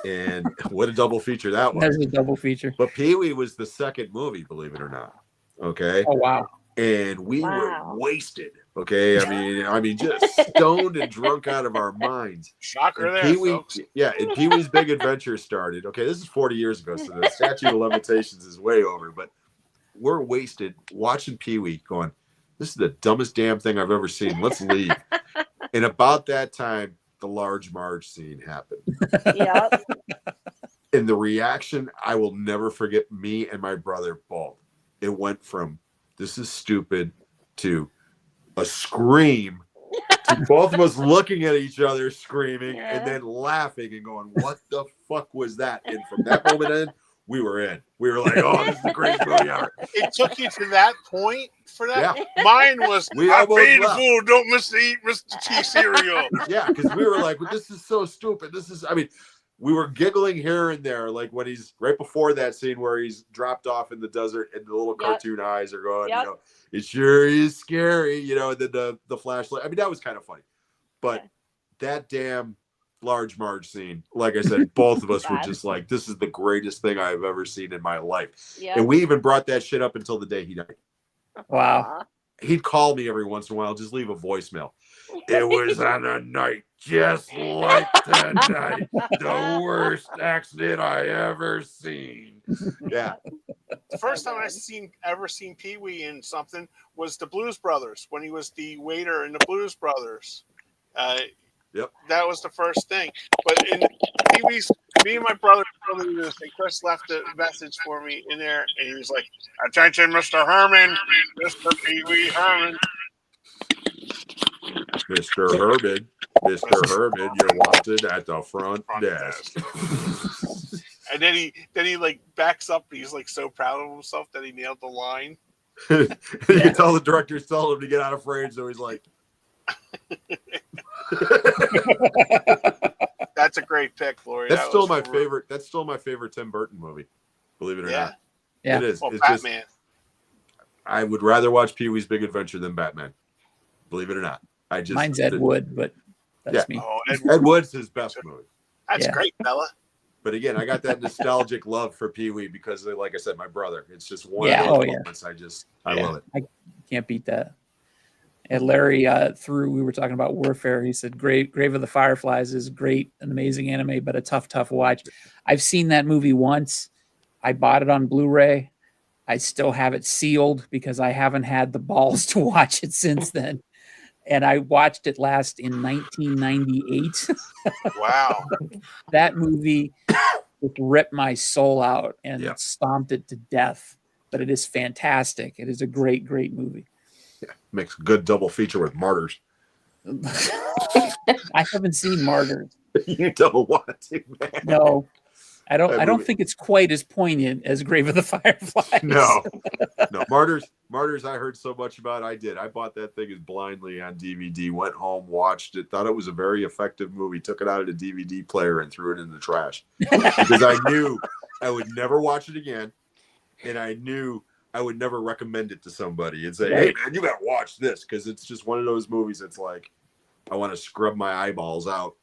And what a double feature that was. That was a double feature. But Pee-wee was the second movie, believe it or not. Okay. Oh wow. And we were wasted. Okay. I mean, just stoned and drunk out of our minds. Shocker there, folks. Yeah, and Pee-wee's Big Adventure started. Okay, this is 40 years ago, so the statute of limitations is way over, but we're wasted watching Pee-wee going, this is the dumbest damn thing I've ever seen. Let's leave. And about that time, the Large Marge scene happened. Yep. And the reaction, I will never forget, me and my brother both. It went from, this is stupid, to, a scream to both of us looking at each other, screaming, Yeah. and then laughing and going, "What the fuck was that?" And from that moment in, we were in. We were like, "Oh, this is the greatest movie ever." It took you to that point for that? Yeah. Mine was, We I almost paid the left. fool, don't miss to eat Mr. T cereal. Yeah, because we were like, well, "This is so stupid." We were giggling here and there, like when he's right before that scene where he's dropped off in the desert and the little cartoon eyes are going, Yep. you know, it sure is scary, you know, and then the flashlight. I mean, that was kind of funny. But that damn Large Marge scene, like I said, both of us were just like, this is the greatest thing I've ever seen in my life. Yep. And we even brought that shit up until the day he died. Wow. He'd call me every once in a while, just leave a voicemail. It was on a night just like tonight. The worst accident I ever seen. Yeah. The first time I ever seen Pee Wee in something was the Blues Brothers, when he was the waiter in the Blues Brothers. Yep. That was the first thing. But in Pee Wee's, me and my brother told me this, and Chris left a message for me in there, and he was like, "Attention, Mr. Herman, Mr. Pee Wee Herman." Mr. Herman, you're wanted at the front desk. And then he like backs up. He's like so proud of himself that he nailed the line. You can tell the director's telling him to get out of frame, so he's like, That's a great pick, Lori. That's still my favorite. That's still my favorite Tim Burton movie. Believe it or not. Yeah. It is. Well, It's Batman. I would rather watch Pee-wee's Big Adventure than Batman. Believe it or not. Mine's Ed Wood, but that's me. Oh, Ed Wood's his best movie. That's great, Bella. But again, I got that nostalgic love for Pee-wee because, like I said, my brother. It's just one Yeah. of those Oh, yeah. moments. I love it. I can't beat that. And Larry, we were talking about Warfare. He said, Grave of the Fireflies is great, an amazing anime, but a tough watch. I've seen that movie once. I bought it on Blu-ray. I still have it sealed because I haven't had the balls to watch it since then. And I watched it last in 1998. Wow. That movie it ripped my soul out and stomped it to death. But it is fantastic. It is a great movie. Yeah, makes a good double feature with Martyrs. I haven't seen Martyrs. You don't want to, man. No, I don't think it's quite as poignant as Grave of the Fireflies. No. Martyrs. I heard so much about. I did. I bought that thing as blindly on DVD. Went home, watched it. Thought it was a very effective movie. Took it out of the DVD player and threw it in the trash because I knew I would never watch it again, and I knew I would never recommend it to somebody and say, "Hey, man, you got to watch this," because it's just one of those movies that's like, I want to scrub my eyeballs out,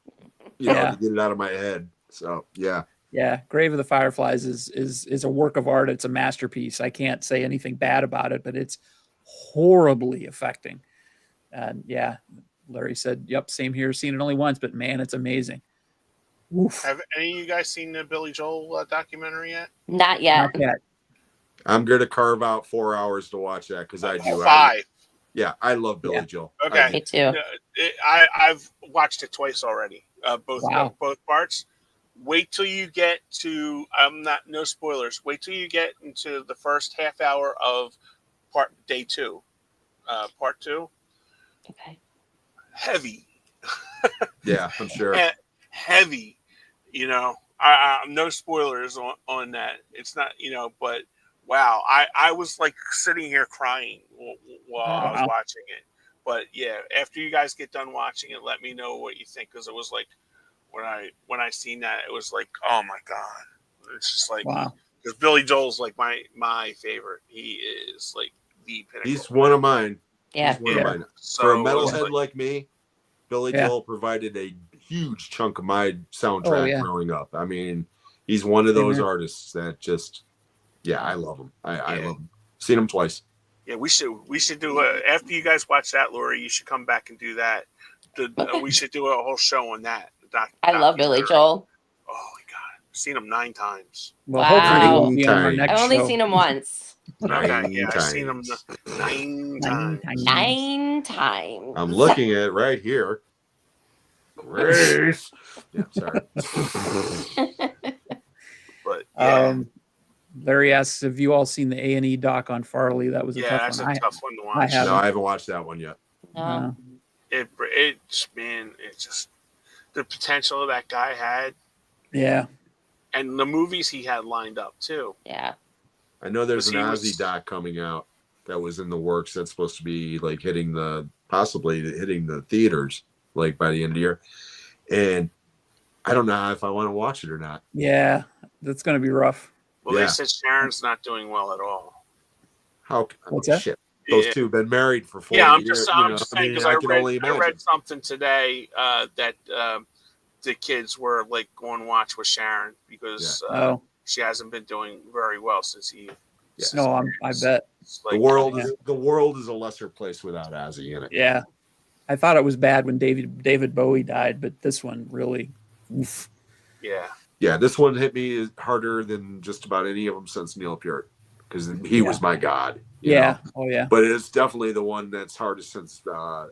to get it out of my head. So yeah. Yeah, Grave of the Fireflies is a work of art. It's a masterpiece. I can't say anything bad about it, but it's horribly affecting. And yeah, Larry said, "Yep, same here. Seen it only once, but man, it's amazing." Oof. Have any of you guys seen the Billy Joel documentary yet? Not yet. Not yet. I'm going to carve out 4 hours to watch that because I do. 5. I love Billy Joel. Okay. Me too. I've watched it twice already. Both parts. Wait till you get to no spoilers. Wait till you get into the first half hour of day 2. Part 2. Okay. Heavy. Yeah, I'm sure. Heavy. No spoilers on that. It's not, but wow. I was like sitting here crying while I was watching it. But yeah, after you guys get done watching it, let me know what you think, because it was like, when I seen that, it was like, oh my god, it's just like, wow. Because Billy Joel's like my favorite. He is like the pinnacle. He's one of mine. Yeah. He's one of mine. So for a metalhead like me, Billy Joel provided a huge chunk of my soundtrack growing up. I mean, he's one of those artists that just, I love him. I love him. Seen him twice. Yeah, we should do after you guys watch that, Lori, you should come back and do that. We should do a whole show on that. I love Billy Joel. Oh my god, I've seen him 9 times. Well, hopefully he won't be on our I've next I've only show. seen him once. Okay, yeah, I've times. seen him 9 times. 9 times. I'm looking at it right here. Grace. Yeah, sorry. But Larry asks, have you all seen the A&E doc on Farley? That was a tough that's one. a tough one to watch. I haven't. No, I haven't watched that one yet. It's just the potential that guy had, Yeah. and the movies he had lined up too. Yeah. I know there's an He Ozzy was- doc coming out that was in the works that's supposed to be like possibly hitting the theaters like by the end of the year. And I don't know if I want to watch it or not. Yeah. That's going to be rough. Well, Yeah. they said Sharon's not doing well at all. What's that? Shit. Those Yeah. two have been married for 40 Yeah, I'm years. just saying because I can only I imagine. read something today that the kids were like going to watch with Sharon because she hasn't been doing very well since he. Yeah. No, I bet. Like, The world is a lesser place without Ozzy in it. Yeah. I thought it was bad when David Bowie died, but this one really. Oof. Yeah. Yeah, this one hit me harder than just about any of them since Neil Peart because he was my god. You know? Oh yeah. But it's definitely the one that's hardest since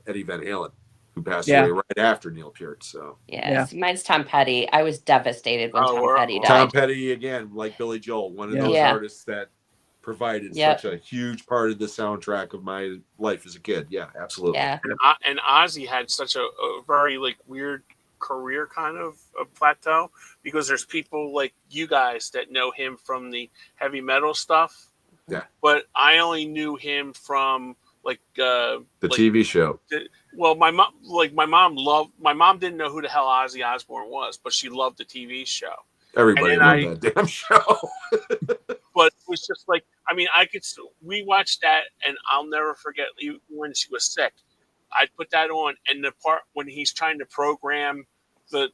Eddie Van Halen, who passed away right after Neil Peart. So mine's Tom Petty. I was devastated when Tom Petty died. Tom Petty again, like Billy Joel, one of those artists that provided such a huge part of the soundtrack of my life as a kid. Yeah, absolutely. Yeah. And Ozzy had such a very like weird career kind of a plateau because there's people like you guys that know him from the heavy metal stuff. Yeah. But I only knew him from like the TV show. Well, my mom didn't know who the hell Ozzy Osbourne was, but she loved the TV show. Everybody loved that damn show. But it was just like, I mean, we watched that and I'll never forget when she was sick. I'd put that on, and the part when he's trying to program the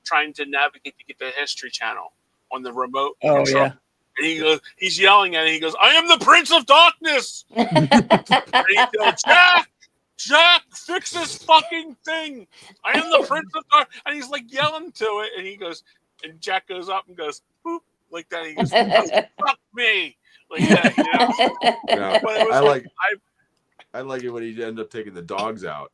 trying to navigate to get the History Channel on the remote control. Yeah. And he's yelling at it. He goes, "I am the Prince of Darkness." And he goes, Jack, fix this fucking thing. I am the Prince of Darkness. And he's like yelling to it. And he goes, and Jack goes up and goes, boop, like that. He goes, fuck me. Like that, you know? But it was I like it when he'd end up taking the dogs out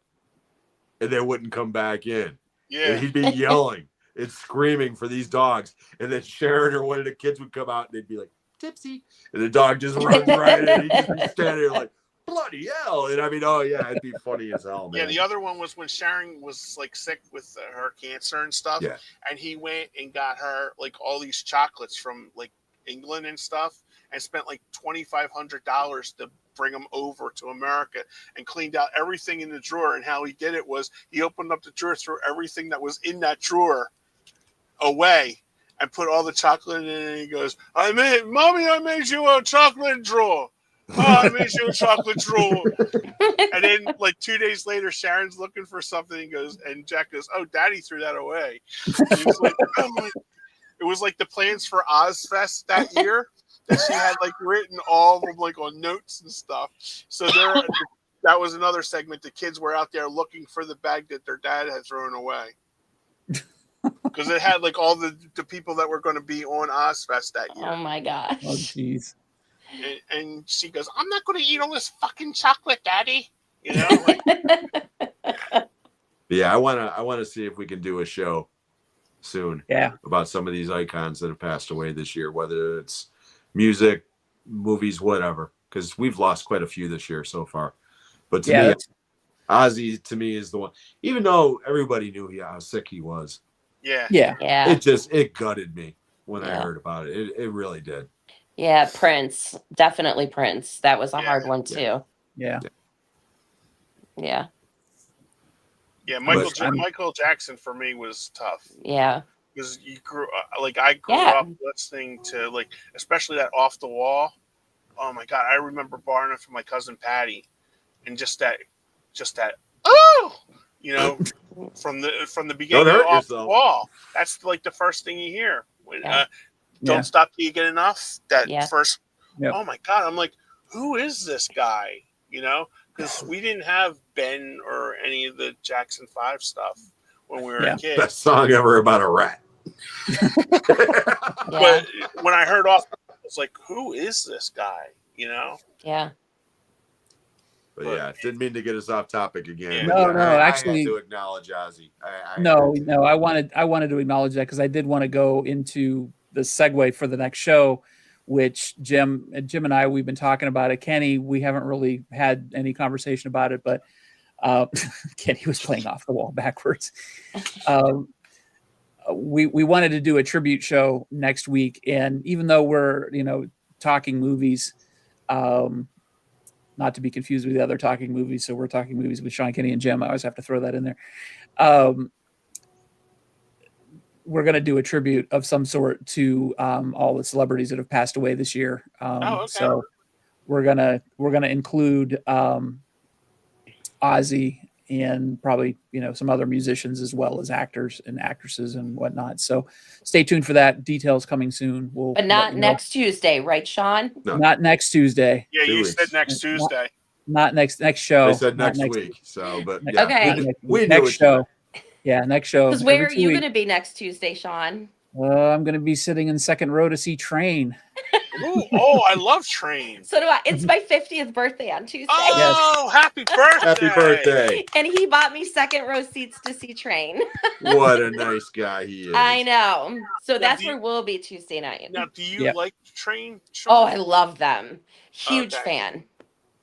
and they wouldn't come back in. Yeah. And he'd be yelling and screaming for these dogs. And then Sharon or one of the kids would come out and they'd be like, Tipsy. And the dog just runs right in. He'd just be standing there like, bloody hell. And I mean, it'd be funny as hell, man. Yeah, the other one was when Sharon was like sick with her cancer and stuff. Yeah. And he went and got her like all these chocolates from like England and stuff and spent like $2,500 to bring them over to America and cleaned out everything in the drawer. And how he did it was he opened up the drawer, threw everything that was in that drawer away and put all the chocolate in it. And he goes, Mommy, I made you a chocolate drawer. Oh, I made you a chocolate drawer. And then like 2 days later, Sharon's looking for something and Jack goes, oh, Daddy threw that away. It was like the plans for Ozfest that year that she had like written all of them like on notes and stuff. So that was another segment. The kids were out there looking for the bag that their dad had thrown away. Because it had like all the people that were going to be on Ozfest that year. Oh my gosh. Oh jeez. And she goes, I'm not going to eat all this fucking chocolate, Daddy. You know? Yeah, I want to see if we can do a show soon. Yeah. About some of these icons that have passed away this year, whether it's music, movies, whatever. Because we've lost quite a few this year so far. But to me, Ozzy to me is the one. Even though everybody knew how sick he was. Yeah. It gutted me when I heard about it. It really did. Yeah, Prince. Definitely Prince. That was a hard one too. Yeah. Yeah. Yeah, Michael Jackson for me was tough. Yeah. Because I grew up listening to like, especially that Off the Wall. Oh my God, I remember borrowing it from my cousin Patty, and just that, you know, from the beginning of Off the Wall. That's like the first thing you hear. When, Don't Stop Till You Get Enough. That first. Yep. Oh my God, I'm like, who is this guy? You know, because we didn't have Ben or any of the Jackson 5 stuff when we were a kid. Best song ever about a rat. But when I heard Off, I was like, who is this guy? You know? Yeah. But didn't mean to get us off topic again. No, actually, I had to acknowledge Ozzy. I wanted to acknowledge that because I did want to go into the segue for the next show, which Jim and I, we've been talking about it. Kenny, we haven't really had any conversation about it, but Kenny was playing off the wall backwards. We wanted to do a tribute show next week, and even though we're talking movies, not to be confused with the other talking movies, so we're talking movies with Sean, Kenny, and Jim. I always have to throw that in there. We're going to do a tribute of some sort to all the celebrities that have passed away this year. Okay. So we're gonna include Ozzy and probably some other musicians as well as actors and actresses and whatnot. So stay tuned for that. Details coming soon. But not next Tuesday, right, Sean? No. Not next Tuesday. Yeah, 2 you weeks. said next Tuesday. Not next show. They said Not next week. So, but yeah, Okay. we knew next it. show. Yeah, next show. Because where Every are 2 you weeks. going to be next Tuesday, Sean? I'm going to be sitting in second row to see Train. Ooh, oh, I love Train. So do I. It's my 50th birthday on Tuesday. Oh, happy birthday! Happy birthday! And he bought me second row seats to see Train. What a nice guy he is. I know. So Now, that's do you- where we'll be Tuesday night. Now, do you Yep. like Train? Oh, I love them. Huge Okay. fan.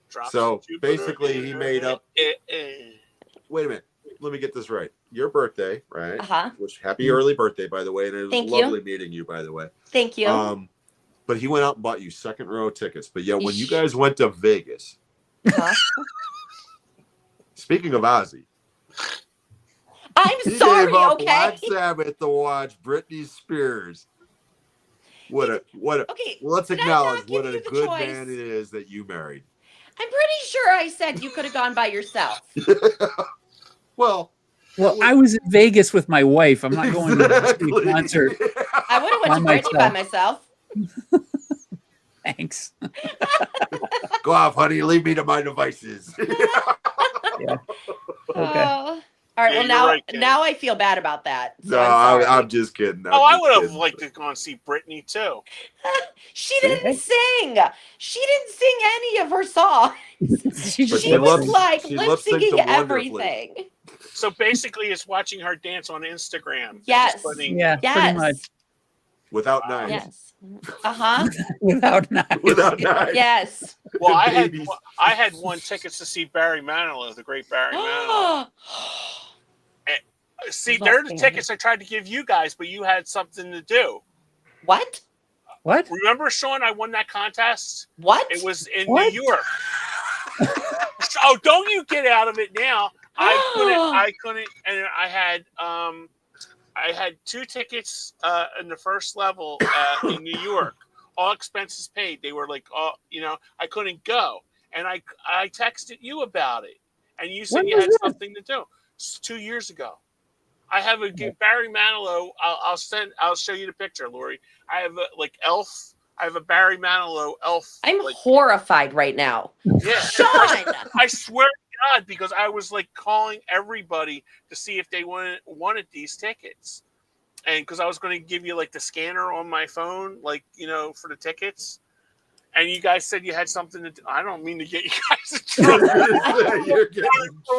Drops So, of Jupiter. basically, he made up- Wait a minute. Let me get this right. Your birthday, right? Uh-huh. Which happy early birthday, by the way, and it was Thank you. lovely meeting you, by the way. Thank you. But he went out and bought you second row tickets. But yet, when you guys went to Vegas, Uh-huh. speaking of Ozzy, I'm he sorry, gave up okay? Black Sabbath to watch Britney Spears. What a Okay. Let's did I acknowledge not give what a you the good choice? man it is that you married. I'm pretty sure I said you could have gone by yourself. Well, I was in Vegas with my wife. I'm not going to exactly. a concert. I would have went to Britney by myself. Thanks. Go off, honey. Leave me to my devices. Okay. All right. Yeah, Well, you're right, Ken. now I feel bad about that. So No, I'm sorry. I'm just kidding. Oh, I would have liked to go and see Britney too. She didn't sing. She didn't sing any of her songs. She But just She was lip- like she lip lip-synced syncing them wonderfully. everything. So basically, it's watching her dance on Instagram. Yes. Just putting- yeah, Yes. pretty much Without knives. Yes. Uh-huh. without knives. Without knives. Yes. Well, Babies. I had won tickets to see Barry Manilow, the great Barry Manilow. See, Love they're the Barry. tickets I tried to give you guys, but you had something to do. What? What? Remember, Sean, I won that contest? What? It was in What? New York. Oh, don't you get out of it now. I couldn't, and I had 2 tickets in the first level in New York, all expenses paid. They were like, I couldn't go. And I texted you about it, and you said When you was had this? something to do. It's 2 years ago. I have a Barry Manilow. I'll show you the picture, Lori. I have Elf. I have a Barry Manilow Elf. I'm horrified right now. Yeah. Sean! I swear to God, because I was calling everybody to see if they wanted these tickets, and because I was going to give you the scanner on my phone, for the tickets, and you guys said you had something to do. I don't mean to get you guys in trouble. You're getting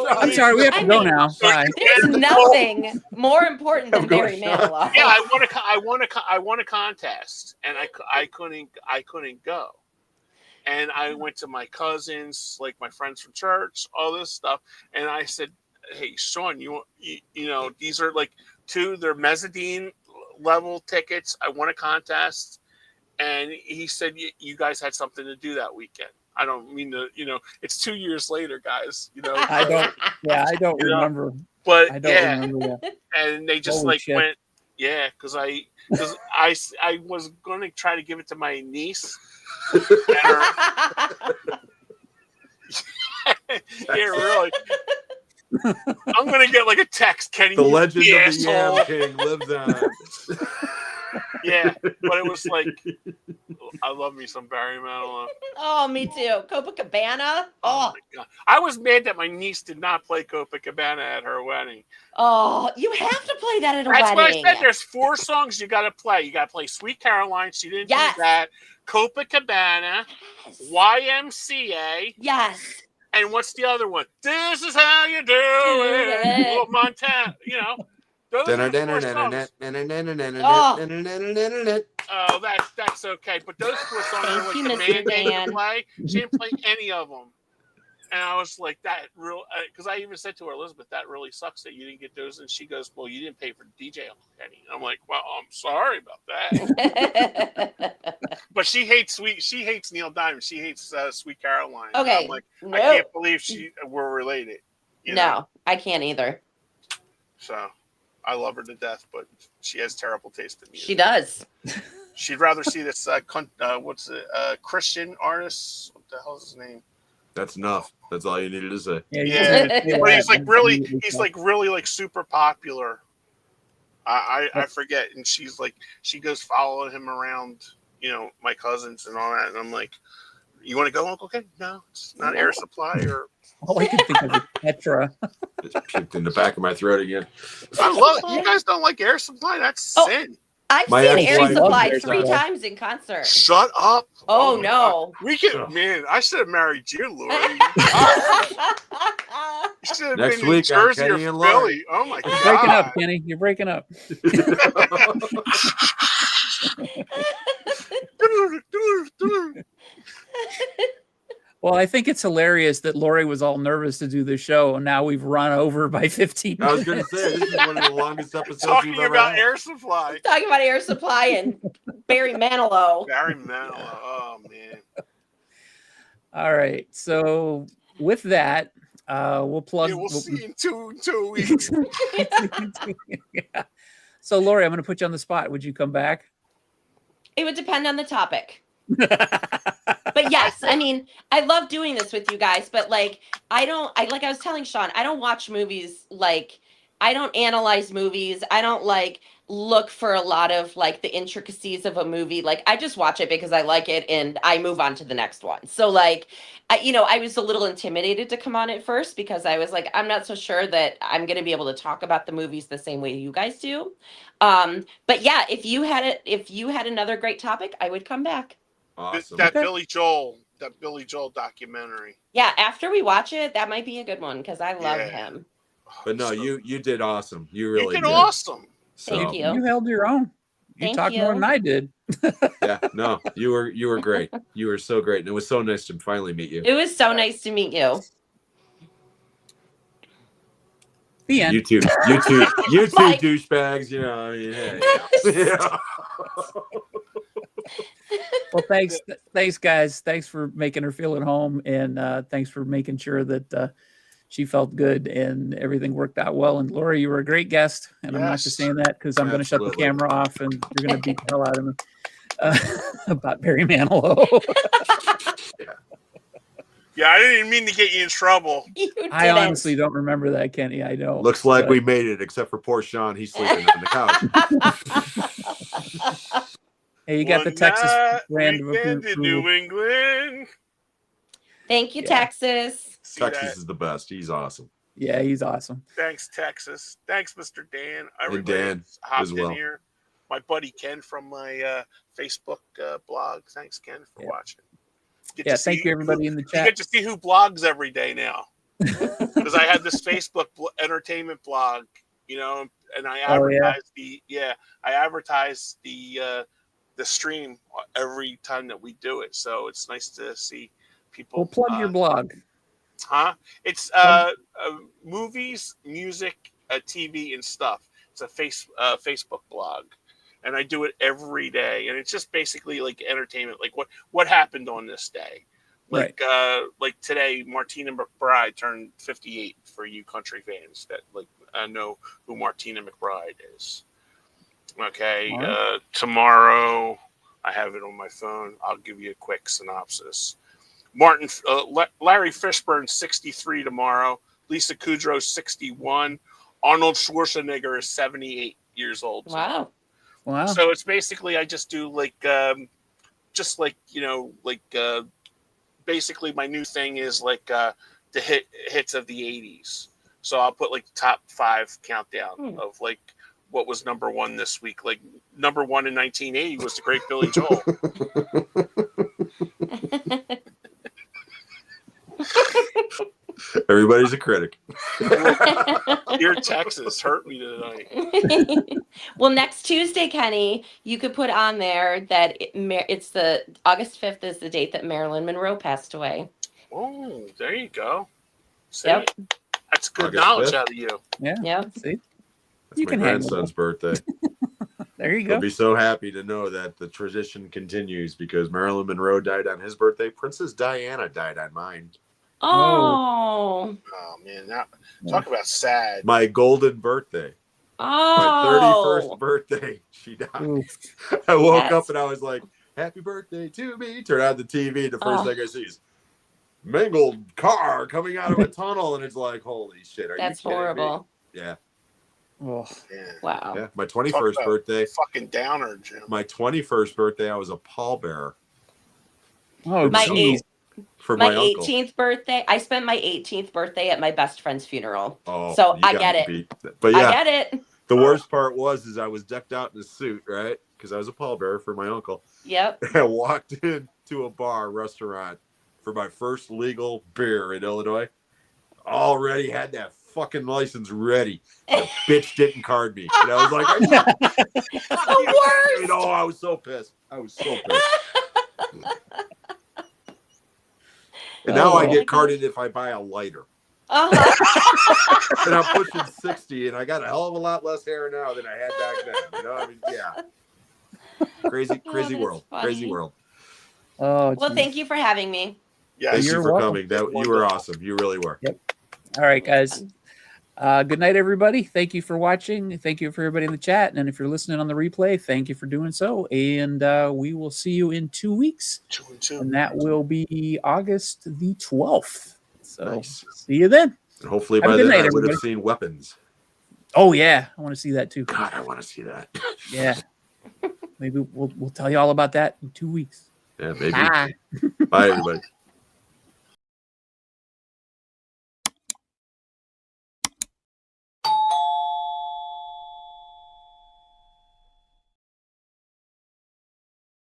I'm sorry, we have to go now. Bye. There's nothing more important than I'm going Barry Manilow. Yeah, I won a contest, and I couldn't go. And I went to my cousins, my friends from church, all this stuff, and I said, "Hey, Sean, you know, these are 2, they're mezzanine level tickets. I won a contest." And he said, "You guys had something to do that weekend." I don't mean to, it's 2 years later, guys. I don't. Yeah, I don't remember. But I don't remember that. and they just Holy shit. went, yeah, because I was going to try to give it to my niece. And yeah, really. I'm gonna get a text. Kenny, The legend you of the asshole. Yam King lives on. Yeah, but it was I love me some Barry Manilow. Oh, me too. Copacabana. Oh Oh, my God, I was mad that my niece did not play Copacabana at her wedding. oh, you have to play that at a That's wedding. what I said. There's 4 songs you got to play. You got to play Sweet Caroline. She didn't Yes. do that. Copacabana, Yes. YMCA, Yes. and what's the other one? This is how you do it. Little Montana, Those are the 4 songs. Oh, that's okay. But those 4 songs Thank are you, the Mr. mandate Dan. to play. She didn't play any of them. And I was like, that real, because I even said to her, Elizabeth, that really sucks that you didn't get those. And she goes, well, you didn't pay for the DJ, Uncle Kenny. And I'm like, well, I'm sorry about that. But she hates Neil Diamond. She hates Sweet Caroline. Okay, And I'm like, no. I can't believe we're related. You know? No, I can't either. So I love her to death, but she has terrible taste in music. She does. She'd rather see this, Christian artist. What the hell is his name? That's enough. That's all you needed to say. Yeah, but he's like really like super popular. I forget, and she goes following him around, my cousins and all that, and I'm like, you want to go, Uncle Ken? No, it's not Air Supply or. All I can think of is Petra. It's puked in the back of my throat again. I love it. You guys don't like Air Supply? That's sin. I've My seen ex-wife Air Supply loves 3 Air Supply. times in concert. Shut up. Oh, my no. God. We can, man. I should have married you, Lori. You should have Next been in week, Jersey Kenny or and Lori. Philly. Oh my You're God. breaking up, Kenny. You're breaking up. Well, I think it's hilarious that Lori was all nervous to do the show, and now we've run over by 15 minutes. I was going to say, this is one of the longest episodes Talking we've ever about had. Air Supply. Talking about Air Supply and Barry Manilow. Barry Manilow. Oh man. All right. So with that, we'll plug. Yeah, we'll see you in two weeks. Yeah. So Lori, I'm going to put you on the spot. Would you come back? It would depend on the topic. But yes, I mean, I love doing this with you guys, but like I was telling Sean, I don't watch movies, like I don't analyze movies. I don't like look for a lot of like the intricacies of a movie. Like I just watch it because I like it and I move on to the next one. So like I was a little intimidated to come on at first because I was like, I'm not so sure that I'm going to be able to talk about the movies the same way you guys do. But yeah, if you had another great topic, I would come back. Awesome. That Billy Joel documentary. Yeah, after we watch it, that might be a good one because I love Yeah. him. But no, you did awesome. You really did awesome. So, Thank you. You held your own. You Thank talked you. more than I did. Yeah, no, you were great. You were so great, and it was so nice to finally meet you. It was so nice to meet you. The end. You two Like- douchebags. You know, I mean, hey, yeah. Well, thanks, guys. Thanks for making her feel at home, and thanks for making sure that she felt good and everything worked out well. And Lori, you were a great guest, and I'm not just saying that because I'm going to shut the Absolutely. camera off, and you're going to beat the hell out of me about Barry Manilow. Yeah, I didn't mean to get you in trouble. You I didn't. honestly don't remember that, Kenny. I don't. Looks like but- we made it, except for poor Sean. He's sleeping on the couch. Hey, you got the One Texas night brand of weekend in approval. New England. Thank you, Yeah. Texas. See Texas that? is the best. He's awesome. Yeah, he's awesome. Thanks, Texas. Thanks, Mr. Dan. And Dan hopped as well. in here. My buddy Ken from my Facebook blog. Thanks, Ken, for Yeah. watching. Get Yeah, to see thank you everybody in the You chat. get to see who blogs every day now. Because I had this Facebook entertainment blog, and I advertise I advertise the stream every time that we do it. So it's nice to see people. Well, plug your blog. Huh? It's movies, music, TV, and stuff. It's a Facebook blog, and I do it every day. And it's just basically like entertainment, like what happened on this day. Like today, Martina McBride turned 58. For you country fans that know who Martina McBride is. Okay, All right. tomorrow I have it on my phone. I'll give you a quick synopsis. Larry Fishburne 63 tomorrow. Lisa Kudrow 61. Arnold Schwarzenegger is 78 years old. Wow. Wow. So it's basically I just do basically my new thing is the hits of the 80s. So I'll put the top 5 countdown of what was number 1 this week. Like number 1 in 1980 was the great Billy Joel. Everybody's a critic. Your Texas hurt me tonight. Well, next Tuesday, Kenny, you could put on there that it's the August 5th is the date that Marilyn Monroe passed away. Oh, there you go. See? Yep. That's good August knowledge 5th. out of you. Yeah. Yep. See, That's You my can hang with grandson's birthday. there you I'll go. be so happy to know that the tradition continues because Marilyn Monroe died on his birthday. Princess Diana died on mine. Oh. Oh man, talk about sad. My golden birthday. My Oh. 31st birthday, she died. Oof. I woke That's- up and I was like, happy birthday to me. Turn on the TV. The first Oh. thing I see is mangled car coming out of a tunnel. And it's like, holy shit. Are That's you kidding horrible. me? Yeah. Oh, Yeah. Wow. Yeah. My Talk 21st about birthday. Fucking downer, Jim. My 21st birthday, I was a pallbearer oh, My geez. for My my uncle. 18th birthday, I spent my 18th birthday at my best friend's funeral. Oh, So you I got get me it. beat. But I yeah, get it. the worst part was I was decked out in a suit, right? Because I was a pallbearer for my uncle. Yep. I walked into a restaurant for my first legal beer in Illinois. Already had that fucking license ready. The bitch didn't card me. And I was like, The worst. you know, I was so pissed. I was so pissed. And now I Oh. get carded if I buy a lighter. Uh-huh. And I'm pushing 60 and I got a hell of a lot less hair now than I had back then. You know, I mean, yeah. Crazy that's world. funny. Crazy world. Oh, Well, geez. thank you for having me. Yeah, Thank You're you for welcome. coming. That you were awesome. You really were. All right, guys. Good night, everybody. Thank you for watching. Thank you for everybody in the chat. And if you're listening on the replay, thank you for doing so. And we will see you in 2 weeks. 2 and 2. And that will be August the 12th. So Nice. see you then. And hopefully Have a by good then night, I would have everybody. seen weapons. Oh, yeah. I want to see that too. God, I want to see that. Yeah. Maybe we'll tell you all about that in 2 weeks. Yeah, maybe. Bye. Bye, everybody.